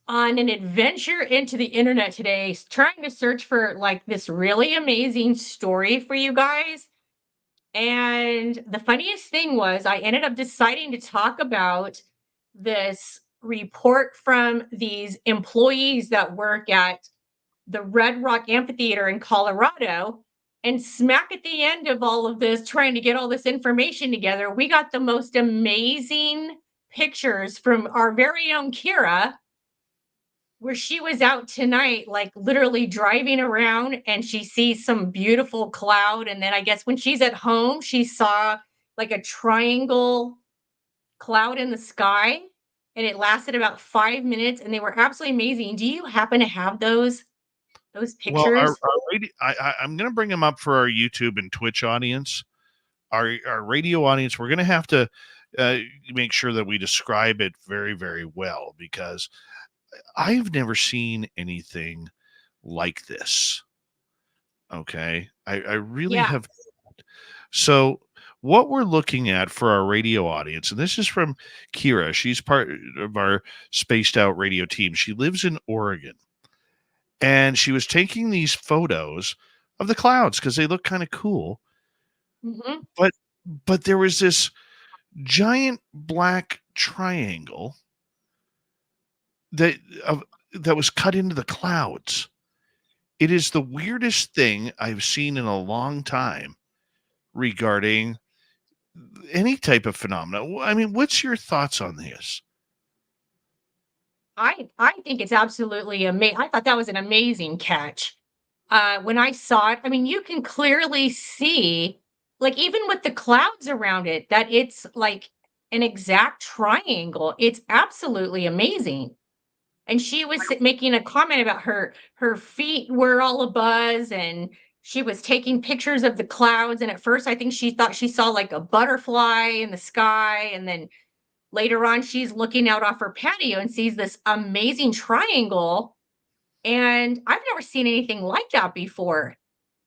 on an adventure into the internet today, trying to search for like this really amazing story for you guys. And the funniest thing was I ended up deciding to talk about this report from these employees that work at the Red Rock Amphitheater in Colorado. And smack at the end of all of this, trying to get all this information together, we got the most amazing pictures from our very own Kira. where she was out tonight, like literally driving around and she sees some beautiful cloud. And then I guess when she's at home, she saw like a triangle cloud in the sky and it lasted about 5 minutes and they were absolutely amazing. Do you happen to have those Well, pictures? I'm going to bring them up for our YouTube and Twitch audience. Our radio audience, we're going to have to make sure that we describe it very, very well, because I've never seen anything like this. Okay. I really Yeah. have. So what we're looking at for our radio audience, and this is from Kira. She's part of our spaced out radio team. She lives in Oregon. And she was taking these photos of the clouds because they look kind of cool. Mm-hmm. But there was this giant black triangle that was cut into the clouds. It is the weirdest thing I've seen in a long time regarding any type of phenomena. I mean, what's your thoughts on this? I think it's absolutely amazing. I thought that was an amazing catch. When I saw it, I mean, you can clearly see, like even with the clouds around it, that it's like an exact triangle. It's absolutely amazing. And she was making a comment about her feet were all abuzz, and she was taking pictures of the clouds. And at first, I think she thought she saw like a butterfly in the sky, and then later on, she's looking out off her patio and sees this amazing triangle. And I've never seen anything like that before.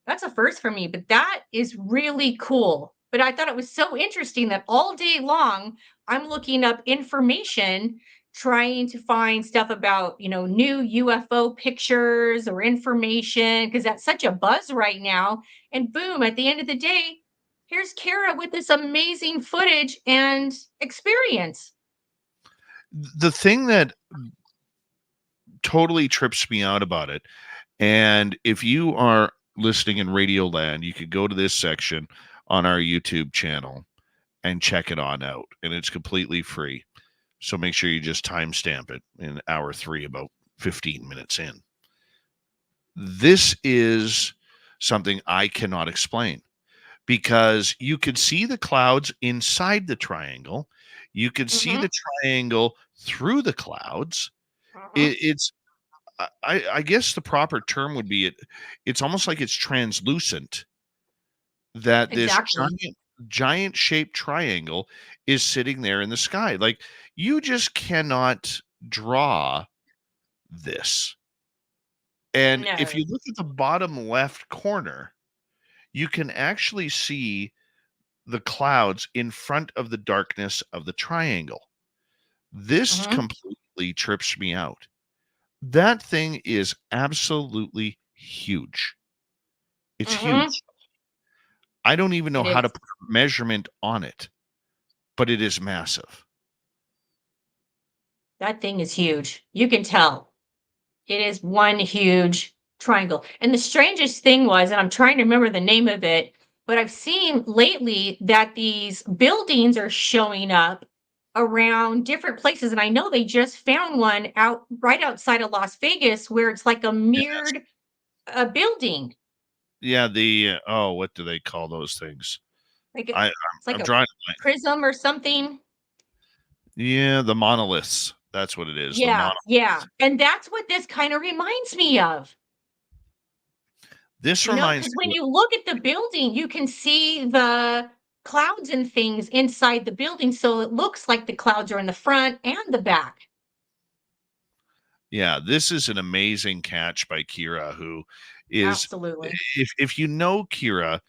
That's a first for me, but that is really cool. But I thought it was so interesting that all day long, I'm looking up information, trying to find stuff about, new UFO pictures or information, because that's such a buzz right now. And boom, at the end of the day, here's Kara with this amazing footage and experience. The thing that totally trips me out about it, and if you are listening in Radio Land, you could go to this section on our YouTube channel and check it on out, and it's completely free. So make sure you just timestamp it in hour 3, about 15 minutes in. This is something I cannot explain, because you could see the clouds inside the triangle. You could see the triangle through the clouds. It's I guess the proper term would be it's almost like it's translucent, that this Exactly. giant shaped triangle is sitting there in the sky. Like, you just cannot draw this. And if No. you look at the bottom left corner, you can actually see the clouds in front of the darkness of the triangle. This completely trips me out. That thing is absolutely huge. It's huge. I don't even know It how to is. put a measurement on it, but it is massive. That thing is huge. You can tell. It is one huge triangle. And the strangest thing was, and I'm trying to remember the name of it, but I've seen lately that these buildings are showing up around different places. And I know they just found one out right outside of Las Vegas where it's like a Yes. mirrored building. Yeah, what do they call those things? Like it's like I'm a drawing. prism or something. Yeah, the monoliths. That's what it is. The Yeah, monolith. yeah. And that's what this kind of reminds me of. This reminds Because me. when you look at the building, you can see the clouds and things inside the building. So it looks like the clouds are in the front and the back. Yeah, this is an amazing catch by Kira, who is, Absolutely. if you know Kira,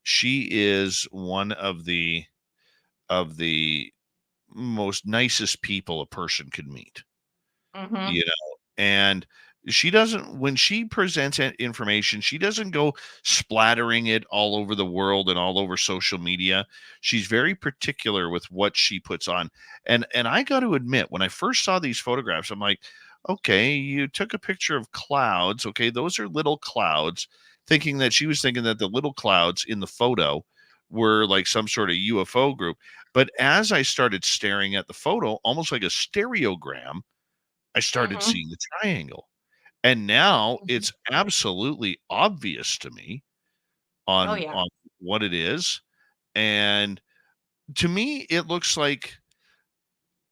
she is one of the most nicest people a person could meet. Mm-hmm. And she doesn't, when she presents information, she doesn't go splattering it all over the world and all over social media. She's very particular with what she puts on. And I got to admit, when I first saw these photographs, I'm like, okay, you took a picture of clouds. Okay, those are little clouds. She was thinking that the little clouds in the photo were like some sort of UFO group. But as I started staring at the photo, almost like a stereogram, I started Mm-hmm. seeing the triangle. And now Mm-hmm. it's absolutely obvious to me Oh on yeah. on what it is. And to me, it looks like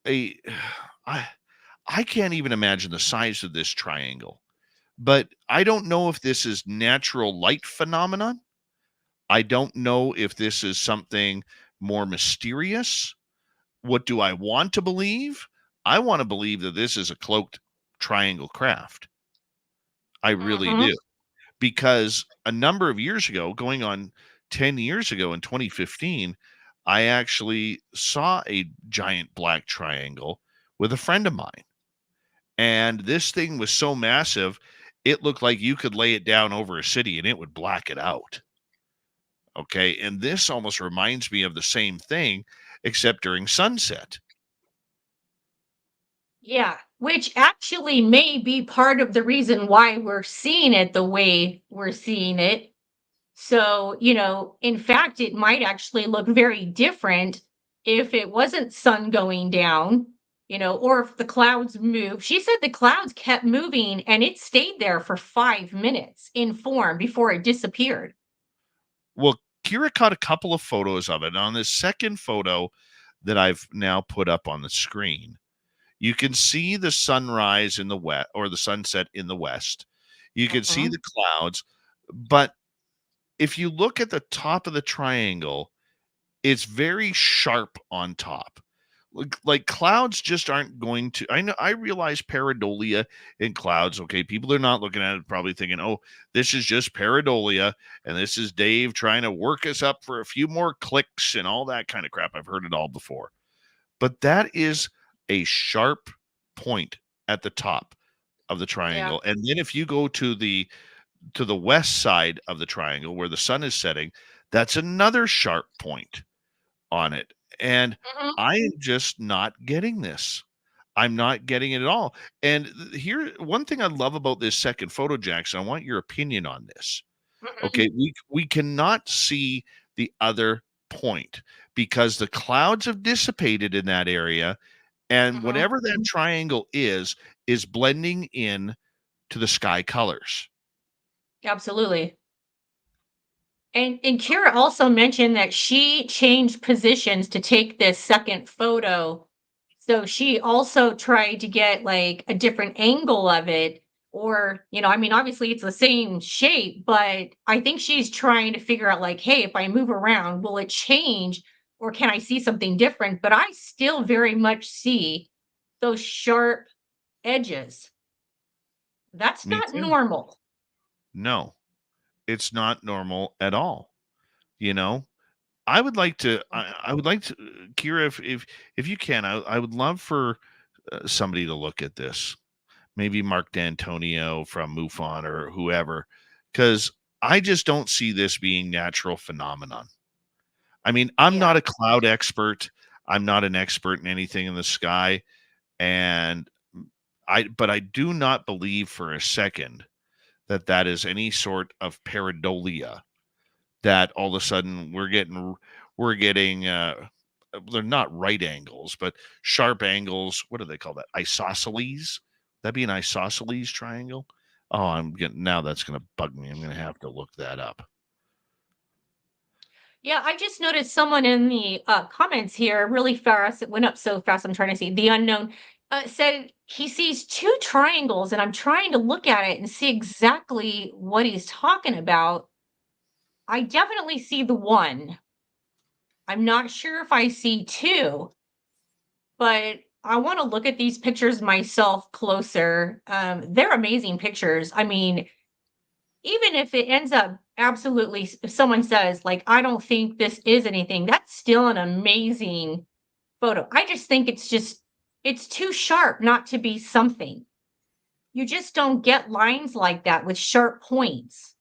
a I I can't even imagine the size of this triangle. But I don't know if this is natural light phenomenon. I don't know if this is something more mysterious. What do I want to believe? I want to believe that this is a cloaked triangle craft. I really Mm-hmm. do. Because a number of years ago, going on 10 years ago in 2015, I actually saw a giant black triangle with a friend of mine. And this thing was so massive, it looked like you could lay it down over a city and it would black it out. Okay. And this almost reminds me of the same thing, except during sunset. Yeah, which actually may be part of the reason why we're seeing it the way we're seeing it. So, in fact, it might actually look very different if it wasn't sun going down, or if the clouds move. She said the clouds kept moving and it stayed there for 5 minutes in form before it disappeared. Well, Kira caught a couple of photos of it. And on this second photo that I've now put up on the screen, you can see the sunrise in the west or the sunset in the west. You can see Mhm. the clouds. But if you look at the top of the triangle, it's very sharp on top. Like clouds just aren't going to. I know. I realize pareidolia in clouds. Okay, people are not looking at it probably thinking, "Oh, this is just pareidolia, and this is Dave trying to work us up for a few more clicks and all that kind of crap." I've heard it all before, but that is a sharp point at the top of the Yeah. triangle, and then if you go to the west side of the triangle where the sun is setting, that's another sharp point on it. And Mhm. I am just not getting this. I'm not getting it at all. And here, one thing I love about this second photo, Jackson, I want your opinion on this. Mhm. Okay, we cannot see the other point because the clouds have dissipated in that area, and Mhm. whatever that triangle is blending in to the sky colors. Absolutely. And Kira also mentioned that she changed positions to take this second photo. So she also tried to get like a different angle of it. Or, I mean, obviously it's the same shape, but I think she's trying to figure out like, hey, if I move around, will it change? Or can I see something different? But I still very much see those sharp edges. That's Me not too. normal. No, it's not normal at all. You know, I would like to, Kira, if you can, I would love for somebody to look at this. Maybe Mark D'Antonio from MUFON or whoever, because I just don't see this being natural phenomenon. I mean, I'm not Yeah. a cloud expert. I'm not an expert in anything in the sky, and but I do not believe for a second that that is any sort of pareidolia that all of a sudden we're getting they're not right angles but sharp angles. What do they call that? Isosceles? That'd be an isosceles triangle. Oh, I'm getting now that's going to bug me. I'm going to have to look that up. Yeah, I just noticed someone in the comments here really fast. It went up so fast. I'm trying to see. The unknown said he sees two triangles, and I'm trying to look at it and see exactly what he's talking about. I definitely see the one. I'm not sure if I see two, but I want to look at these pictures myself closer. They're amazing pictures. I mean, even if it ends up absolutely if someone says like I don't think this is anything, that's still an amazing photo. I just think it's too sharp not to be something. You just don't get lines like that with sharp points.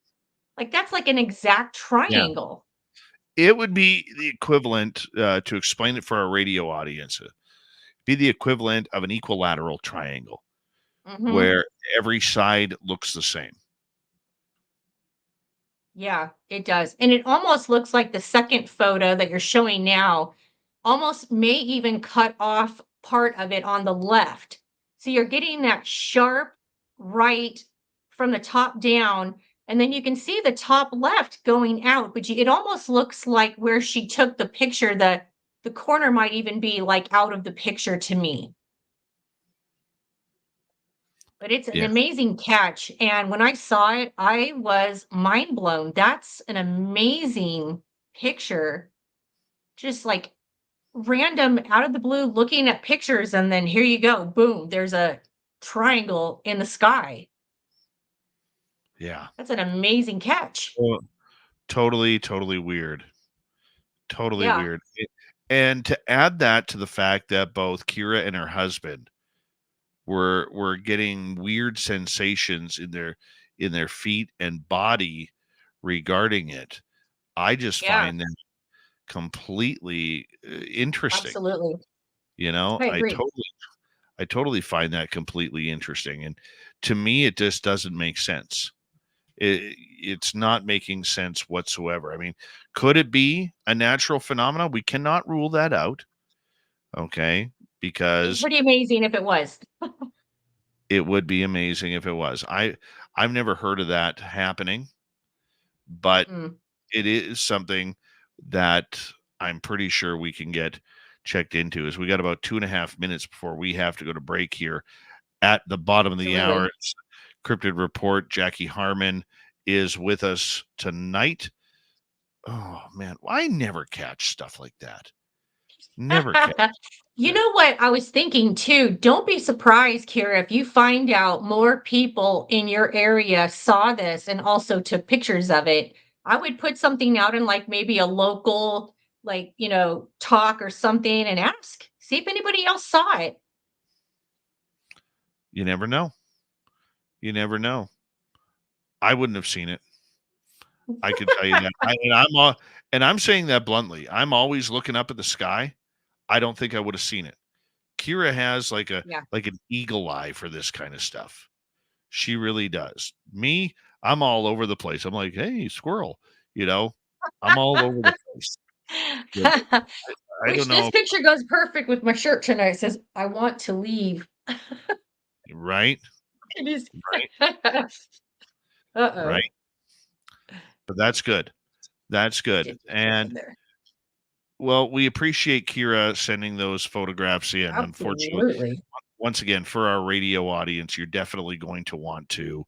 Like that's like an exact Yeah. triangle. It would be the equivalent to explain it for our radio audience. Be the equivalent of an equilateral triangle Hmm. where every side looks the same. Yeah, it does. And it almost looks like the second photo that you're showing now almost may even cut off part of it on the left. So you're getting that sharp right from the top down, and then you can see the top left going out, but it almost looks like where she took the picture, the corner might even be like out of the picture to me. But it's an Yeah. amazing catch. And when I saw it, I was mind blown. That's an amazing picture. Just like random out of the blue looking at pictures, and then here you go. Boom, there's a triangle in the sky. Yeah. That's an amazing catch. Well, totally weird. Totally Yeah. weird. And to add that to the fact that both Kira and her husband were getting weird sensations in their feet and body regarding it, I just Yeah, find that completely interesting. absolutely. You know, I I agree. totally find that completely interesting, and to me, it just doesn't make sense. It's not making sense whatsoever. I mean, could it be a natural phenomenon? We cannot rule that out. Okay, It'd be because pretty amazing if it was. it would be amazing if it was. I've never heard of that happening, but Mm-mm. it is something that I'm pretty sure we can get checked into. As we got about 2.5 minutes before we have to go to break here at the bottom of the Absolutely. hour. It's Cryptid Report. Jackie Harmon is with us tonight. Oh man, I never catch stuff like that. Never catch You that. know what I was thinking too? Don't be surprised, Kira, if you find out more people in your area saw this and also took pictures of it. I would put something out in like maybe a local, like, talk or something and ask, see if anybody else saw it. You never know. You never know. I wouldn't have seen it. I could tell you that. And I'm saying that bluntly. I'm always looking up at the sky. I don't think I would have seen it. Kira has like Yeah. an eagle eye for this kind of stuff. She really does. Me, I'm all over the place. I'm like, hey, squirrel, I'm all over the place. You know, I Which don't this know, picture goes perfect with my shirt tonight. It says, I want to leave. right? It is. Right, Uh-oh. right. But that's good. That's good. Did And in there. well, we appreciate Kira sending those photographs in. Unfortunately, Absolutely. once again, for our radio audience, you're definitely going to want to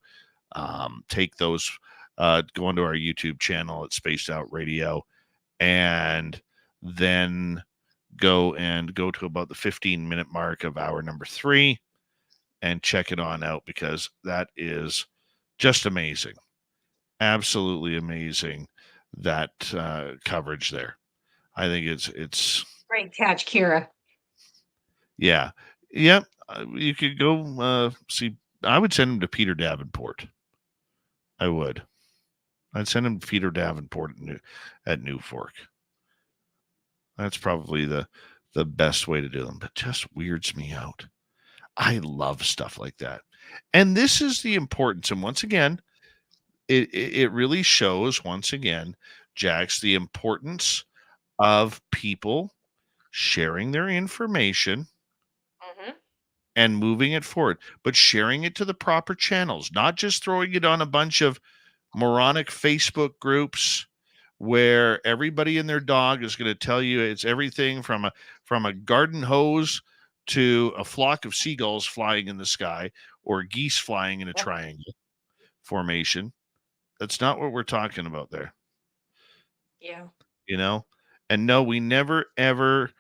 take those, go onto our YouTube channel at Spaced Out Radio, and then go to about the 15-minute mark of hour number 3 and check it on out, because that is just amazing. Absolutely amazing, that coverage there. I think it's Great catch, Kira. yeah. Yep. You could go see. I would send him to Peter Davenport. I would. I'd send him to Peter Davenport at New Fork. That's probably the best way to do them, but just weirds me out. I love stuff like that. And this is the importance. And once again, it really shows, once again, Jax, the importance of people sharing their information Mm-hmm. and moving it forward, but sharing it to the proper channels, not just throwing it on a bunch of moronic Facebook groups where everybody and their dog is going to tell you it's everything from a garden hose to a flock of seagulls flying in the sky or geese flying in a Yep. triangle formation. That's not what we're talking about there, Yeah. And no, we never ever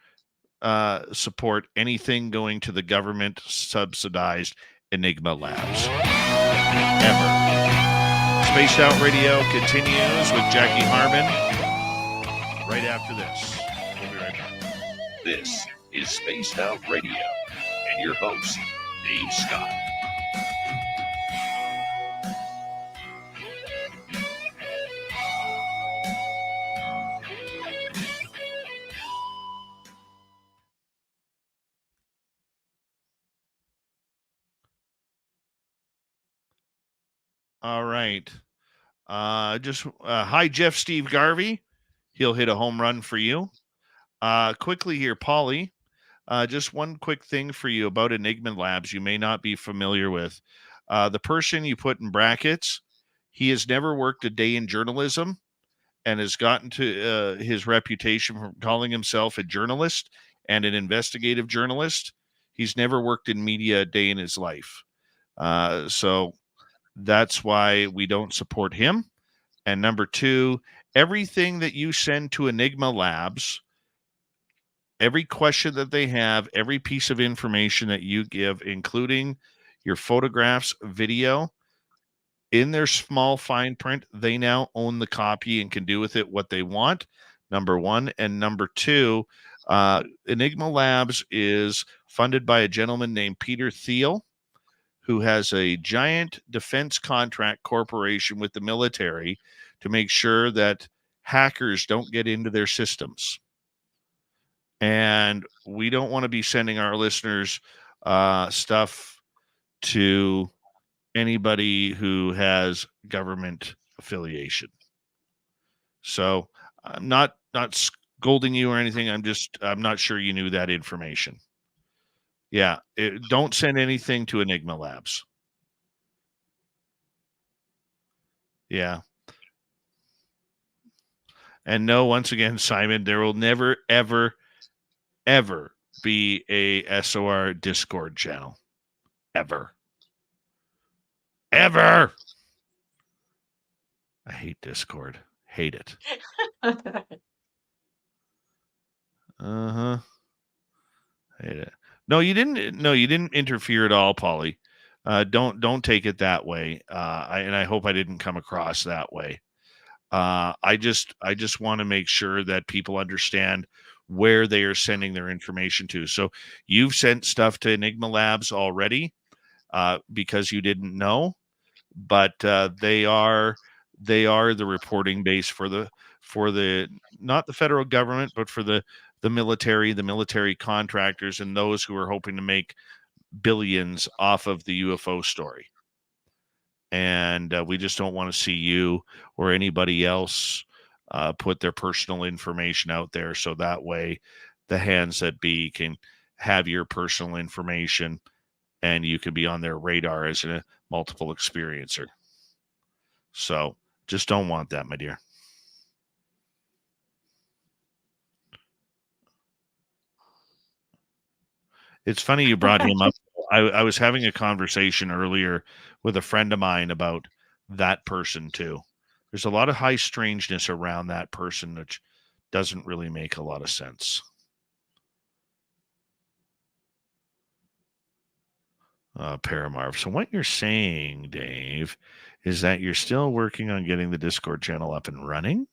support anything going to the government subsidized Enigma labs. Ever. Spaced Out Radio continues with Jackie Harmon right after this. We'll be right back. This is Spaced Out Radio and your host, Dave Scott. All right. Hi, Jeff Steve Garvey. He'll hit a home run for you. Quickly here, Polly. Just one quick thing for you about Enigma Labs you may not be familiar with. The person you put in brackets, he has never worked a day in journalism and has gotten to his reputation from calling himself a journalist and an investigative journalist. He's never worked in media a day in his life. So that's why we don't support him. And number two, everything that you send to Enigma Labs, every question that they have, every piece of information that you give, including your photographs, video, in their small fine print, they now own the copy and can do with it what they want, number one. And number two, Enigma Labs is funded by a gentleman named Peter Thiel, who has a giant defense contract corporation with the military to make sure that hackers don't get into their systems. And we don't want to be sending our listeners stuff to anybody who has government affiliation. So I'm not scolding you or anything. I'm not sure you knew that information. Yeah, don't send anything to Enigma Labs. Yeah. And no, once again, Simon, there will never, ever, ever be a SOR Discord channel. Ever. Ever. I hate Discord. Hate it. Uh-huh. Hate it. No, you didn't interfere at all, Polly. Don't take it that way. I hope I didn't come across that way. I just want to make sure that people understand where they are sending their information to. So you've sent stuff to Enigma Labs already because you didn't know, but they are the reporting base for the not the federal government, but for the military contractors, and those who are hoping to make billions off of the UFO story. And we just don't want to see you or anybody else put their personal information out there, so that way the hands that be can have your personal information and you can be on their radar as a multiple experiencer. So just don't want that, my dear. It's funny you brought him up. I was having a conversation earlier with a friend of mine about that person too. There's a lot of high strangeness around that person, which doesn't really make a lot of sense. Paramarv. So what you're saying, Dave, is that you're still working on getting the Discord channel up and running?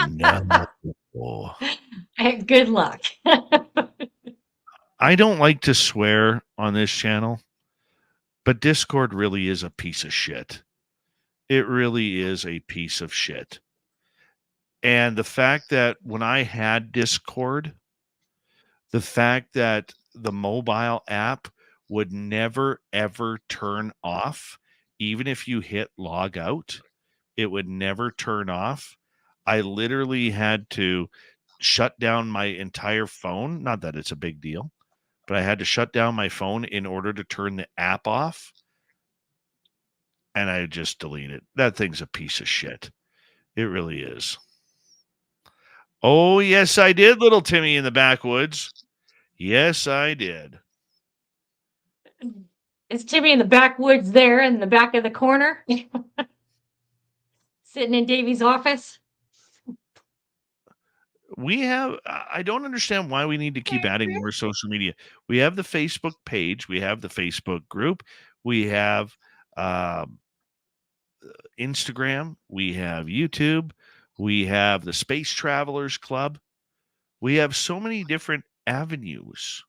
No. Good luck. I don't like to swear on this channel, but Discord really is a piece of shit. It really is a piece of shit. And the fact that when I had Discord, the fact that the mobile app would never, ever turn off, even if you hit log out, it would never turn off. I literally had to shut down my entire phone. Not that it's a big deal, but I had to shut down my phone in order to turn the app off. And I just deleted it. That thing's a piece of shit. It really is. Oh, yes, I did, little Timmy in the backwoods. Yes, I did. Is Timmy in the backwoods there in the back of the corner? Sitting in Davey's office? I don't understand why we need to keep adding more social media. We have the Facebook page. We have the Facebook group. We have Instagram. We have YouTube. We have the Space Travelers Club. We have so many different avenues.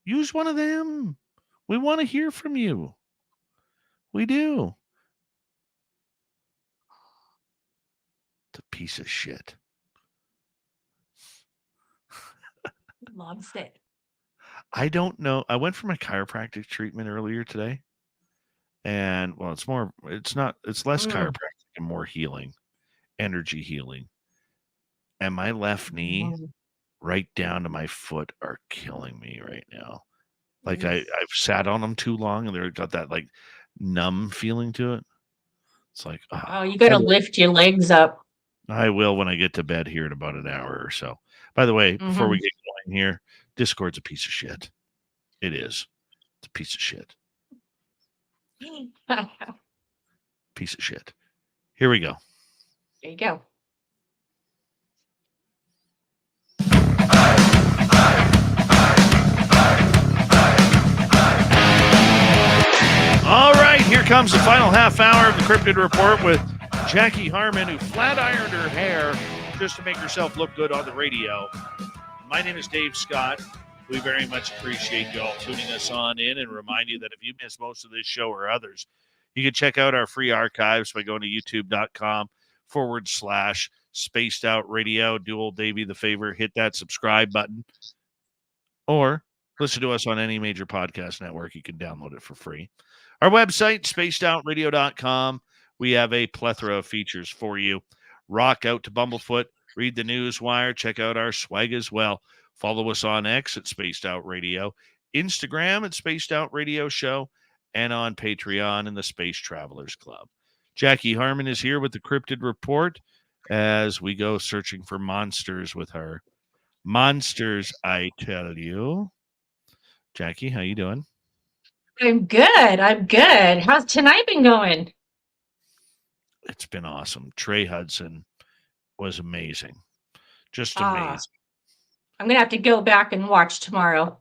Use one of them. We want to hear from you. We do. It's a piece of shit. Loves it. I don't know. I went for my chiropractic treatment earlier today. And well, it's less chiropractic and more healing, energy healing. And my left knee right down to my foot are killing me right now. Like I've sat on them too long and they've got that like numb feeling to it. It's like, Oh, you got to lift your legs up. I will when I get to bed here in about an hour or so. By the way, before we get going here, Discord's a piece of shit. It is. It's a piece of shit. Piece of shit. Here we go. There you go. All right, here comes the final half hour of the Crypted Report with Jackie Harmon, who flat ironed her hair just to make herself look good on the radio. My name is Dave Scott. We very much appreciate you all tuning us on in and remind you that if you missed most of this show or others, you can check out our free archives by going to youtube.com/spaced out radio. Do old Davey the favor, hit that subscribe button, or listen to us on any major podcast network. You can download it for free. Our website, spacedoutradio.com. We have a plethora of features for you. Rock out to Bumblefoot, read the news wire, check out our swag as well. Follow us on X at Spaced Out Radio, Instagram at Spaced Out Radio Show, and on Patreon in the Space Travelers Club. Jackie Harmon is here with the Cryptid Report as we go searching for monsters with her. Monsters, I tell you. Jackie, how you doing? I'm good. How's tonight been going? It's been awesome. Trey Hudson was amazing. Just amazing. I'm going to have to go back and watch tomorrow.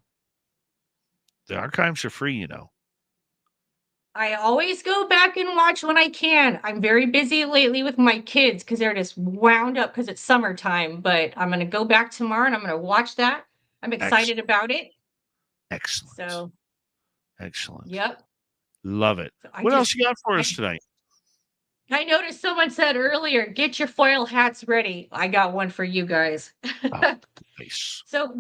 The archives are free, you know. I always go back and watch when I can. I'm very busy lately with my kids because they're just wound up because it's summertime. But I'm going to go back tomorrow and I'm going to watch that. I'm excited about it. Excellent. So, excellent. Yep. Love it. So what else you got for us tonight? I noticed someone said earlier, get your foil hats ready. I got one for you guys. Nice. So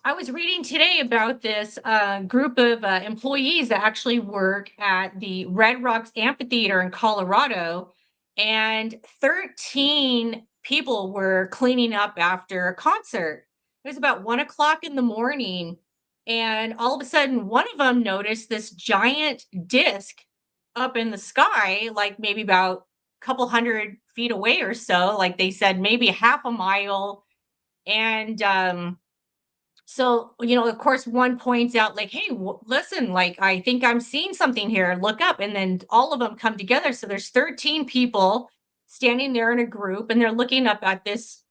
I was reading today about this group of employees that actually work at the Red Rocks Amphitheater in Colorado, and 13 people were cleaning up after a concert. It was about 1:00 in the morning, and all of a sudden, one of them noticed this giant disc up in the sky, like maybe about a couple 100 feet away or so. Like they said, maybe half a mile. And so, of course, one points out like, hey, listen, like, I think I'm seeing something here. Look up. And then all of them come together. So there's 13 people standing there in a group, and they're looking up at this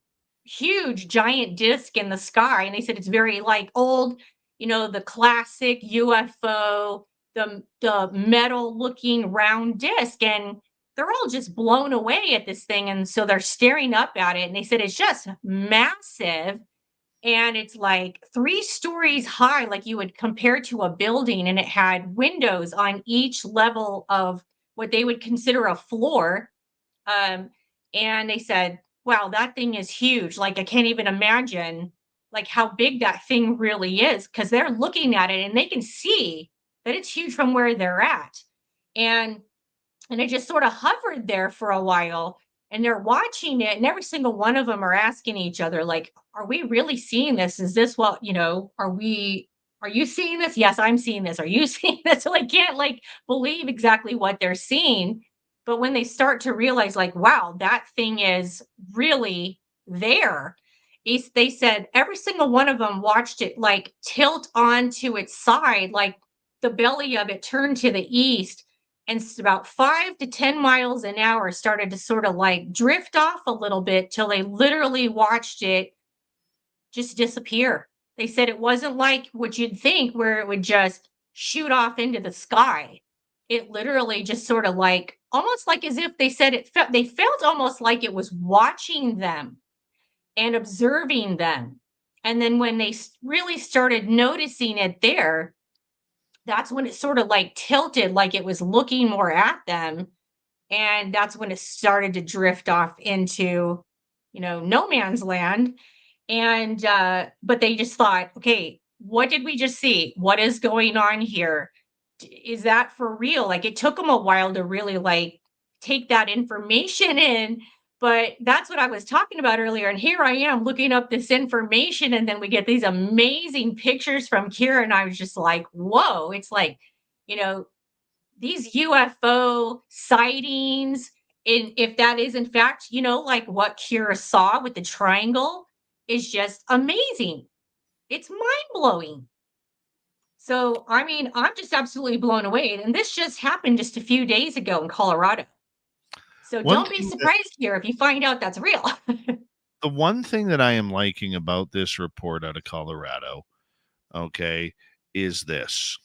huge giant disc in the sky. And they said it's very like old, the classic UFO, the metal looking round disc. And they're all just blown away at this thing. And so they're staring up at it. And they said it's just massive. And it's like 3 stories high, like you would compare to a building. And it had windows on each level of what they would consider a floor. And they said, wow, that thing is huge. Like, I can't even imagine like how big that thing really is, because they're looking at it and they can see that it's huge from where they're at. And it just sort of hovered there for a while, and they're watching it, and every single one of them are asking each other, like, are we really seeing this? Is this what, are you seeing this? Yes, I'm seeing this. Are you seeing this? So I can't like believe exactly what they're seeing. But when they start to realize like, wow, that thing is really there. They said every single one of them watched it like tilt onto its side, like the belly of it turned to the east, and it's about 5 to 10 miles an hour started to sort of like drift off a little bit till they literally watched it just disappear. They said it wasn't like what you'd think where it would just shoot off into the sky. It literally just sort of like, almost like as if they said they felt almost like it was watching them and observing them. And then when they really started noticing it there, that's when it sort of like tilted, like it was looking more at them. And that's when it started to drift off into, no man's land. And, but they just thought, okay, what did we just see? What is going on here? Is that for real? Like, it took them a while to really like take that information in. But that's what I was talking about earlier. And here I am looking up this information, and then we get these amazing pictures from Kira. And I was just like, whoa, it's like, you know, these UFO sightings, if that is in fact, like what Kira saw with the triangle, is just amazing. It's mind blowing. So, I mean, I'm just absolutely blown away. And this just happened just a few days ago in Colorado. So One don't be thing surprised here if you find out that's real. the one thing that I am liking about this report out of Colorado, okay, is this.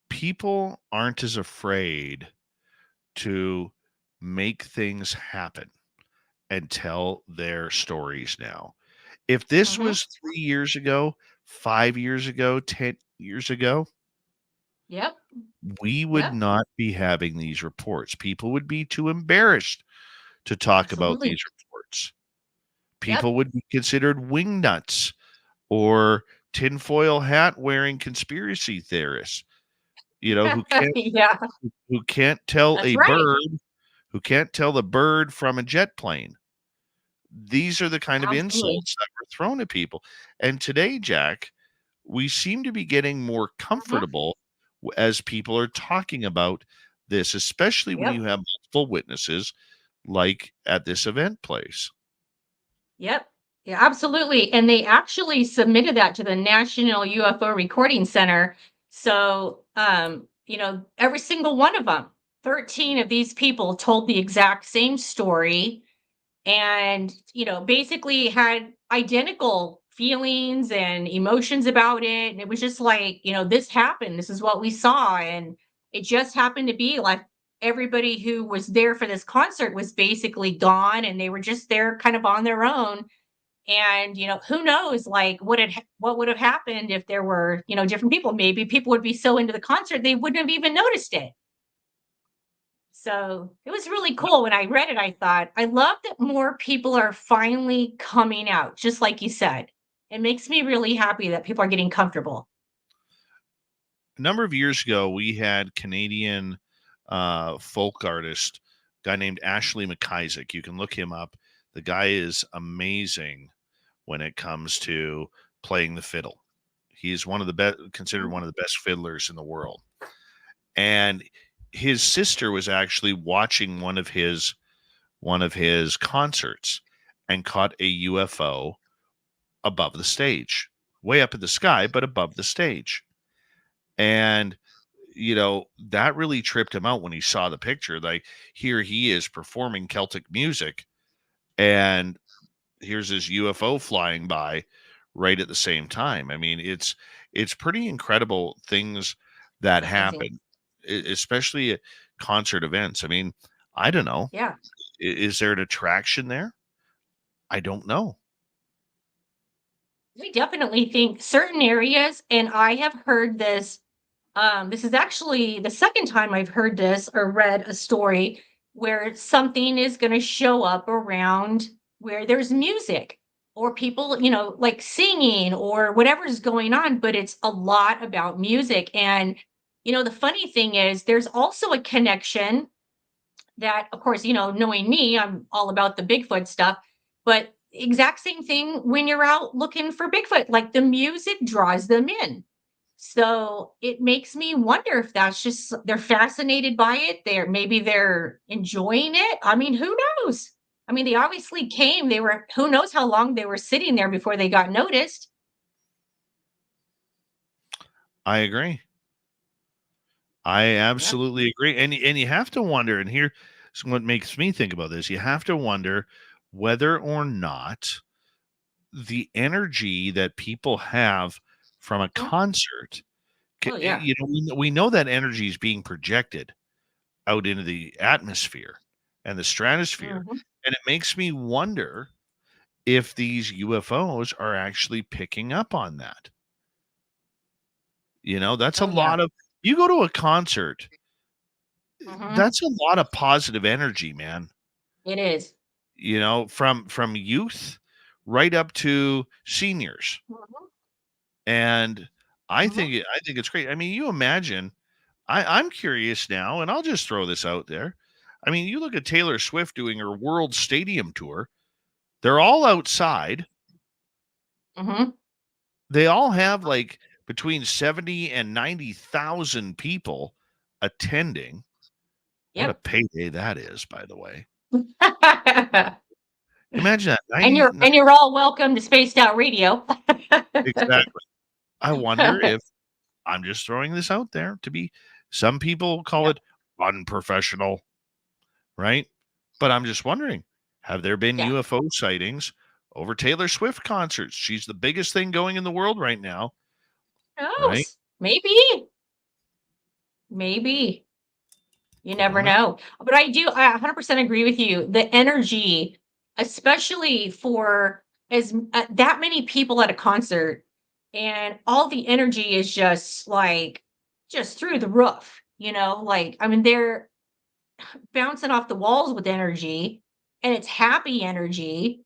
People aren't as afraid to make things happen and tell their stories now. If this Mhm. was 3 years ago, 5 years ago, 10 years ago, Yep. we would Yep. not be having these reports. People would be too embarrassed to talk about Absolutely. these reports. Yep. People would be considered wingnuts or tinfoil hat wearing conspiracy theorists, who can't Yeah, who can't tell that's a right. bird who can't tell the bird from a jet plane. These are the kind of Absolutely. insults that were thrown at people. And today, Jack, we seem to be getting more Mhm. comfortable as people are talking about this, especially when Yep. you have multiple witnesses like at this event place. Yep. Yeah, absolutely. And they actually submitted that to the National UFO Recording Center. So, every single one of them, 13 of these people told the exact same story, and, basically had identical feelings and emotions about it. And it was just like, this happened. This is what we saw. And it just happened to be like everybody who was there for this concert was basically gone, and they were just there kind of on their own. And who knows, like what would have happened if there were different people. Maybe people would be so into the concert they wouldn't have even noticed it. So it was really cool. When I read it, I thought, I love that more people are finally coming out, just like you said. It makes me really happy that people are getting comfortable. A number of years ago, we had Canadian folk artist, guy named Ashley McIsaac. You can look him up. The guy is amazing when it comes to playing the fiddle. He's one of the best, considered one of the best fiddlers in the world. And his sister was actually watching one of his concerts and caught a UFO above the stage, way up in the sky, but above the stage. And that really tripped him out when he saw the picture. Like, here he is performing Celtic music, and here's this UFO flying by right at the same time. I mean, it's pretty incredible things that Amazing. happen, especially at concert events. I mean, I don't know. Yeah. Is there an attraction there? I don't know. I definitely think certain areas, and I have heard this. This is actually the second time I've heard this or read a story where something is going to show up around where there's music or people, like singing or whatever's going on, but it's a lot about music. And, the funny thing is, there's also a connection that, of course, knowing me, I'm all about the Bigfoot stuff, but exact same thing when you're out looking for Bigfoot, like the music draws them in. So it makes me wonder if that's just they're fascinated by it. They're enjoying it. I mean, who knows? I mean, they obviously came. They were who knows how long they were sitting there before they got noticed. I agree. I Yep. absolutely agree. And you have to wonder, and here's what makes me think about this. You have to wonder whether or not the energy that people have from a Mhm. concert, Oh yeah. we know that energy is being projected out into the atmosphere and the stratosphere. Mhm. And it makes me wonder if these UFOs are actually picking up on that. That's a Oh yeah. lot of, you go to a concert, Mhm. that's a lot of positive energy, man. It is. From youth right up to seniors. Mhm. And Mhm. I think it's great. I mean, you imagine, I'm curious now, and I'll just throw this out there. I mean, you look at Taylor Swift doing her World Stadium tour. They're all outside. Mm-hmm. They all have like between 70 and 90,000 people attending. What a Yep. payday that is, by the way. Imagine that. and you're all welcome to Spaced Out Radio. Exactly. I wonder if I'm just throwing this out there to be, some people call it unprofessional, right? But I'm just wondering, have there been UFO sightings over Taylor Swift concerts? She's the biggest thing going in the world right now. Oh, right? Maybe. You never know. But I 100% agree with you. The energy, especially for that many people at a concert, and all the energy is just through the roof, like, I mean, they're bouncing off the walls with energy, and it's happy energy.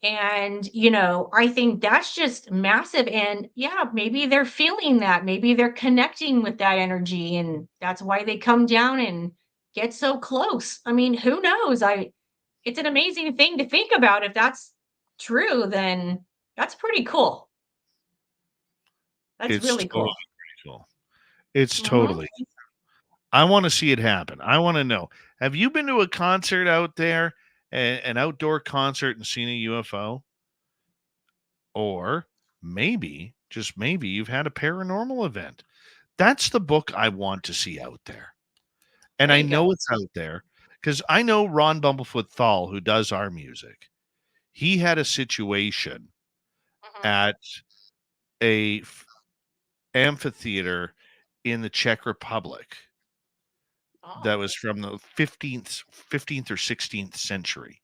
And, I think that's just massive. And yeah, maybe they're feeling that. Maybe they're connecting with that energy. And that's why they come down and get so close. I mean, who knows? It's an amazing thing to think about. If that's true, then that's pretty cool. That's It's really totally cool. pretty cool. It's Mhm. totally. I want to see it happen. I want to know. Have you been to a concert out there, an outdoor concert, and seen a UFO? Or maybe, just maybe, you've had a paranormal event. That's the book I want to see out there. And There I you know go. it's out there because I know Ron Bumblefoot Thal, who does our music. He had a situation Mhm. at a amphitheater in the Czech Republic that Oh, was from the 15th or 16th century.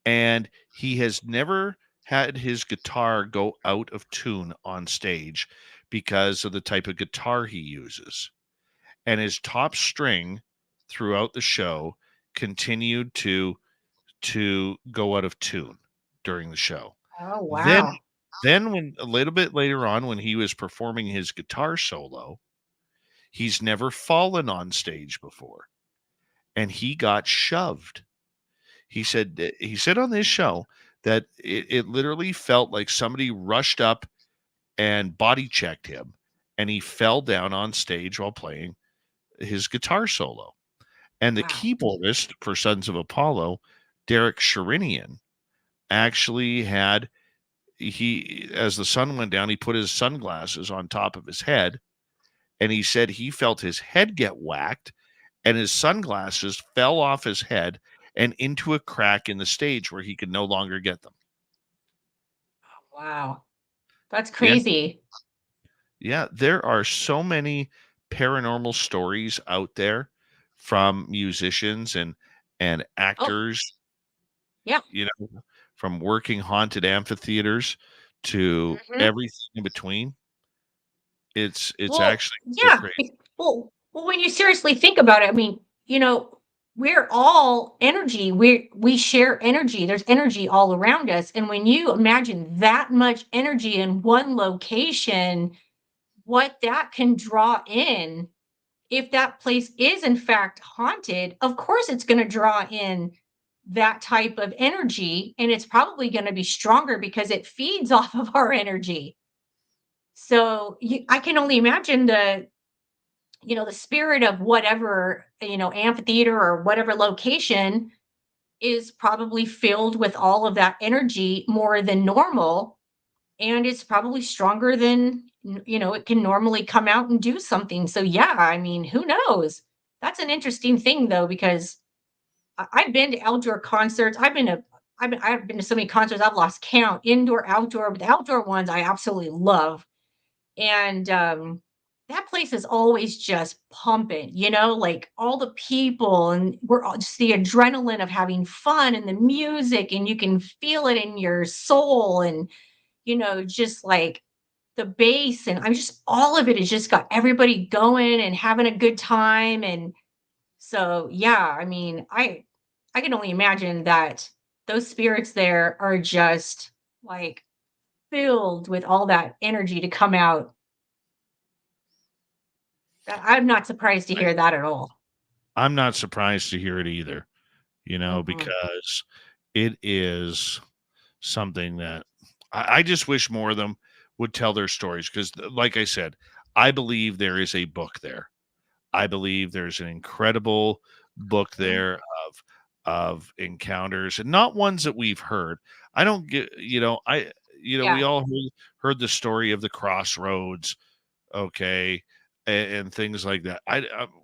And he has never had his guitar go out of tune on stage because of the type of guitar he uses. And his top string throughout the show continued to go out of tune during the show. oh Then wow. when a little bit later on, when he was performing his guitar solo, he's never fallen on stage before, and he got shoved. He said on this show that it literally felt like somebody rushed up and body checked him, and he fell down on stage while playing his guitar solo. And the Wow. keyboardist for Sons of Apollo, Derek Sherinian, actually had, as the sun went down, he put his sunglasses on top of his head, and he said he felt his head get whacked, and his sunglasses fell off his head and into a crack in the stage where he could no longer get them. Wow. That's Yeah. crazy. Yeah, there are so many paranormal stories out there from musicians and Oh, actors, yeah. from working haunted amphitheaters to Mhm. everything in between. It's Well, actually quite yeah. crazy. Well, when you seriously think about it, I mean, we're all energy. We share energy. There's energy all around us. And when you imagine that much energy in one location, what that can draw in, if that place is in fact haunted, of course it's going to draw in that type of energy, and it's probably going to be stronger because it feeds off of our energy. So I can only imagine the spirit of whatever, amphitheater or whatever location is probably filled with all of that energy more than normal. And it's probably stronger than, it can normally come out and do something. So, yeah, I mean, who knows? That's an interesting thing, though, because I've been to outdoor concerts. I've been to so many concerts, I've lost count, indoor, outdoor, but the outdoor ones I absolutely love. And that place is always just pumping, like all the people, and we're all just the adrenaline of having fun and the music, and you can feel it in your soul, and just like the bass, and I'm just all of it has just got everybody going and having a good time. And so yeah, I mean, I can only imagine that those spirits there are just like filled with all that energy to come out. I'm not surprised to I, hear that at all. I'm not surprised to hear it either, Mhm. because it is something that I just wish more of them would tell their stories. Because, like I said, I believe there is a book there. I believe there's an incredible book there of encounters, and not ones that we've heard. I don't get, we Yeah. all heard the story of the crossroads, okay, and things like that.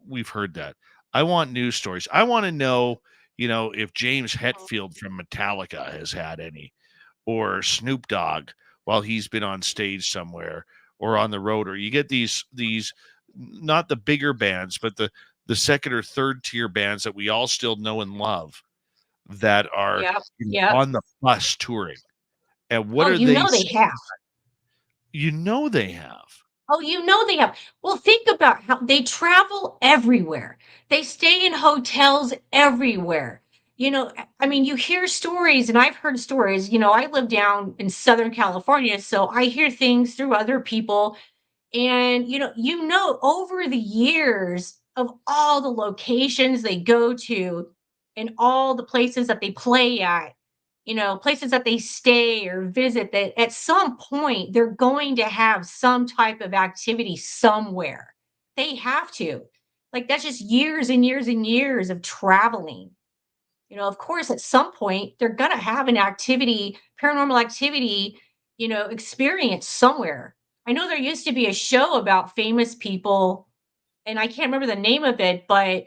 We've heard that. I want news stories. I want to know, if James Hetfield from Metallica has had any, or Snoop Dogg while he's been on stage somewhere or on the road, or you get these not the bigger bands, but the second or third tier bands that we all still know and love that are Yep. Yep. on the bus touring. And what Oh, are you they? know they have. They have. Oh, you know they have. Well, think about how they travel everywhere. They stay in hotels everywhere. I mean, you hear stories, and I've heard stories. I live down in Southern California, so I hear things through other people. And over the years of all the locations they go to and all the places that they play at, places that they stay or visit, that at some point they're going to have some type of activity somewhere. They have to. Like, that's just years and years and years of traveling. Of course, at some point they're going to have an activity, paranormal activity, experience somewhere. I know there used to be a show about famous people, and I can't remember the name of it, but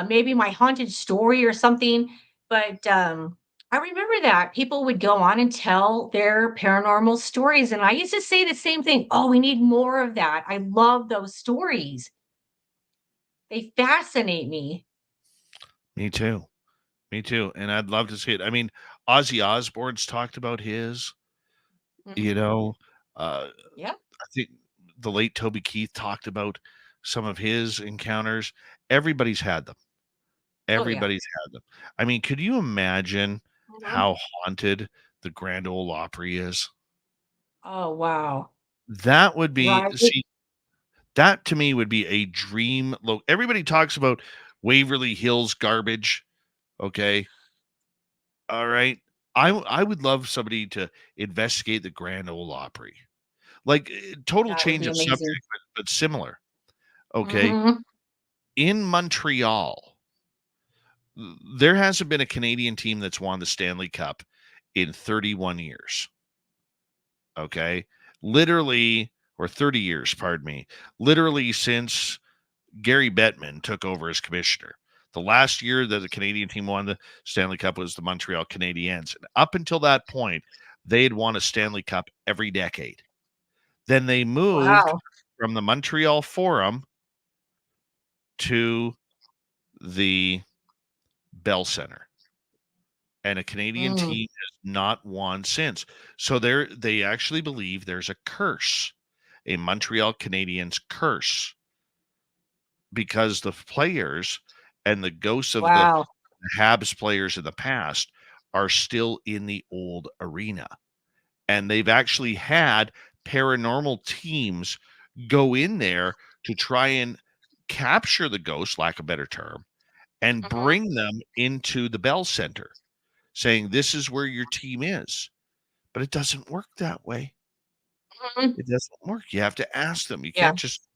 maybe My Haunted Story or something. But I remember that people would go on and tell their paranormal stories. And I used to say the same thing. Oh, we need more of that. I love those stories. They fascinate me. Me too. Me too. And I'd love to see it. I mean, Ozzy Osbourne's talked about his, you Mhm. know, Yep. I think the late Toby Keith talked about some of his encounters. Everybody's had them. Oh, yeah. Everybody's had them. I mean, could you imagine Mhm. how haunted the Grand Ole Opry is? Oh, wow. That would be Right. see, that to me would be a dream everybody talks about Waverly Hills garbage, okay? All right. I would love somebody to investigate the Grand Ole Opry. Like, total That would change be of amazing. subject, but similar, okay? Mhm. In Montreal, there hasn't been a Canadian team that's won the Stanley Cup in 31 years. Okay. Literally, or 30 years, pardon me. Literally since Gary Bettman took over as commissioner. The last year that the Canadian team won the Stanley Cup was the Montreal Canadiens. And up until that point, they had won a Stanley Cup every decade. Then they moved Wow. from the Montreal Forum to the Bell Center, and a Canadian Mm. team has not won since. So they actually believe there's a curse, a Montreal Canadiens curse, because the players and the ghosts of the Wow. Habs players in the past are still in the old arena. And they've actually had paranormal teams go in there to try and capture the ghosts, lack of a better term, and Mhm. bring them into the Bell Center, saying this is where your team is. But it doesn't work that way. Mhm. It doesn't work. You have to ask them. You Yeah. can't just,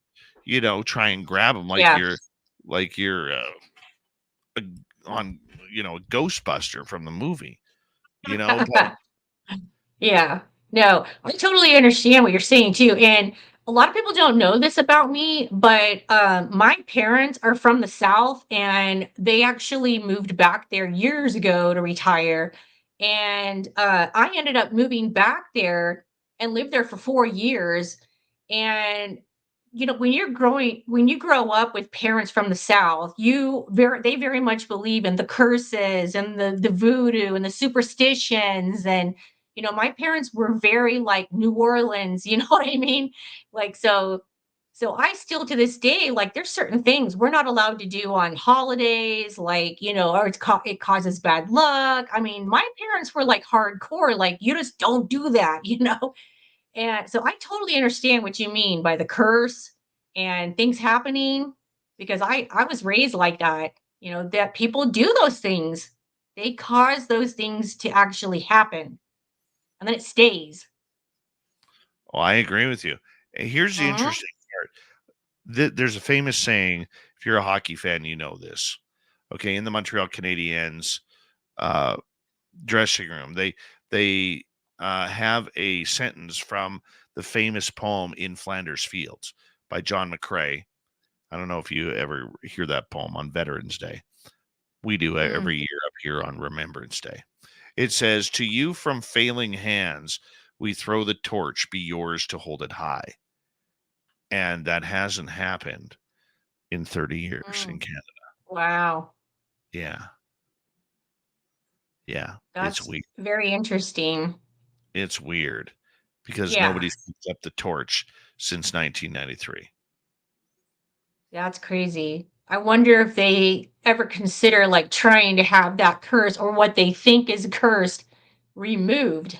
try and grab them Yeah. like you're a, on, a Ghostbuster from the movie, but Yeah. No, I totally understand what you're saying too. And a lot of people don't know this about me, but my parents are from the South and they actually moved back there years ago to retire. And I ended up moving back there and lived there for 4 years. And when you grow up with parents from the South, they very much believe in the curses and the voodoo and the superstitions. And my parents were very like New Orleans, you know what I mean? Like, so I still to this day, like, there's certain things we're not allowed to do on holidays, like, or it causes bad luck. I mean, my parents were like hardcore, like, you just don't do that, And so I totally understand what you mean by the curse and things happening, because I was raised like that. that people do those things. They cause those things to actually happen. And then it stays. Oh, I agree with you. And here's the Uh-huh. interesting part. There's a famous saying, if you're a hockey fan, you know this. Okay, in the Montreal Canadiens dressing room, they have a sentence from the famous poem "In Flanders Fields" by John McCrae. I don't know if you ever hear that poem on Veterans Day. We do every year up here on Remembrance Day. It says, "To you from failing hands, we throw the torch, be yours to hold it high." And that hasn't happened in 30 years in Canada. Wow. Yeah. Yeah. It's That's weird. very interesting. It's weird because Yeah. nobody's picked up the torch since 1993. That's crazy. I wonder if they ever consider like trying to have that curse or what they think is cursed removed.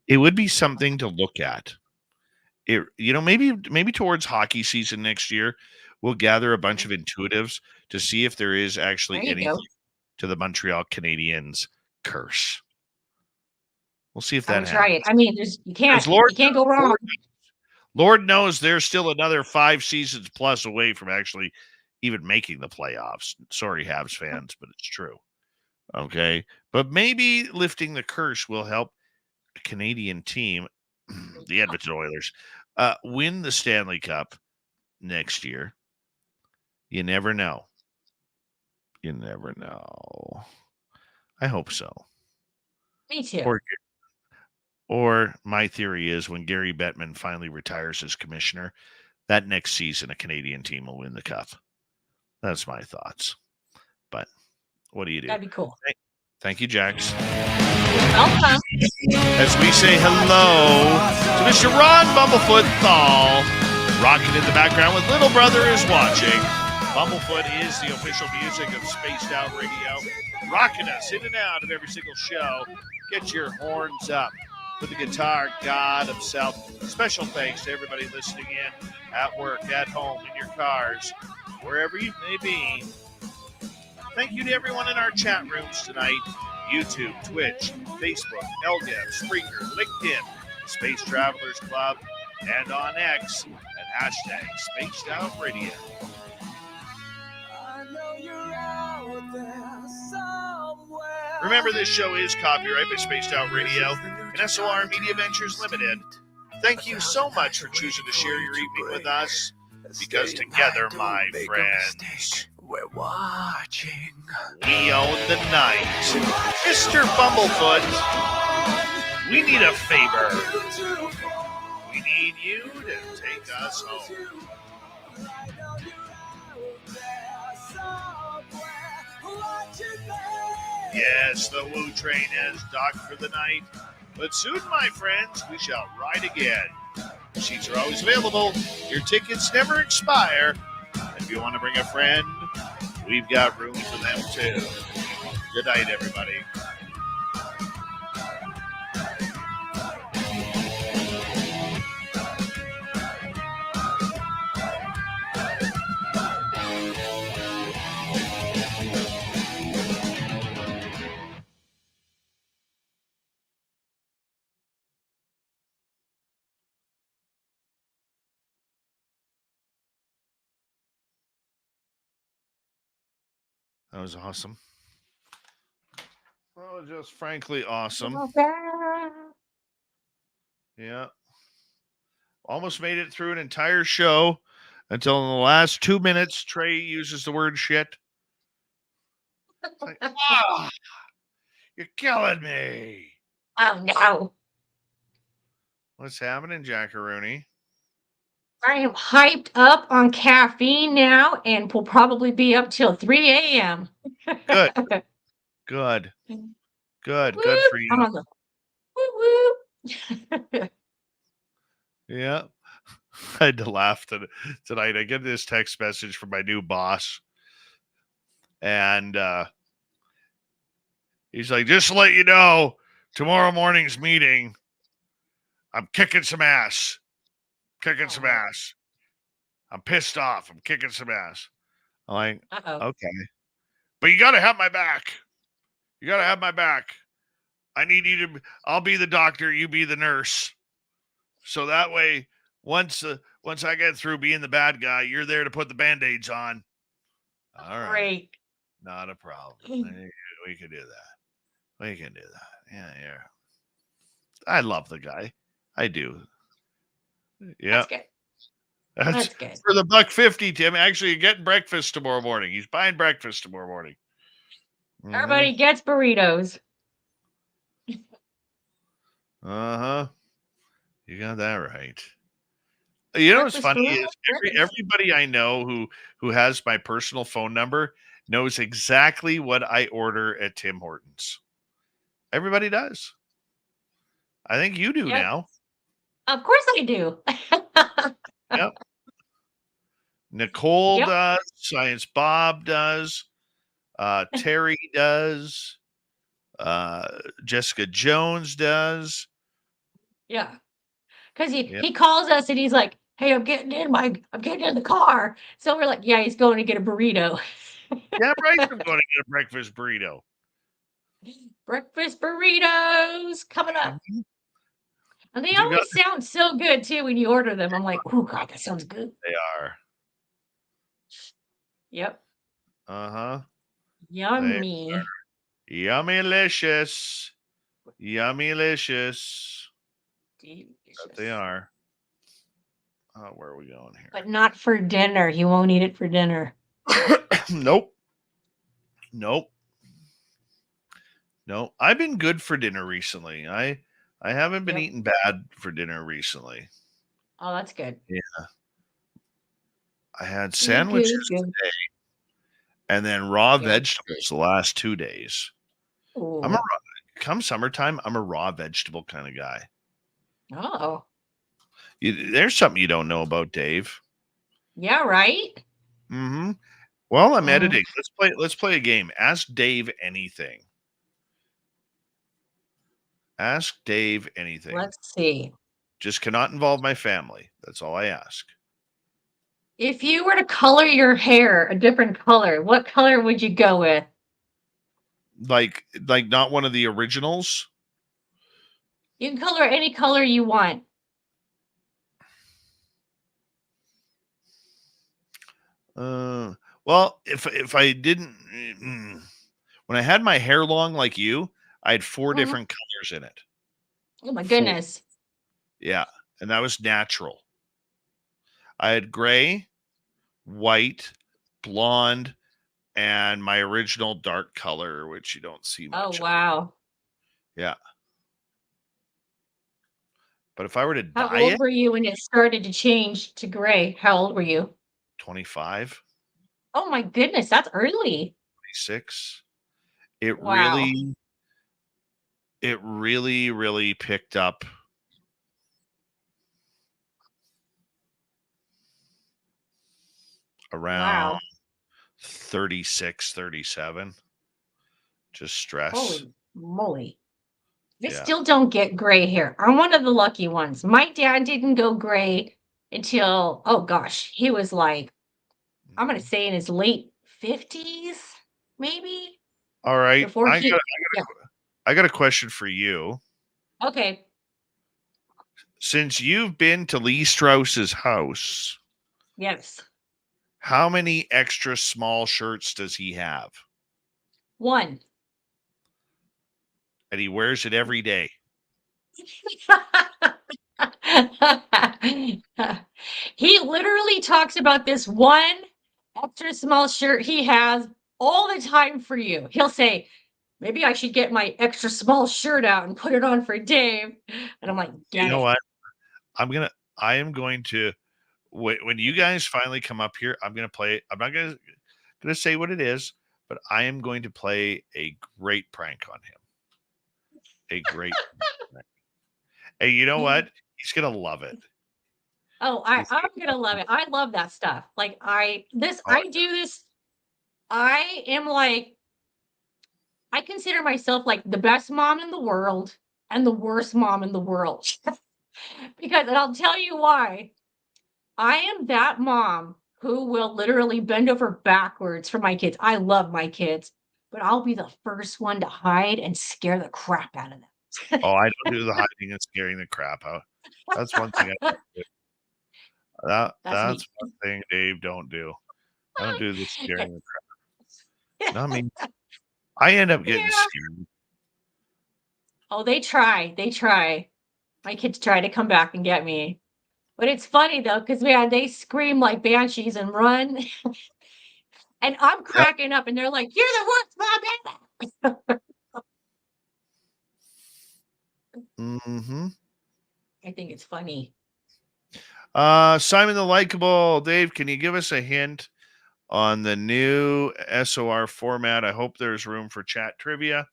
It would be something to look at. Maybe towards hockey season next year, we'll gather a bunch of intuitives to see if there is actually There you anything go. to the Montreal Canadiens curse. We'll see if I that would try it. happens. I mean, you Because can't go wrong. Lord knows they're still another 5 seasons plus away from actually even making the playoffs. Sorry, Habs fans, but it's true. Okay. But maybe lifting the curse will help a Canadian team, the Edmonton Oilers, win the Stanley Cup next year. You never know. You never know. I hope so. Me too. Or my theory is when Gary Bettman finally retires as commissioner, that next season a Canadian team will win the cup. That's my thoughts. But what do you do? That'd be cool. Thank you, Jax. Welcome. As we say hello to Mr. Ron Bumblefoot Thal, rocking in the background with Little Brother is Watching. Bumblefoot is the official music of Spaced Out Radio, rocking us in and out of every single show. Get your horns up for the guitar god himself. Special thanks to everybody listening in at work, at home, in your cars, wherever you may be. Thank you to everyone in our chat rooms tonight. YouTube, Twitch, Facebook, LDEV, Spreaker, LinkedIn, Space Travelers Club, and on X at hashtag Spaced Out Radio. Remember, this show is copyright by Spaced Out Radio and SOR Media Ventures Limited. Thank you so much for choosing to share your evening with us, because together, my friends, we're watching. We own the night. Mr. Bumblefoot, we need a favor. We need you to take us home. Yes, the Woo train has docked for the night, but soon, my friends, we shall ride again. Seats are always available. Your tickets never expire. If you want to bring a friend, we've got room for them too. Good night, everybody. That was awesome. Well, just frankly awesome. Yeah. Almost made it through an entire show until in the last 2 minutes, Trey uses the word shit. It's like, oh, you're killing me. Oh, no. What's happening, Jackaroonie? I am hyped up on caffeine now and will probably be up till 3 a.m. Good. Good. Good. Woo! Good for you. I'm on the woo-woo. Yeah. I had to laugh tonight. I get this text message from my new boss. And he's like, just to let you know, tomorrow morning's meeting, I'm kicking some ass. Kicking some ass. I'm pissed off. I'm kicking some ass. I'm like, Uh-oh. okay. But you got to have my back. You got to have my back. I need you to, I'll be the doctor. You be the nurse. So that way, once I get through being the bad guy, you're there to put the Band-Aids on. All right. Great. Not a problem. We can do that. We can do that. Yeah. I love the guy. I do. Yeah. That's good. That's That's good. for the $1.50, Tim. Actually, you're getting breakfast tomorrow morning. He's buying breakfast tomorrow morning. Everybody gets burritos. Uh-huh. You got that right. You know what's funny is everybody I know who has my personal phone number knows exactly what I order at Tim Hortons. Everybody does. I think you do now. Of course I do. Yep. Nicole does. Science Bob does. Terry does. Jessica Jones does. Yeah. Because he calls us and he's like, hey, I'm getting in the car. So we're like, yeah, he's going to get a burrito. Yeah, right. I'm going to get a breakfast burrito. Breakfast burritos coming up. Mm-hmm. And they always sound so good too when you order them. I'm like, oh God, that sounds good. They are. Yep. Uh-huh. Yummy. Yummylicious. Yummylicious. But they are. Oh, where are we going here? But not for dinner. You won't eat it for dinner. Nope. No, I've been good for dinner recently. I haven't been eating bad for dinner recently. Oh, that's good. Yeah. I had sandwiches today and then raw vegetables the last 2 days. Ooh. Come summertime, I'm a raw vegetable kind of guy. Oh. There's something you don't know about Dave. Yeah, right? Mm-hmm. Well, I'm editing. Let's play a game. Ask Dave anything. Ask Dave anything. Let's see. Just cannot involve my family. That's all I ask. If you were to color your hair a different color, what color would you go with? Like not one of the originals? You can color any color you want. Well, if I didn't, when I had my hair long like you, I had 4 different colors in it. Oh my goodness. 4. Yeah, and that was natural. I had gray, white, blonde, and my original dark color, which you don't see much. Oh, wow. Yeah. But if I were to How dye old it, were you when it started to change to gray? How old were you? 25. Oh my goodness, that's early. 26. It Wow. really picked up around 36, 37. Just stress. Holy moly. I still don't get gray hair. I'm one of the lucky ones. My dad didn't go gray until, oh gosh, he was like, I'm going to say in his late 50s, maybe. All right. Before I got a question for you. Okay. Since you've been to Lee Strauss's house, yes. How many extra small shirts does he have? 1. And he wears it every day. He literally talks about this one extra small shirt he has all the time for you. He'll say, maybe I should get my extra small shirt out and put it on for Dave. And I'm like, you know what? I am going to, when you guys finally come up here, I'm going to play, I'm not going to say what it is, but I am going to play a great prank on him. A great prank. Hey, you know what? He's going to love it. Oh, I'm going to love it. I love that stuff. Like I do this. I am like, I consider myself like the best mom in the world and the worst mom in the world. And I'll tell you why. I am that mom who will literally bend over backwards for my kids. I love my kids, but I'll be the first one to hide and scare the crap out of them. Oh, I don't do the hiding and scaring the crap out. That's one thing I don't do. That's That's me. one thing Dave don't do. I don't do the scaring the crap. Not me. I end up getting Yeah. scared. Oh, they try. They try. My kids try to come back and get me. But it's funny though, because man, they scream like banshees and run. And I'm Yep. cracking up, and they're like, "You're the worst mom ever." Mm-hmm. I think it's funny. Simon the Likeable. Dave, can you give us a hint on the new SOR format? I hope there's room for chat trivia.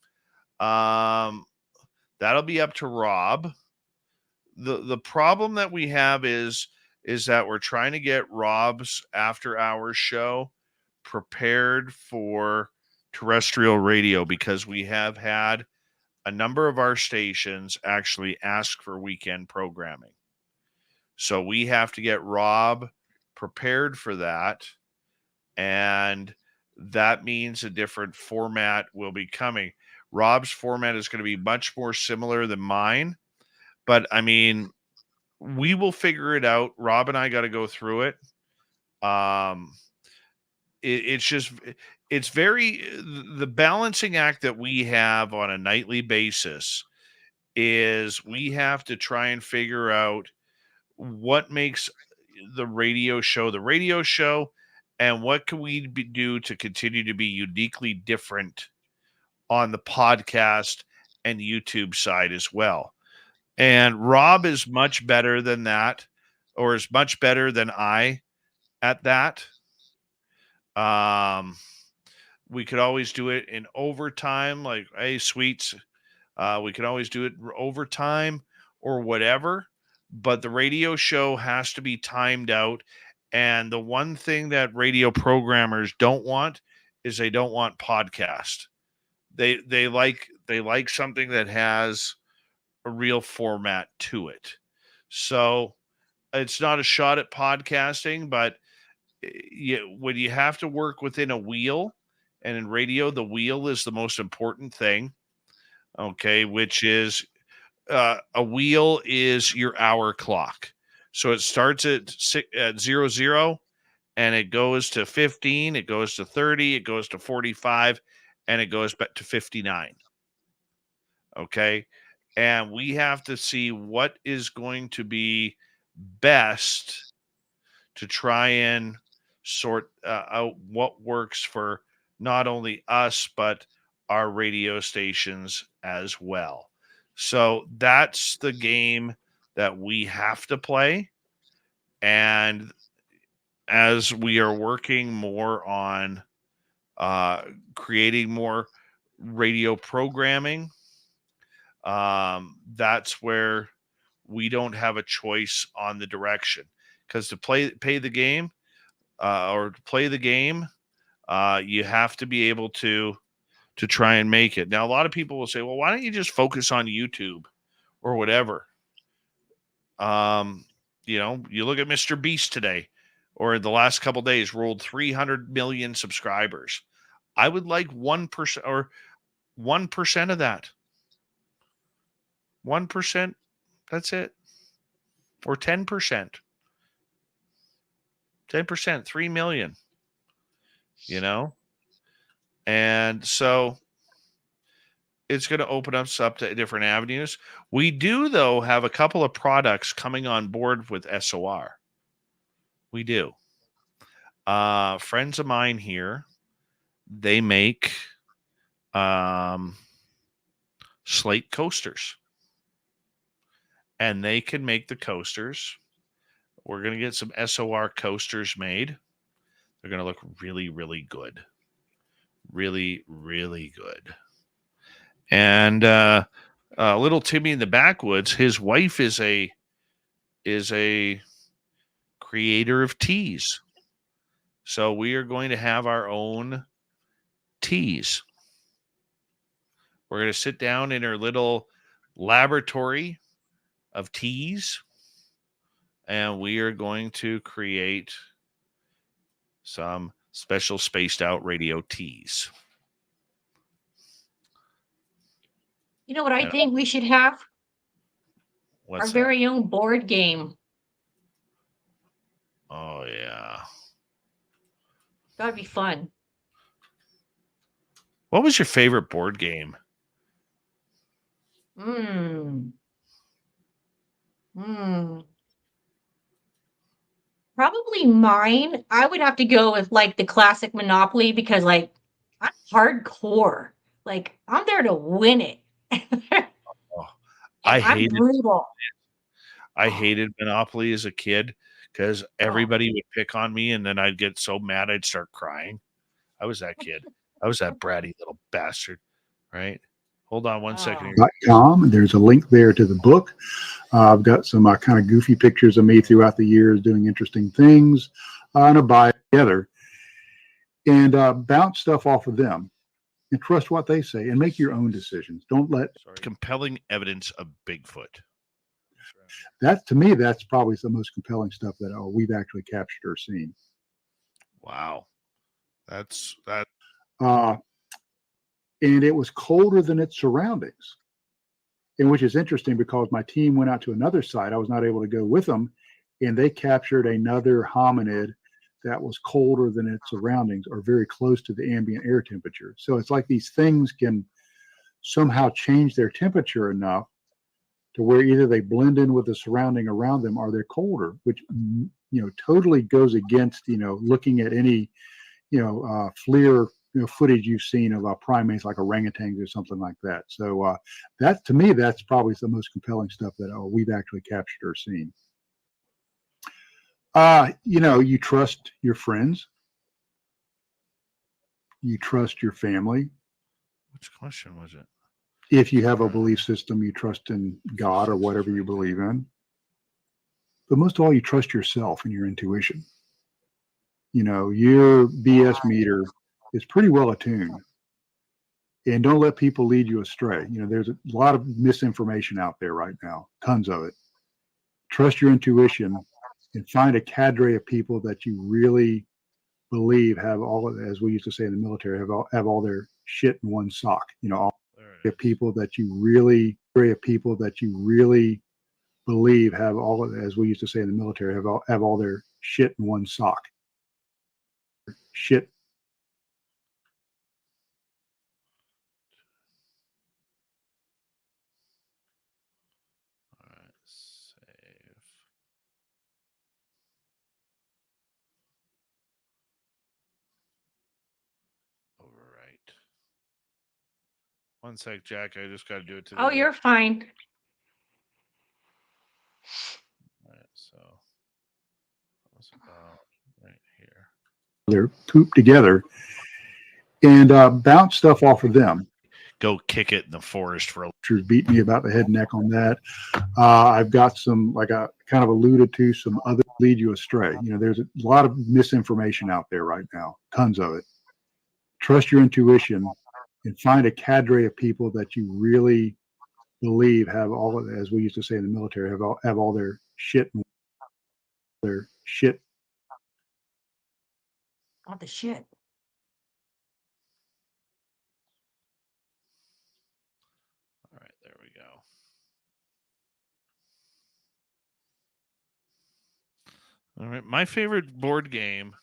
That'll be up to Rob. The problem that we have is that we're trying to get Rob's after hours show prepared for terrestrial radio, because we have had a number of our stations actually ask for weekend programming. So we have to get Rob prepared for that. And that means a different format will be coming. Rob's format is going to be much more similar than mine. But I mean, we will figure it out. Rob and I got to go through it. It's very, the balancing act that we have on a nightly basis is we have to try and figure out what makes the radio show, and what can we do to continue to be uniquely different on the podcast and YouTube side as well. And Rob is much better than that, or is much better than I at that. We could always do it in overtime, like, hey, sweets. We could always do it overtime or whatever, but the radio show has to be timed out. And the one thing that radio programmers don't want is they don't want podcast. They like something that has a real format to it. So it's not a shot at podcasting, but when you have to work within a wheel, and in radio, the wheel is the most important thing. Okay, which is a wheel is your hour clock. So it starts at 00, and it goes to 15, it goes to 30, it goes to 45, and it goes back to 59. Okay. And we have to see what is going to be best to try and sort out what works for not only us, but our radio stations as well. So that's the game that we have to play. And as we are working more on creating more radio programming, that's where we don't have a choice on the direction. Because to play the game, you have to be able to try and make it. Now, a lot of people will say, well, why don't you just focus on YouTube or whatever? You look at Mr. Beast today, or the last couple of days, rolled 300 million subscribers. I would like 1% or 1% of that. 1%, that's it. Or 10%. 10%, 3 million. And so it's going to open us up to different avenues. We do, though, have a couple of products coming on board with SOR. We do. Friends of mine here, they make slate coasters. And they can make the coasters. We're going to get some SOR coasters made. They're going to look really, really good. Really, really good. And little Timmy in the backwoods, his wife is a creator of teas. So we are going to have our own teas. We're going to sit down in her little laboratory of teas, and we are going to create some special spaced out radio teas. You know what I think we should have? What's Our very own board game. Oh, yeah. That'd be fun. What was your favorite board game? Probably mine. I would have to go with like the classic Monopoly because like I'm hardcore. Like I'm there to win it. Oh, I'm brutal. I hated Monopoly as a kid because everybody would pick on me, and then I'd get so mad I'd start crying. I was that kid. I was that bratty little bastard, right? Hold on one second. .com. There's a link there to the book. I've got some kind of goofy pictures of me throughout the years doing interesting things, and a buy together, and bounce stuff off of them, and trust what they say, and make your own decisions. Don't let compelling evidence of Bigfoot. That, to me, that's probably the most compelling stuff that we've actually captured or seen. Wow, that's that. And it was colder than its surroundings, and which is interesting because my team went out to another site. I was not able to go with them, and they captured another hominid that was colder than its surroundings or very close to the ambient air temperature. So it's like these things can somehow change their temperature enough to where either they blend in with the surrounding around them or they're colder, which, totally goes against, looking at any, FLIR footage you've seen of primates like orangutans or something like that. So that, to me, that's probably the most compelling stuff that we've actually captured or seen. You trust your friends. You trust your family. Which question was it? If you have a belief system, you trust in God or whatever you believe in. But most of all, you trust yourself and your intuition. Your BS meter is pretty well attuned. And don't let people lead you astray. There's a lot of misinformation out there right now, tons of it. Trust your intuition and find a cadre of people that you really believe have all, as we used to say in the military, have all their shit in one sock. All the people that you really believe have all, as we used to say in the military, have all their shit in one sock. Shit. All right, save. Overwrite. One sec, Jack. I just got to do it today. You're fine. All right, so what's about right here? They're pooped together and bounce stuff off of them. Go kick it in the forest for a. Beat me about the head and neck on that. I've got some, like I kind of alluded to, some other lead you astray. There's a lot of misinformation out there right now, tons of it. Trust your intuition and find a cadre of people that you really believe have all, as we used to say in the military, have all their shit. All the shit. All right, there we go. All right, my favorite board game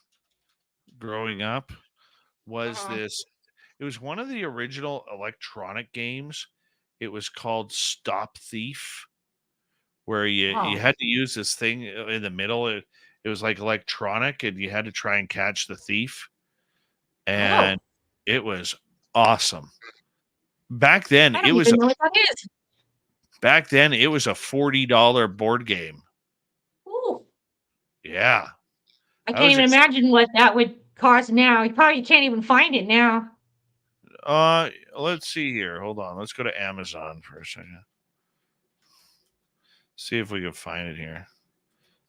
growing up was this. It was one of the original electronic games. It was called Stop Thief, where you had to use this thing in the middle. It was like electronic, and you had to try and catch the thief. And it was awesome. Back then, it was back then it was a $40 board game. Ooh. Yeah. I can't even imagine what that would cost now. You probably can't even find it now. Let's see here. Hold on. Let's go to Amazon for a second. See if we can find it here.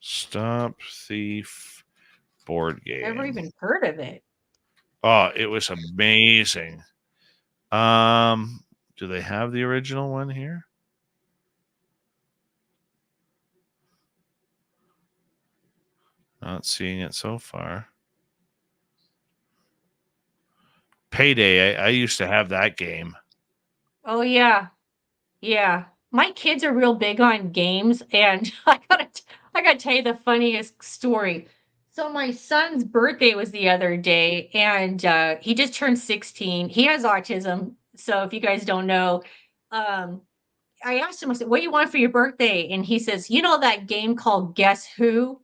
Stop Thief board game. Never even heard of it. Oh, it was amazing. Do they have the original one here? Not seeing it so far. Payday. I used to have that game. Oh yeah. Yeah. My kids are real big on games, and I gotta tell you the funniest story. So my son's birthday was the other day, and he just turned 16. He has autism. So if you guys don't know, um, I asked him, I said, "What do you want for your birthday?" And he says, "You know that game called Guess Who?"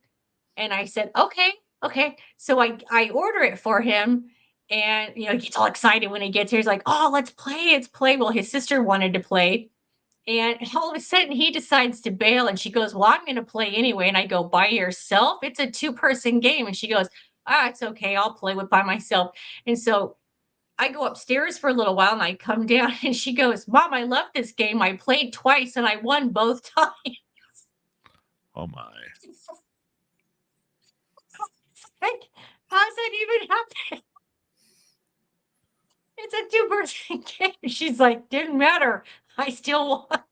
And I said, "Okay, okay." So I order it for him, and he gets all excited when he gets here. He's like, "Oh, let's play." Well, his sister wanted to play, and all of a sudden he decides to bail, and she goes, "Well, I'm going to play anyway." And I go, "By yourself? It's a two-person game." And she goes, "Ah, it's okay. I'll play with by myself." And so I go upstairs for a little while, and I come down, and she goes, "Mom, I love this game. I played twice and I won both times." Oh my. Like, how's that even happen? It's a two-person game. She's like, "Didn't matter. I still won."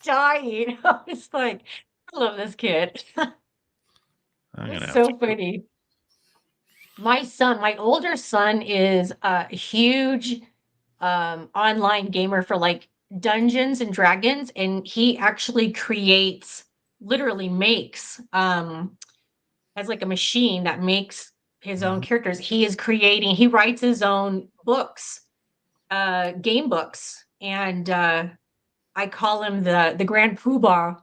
Dying. I was like, I love this kid. I'm gonna It's have to. so funny. My older son is a huge online gamer for like Dungeons and Dragons, and he actually literally makes, has like a machine that makes his own characters. He writes his own books, game books, and I call him the Grand Poobah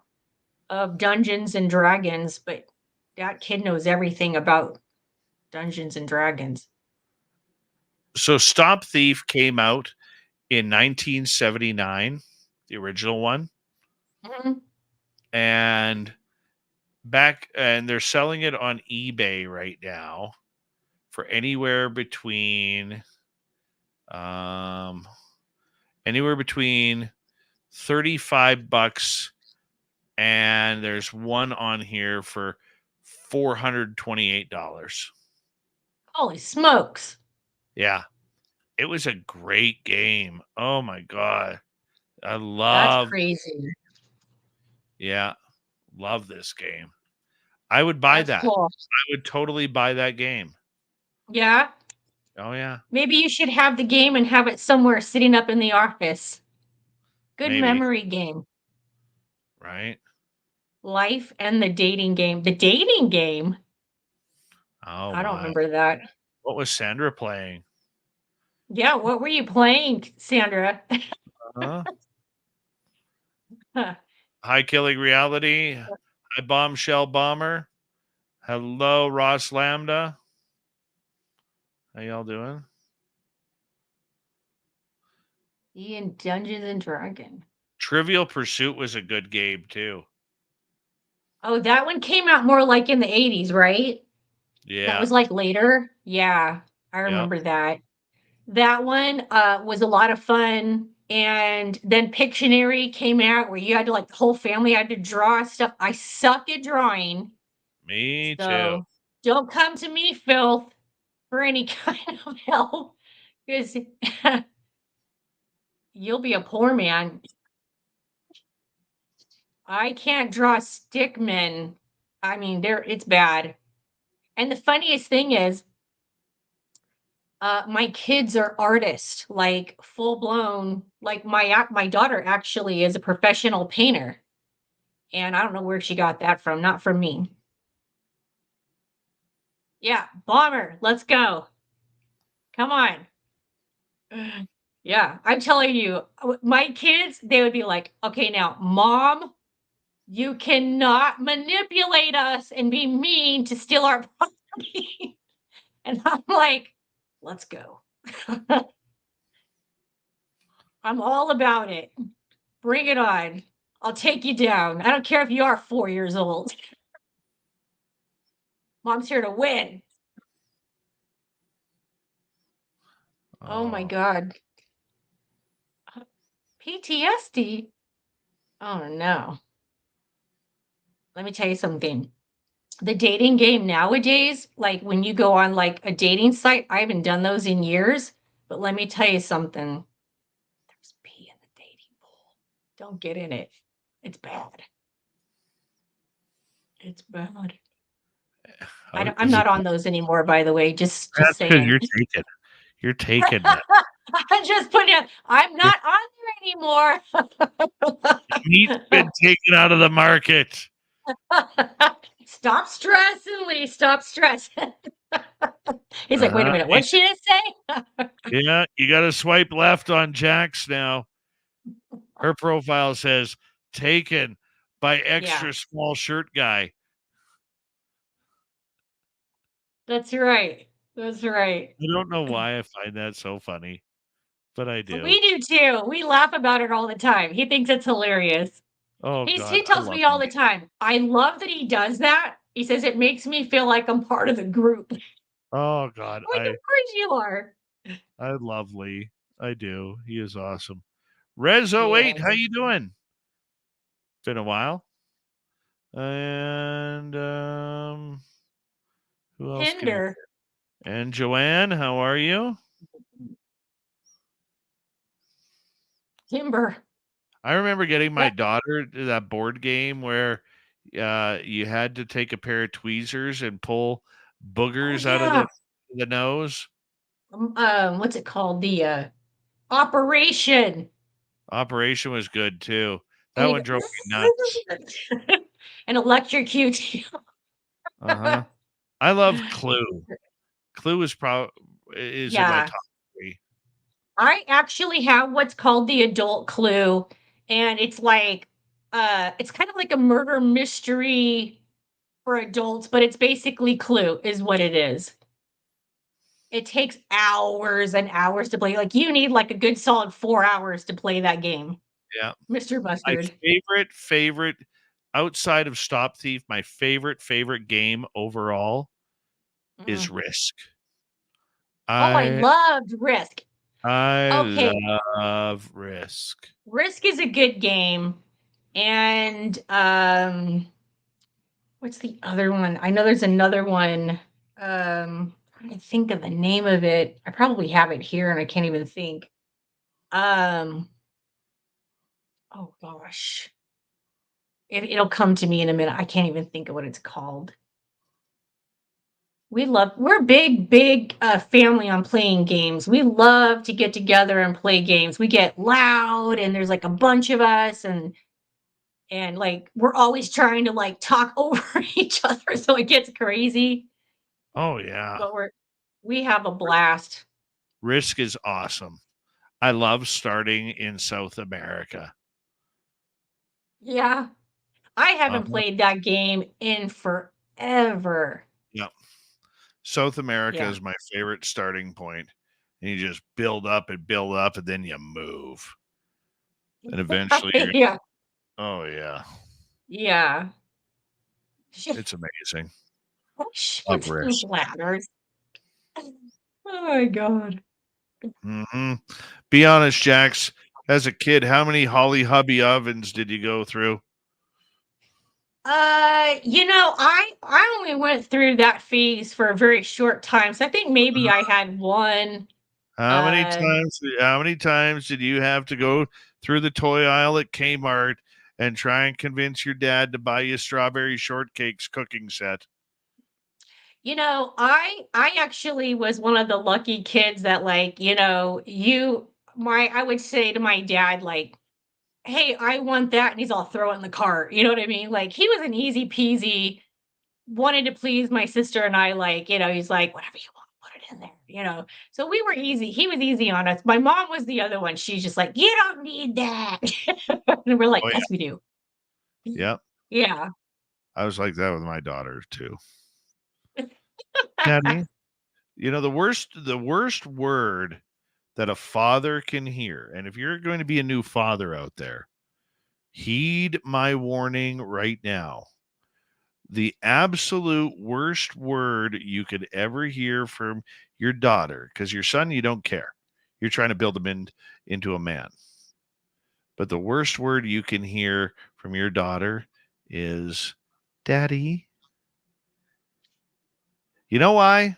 of Dungeons and Dragons, but that kid knows everything about Dungeons and Dragons. So Stop Thief came out in 1979, the original one, Mhm. and they're selling it on eBay right now for um anywhere between $35, and there's one on here for $428. Holy smokes. Yeah, it was a great game. Oh my god. I That's love crazy. Yeah, love this game. I would buy That's that. cool. I would totally buy that game. Yeah. Oh yeah, Maybe you should have the game and have it somewhere sitting up in the office. Good maybe, memory game. right? Life and the dating game. The dating game? Oh I don't my. remember that. What was Sandra playing? Yeah, what were you playing, Sandra? Huh? High Killing Reality. Hi Bombshell Bomber. Hello Ross Lambda. How y'all doing? Ian Dungeons and Dragons. Trivial Pursuit was a good game too. Oh, that one came out more like in the 80s, right? That Yeah. was like later. Yeah, I Yep. remember that. That one was a lot of fun. And then Pictionary came out where you had to like the whole family had to draw stuff. I suck at drawing. Me too. So don't come to me, Phil, for any kind of help. Because you'll be a poor man. I can't draw stickmen. I mean, it's bad. And the funniest thing is, my kids are artists, like full blown. Like my daughter actually is a professional painter, and I don't know where she got that from. Not from me. Yeah, bomber. Let's go. Come on. Yeah, I'm telling you, my kids, they would be like, "Okay, now, mom, you cannot manipulate us and be mean to steal our property." And I'm like, "Let's go." I'm all about it. Bring it on. I'll take you down. I don't care if you are 4 years old. Mom's here to win. Oh my Oh, god. PTSD? Oh no. Let me tell you something. The dating game nowadays, like when you go on like a dating site, I haven't done those in years, but let me tell you something. There's pee in the dating pool. Don't get in it. It's bad. It's bad. Oh, I'm not on those anymore, by the way. Just that's because saying. you're taken. You're taken now. I'm just putting it. I'm not on there anymore. Meat's been taken out of the market. Stop stressing, Lee. Stop stressing. He's like, wait a minute. What'd she just say? Yeah, you got to swipe left on Jax now. Her profile says taken by extra small shirt guy. That's right. That's right. I don't know why I find that so funny, but I do. We do too. We laugh about it all the time. He thinks it's hilarious. Oh, He God. tells me all the time, I love that he does that. He says it makes me feel like I'm part of the group. Oh, God. Like, of course you are. I love Lee. I do. He is awesome. Rez08, how you doing? Been a while. And who else? Hinder. And Joanne, how are you? Timber. I remember getting my daughter to that board game where you had to take a pair of tweezers and pull boogers out of the nose. What's it called? The Operation. Operation was good too. That one drove me nuts. And electrocute you. Uh-huh. I love Clue. Clue is in my top 3. I actually have what's called the adult Clue, and it's like it's kind of like a murder mystery for adults, but it's basically Clue is what it is. It takes hours and hours to play. Like you need like a good solid 4 hours to play that game. Yeah. Mr. Mustard. My favorite outside of Stop Thief, my favorite game overall is Risk. I loved Risk. I love Risk. Risk is a good game. And what's the other one? I know there's another one. I'm trying to think of the name of it. I probably have it here and I can't even think. Oh gosh. It'll come to me in a minute. I can't even think of what it's called. We're big family on playing games. We love to get together and play games. We get loud and there's like a bunch of us and like we're always trying to like talk over each other so it gets crazy. Oh yeah. But we have a blast. Risk is awesome. I love starting in South America. Yeah. I haven't played that game in forever. Yep. South America is my favorite starting point. And you just build up, and then you move. And eventually Oh yeah. Yeah. It's amazing. Ladders. Oh my God. Mm-hmm. Be honest, Jax. As a kid, how many Holly Hubby ovens did you go through? I only went through that phase for a very short time. So I think maybe I had one. How many times did you have to go through the toy aisle at Kmart and try and convince your dad to buy you strawberry shortcakes cooking set? I actually was one of the lucky kids that like, I would say to my dad, like, hey, I want that. And he's all throw it in the cart. You know what I mean? Like he was an easy peasy, wanted to please my sister and I, like, he's like, whatever you want, put it in there, So we were easy. He was easy on us. My mom was the other one. She's just like, you don't need that. And we're like, yes, we do. Yep. Yeah. I was like that with my daughter too. Daddy, the worst word that a father can hear, and if you're going to be a new father out there, heed my warning right now. The absolute worst word you could ever hear from your daughter, because your son, you don't care. You're trying to build him into a man. But the worst word you can hear from your daughter is daddy. You know why?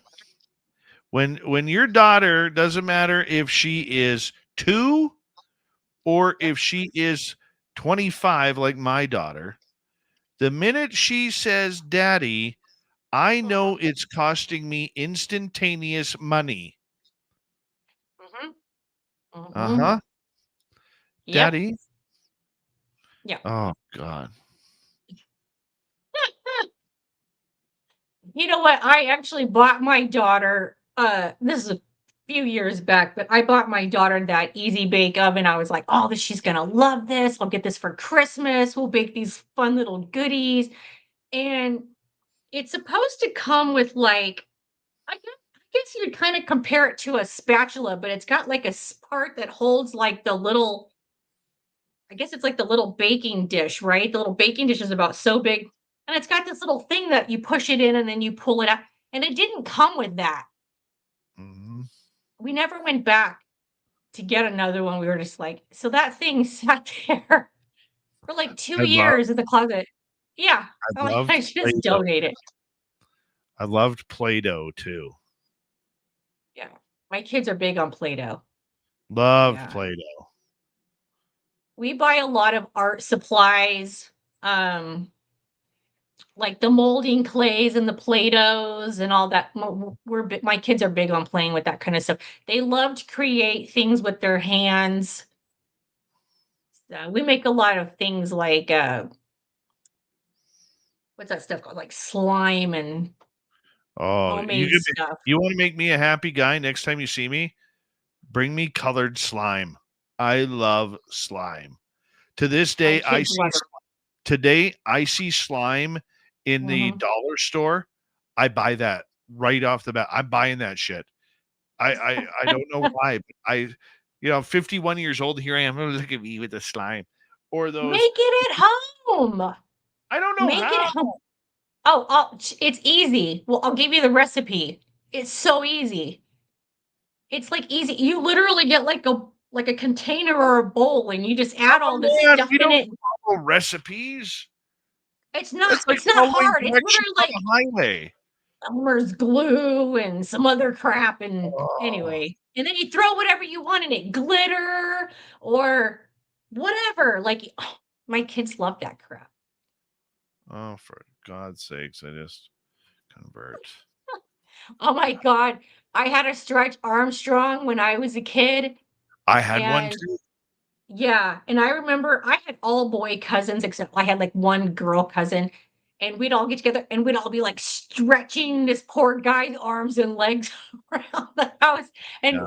When your daughter, doesn't matter if she is 2 or if she is 25, like my daughter, The minute she says daddy, I know it's costing me instantaneous money. Uh-huh. Yep. Daddy. Yeah. Oh, God. You know what? I actually bought my daughter, this is a few years back, but I bought my daughter that easy bake oven. I was like, oh, she's gonna love this. I'll get this for Christmas. We'll bake these fun little goodies. And it's supposed to come with like, I guess you'd kind of compare it to a spatula, but it's got like a part that holds like the little, I guess it's like the little baking dish, right? The little baking dish is about so big. And it's got this little thing that you push it in and then you pull it out. And it didn't come with that. Mm-hmm. We never went back to get another one. We were just like, so that thing sat there for like 2 years in the closet. Yeah. I I'm like, loved I should just Play-Doh. donate it. I loved Play-Doh too. Yeah. My kids are big on Play-Doh. Loved Yeah. Play-Doh. We buy a lot of art supplies, like the molding clays and the Play-Dohs and all that. My kids are big on playing with that kind of stuff. They love to create things with their hands. We make a lot of things like what's that stuff called? Like slime and Oh, homemade stuff. you want to make me a happy guy next time you see me? Bring me colored slime. I love slime. To this day, I see slime in the dollar store. I buy that right off the bat. I'm buying that shit. I don't know why, but 51 years old. Here I am. Oh, look at me with the slime, or those. Make it at home. I don't know Make how. it home. Oh, it's easy. Well, I'll give you the recipe. It's so easy. It's like easy. You literally get like a container or a bowl, and you just add all this stuff We in it. don't follow recipes. It's not. It's like It's not hard. It's directions literally like on the highway. Elmer's glue and some other crap. And Oh. anyway, and then you throw whatever you want in it, glitter or whatever. Like my kids love that crap. Oh, for God's sakes, I just convert. Oh my God. I had a Stretch Armstrong when I was a kid. I had one too. Yeah. And I remember I had all boy cousins, except I had like one girl cousin. And we'd all get together and we'd all be like stretching this poor guy's arms and legs around the house. And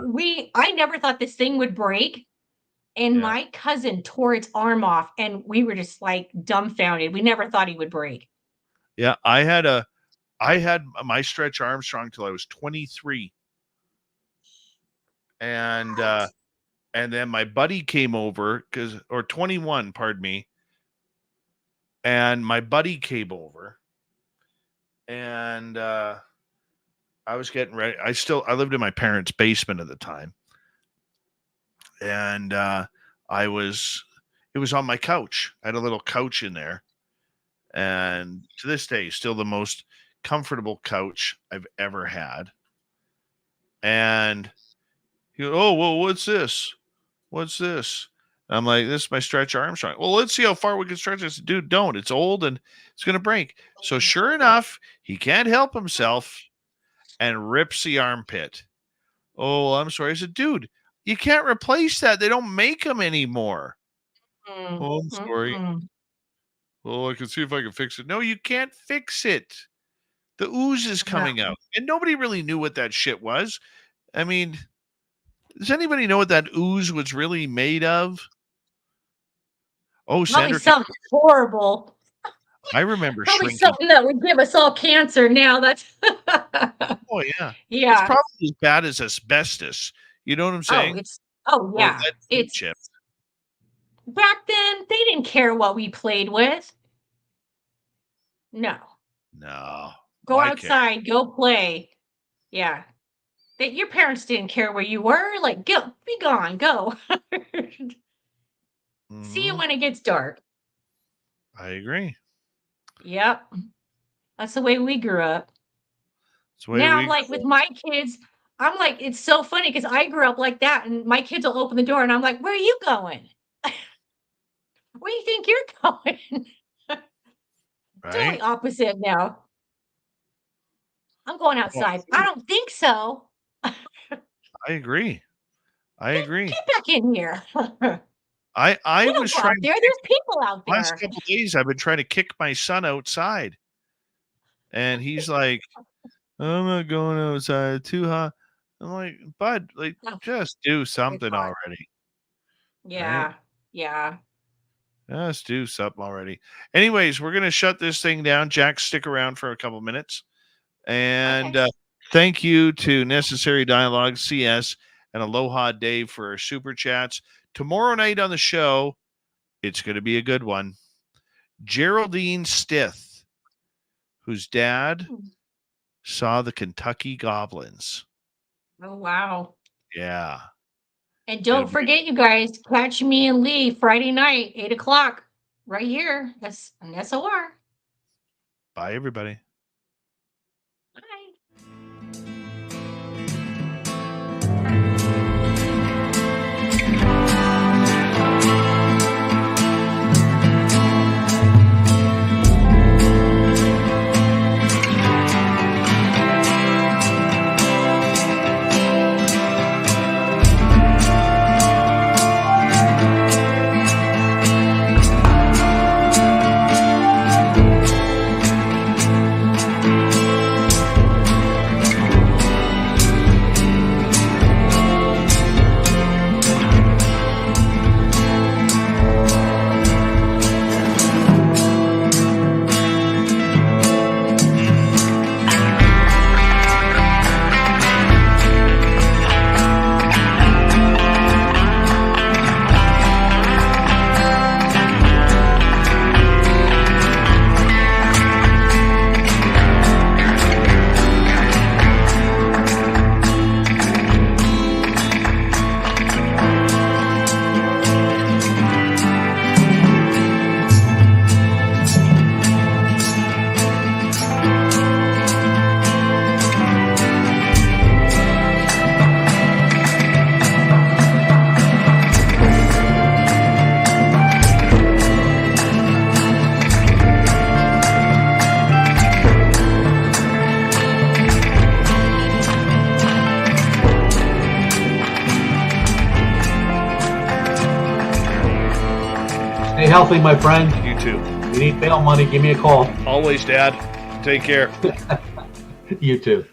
I never thought this thing would break. And my cousin tore its arm off and we were just like dumbfounded. We never thought he would break. Yeah. I had my Stretch Armstrong till I was 23. And then my buddy came over or 21, pardon me. And my buddy came over and I was getting ready. I lived in my parents' basement at the time. And it was on my couch. I had a little couch in there. And to this day, still the most comfortable couch I've ever had. And he goes, oh, well, what's this? What's this? And I'm like, this is my Stretch Armstrong. Well, let's see how far we can stretch this. Dude, don't. It's old and it's going to break. So sure enough, he can't help himself and rips the armpit. Oh, I'm sorry. I said, dude, you can't replace that. They don't make them anymore. Oh, I'm sorry. Well, I can see if I can fix it. No, you can't fix it. The ooze is coming out. And nobody really knew what that shit was. I mean, does anybody know what that ooze was really made of? Oh, Probably something horrible. I remember probably shrinking. Something that would give us all cancer now. That's oh yeah. Yeah. It's probably as bad as asbestos. You know what I'm saying? Yeah. It's chips. Back then they didn't care what we played with. No. Go outside, go play. Yeah. That your parents didn't care where you were. Like, be gone, go. See you when it gets dark. I agree. Yep. That's the way we grew up. Now, like with my kids, I'm like, it's so funny because I grew up like that, and my kids will open the door, and I'm like, where are you going? Where do you think you're going? Totally right? opposite now. I'm going outside. I don't think so. I agree. I agree. Get back in here. I We don't was go out trying there. There's people out last there. couple of days. I've been trying to kick my son outside, and he's like, "I'm not going outside. Too hot." I'm like, "Bud, like, Oh, just do it's something hot. already, right? Yeah. Yeah. Just do something already." Anyways, we're gonna shut this thing down. Jack, stick around for a couple minutes, and Okay. thank you to Necessary Dialogue CS and Aloha Dave for our super chats. Tomorrow night on the show, it's going to be a good one. Geraldine Stith, whose dad saw the Kentucky Goblins. Oh, wow. Yeah. And don't forget, you guys, catch me and Lee Friday night, 8 o'clock, right here. That's an SOR. Bye, everybody. Bye. Stay healthy, my friend. You too. If you need bail money, give me a call. Always, Dad. Take care. You too.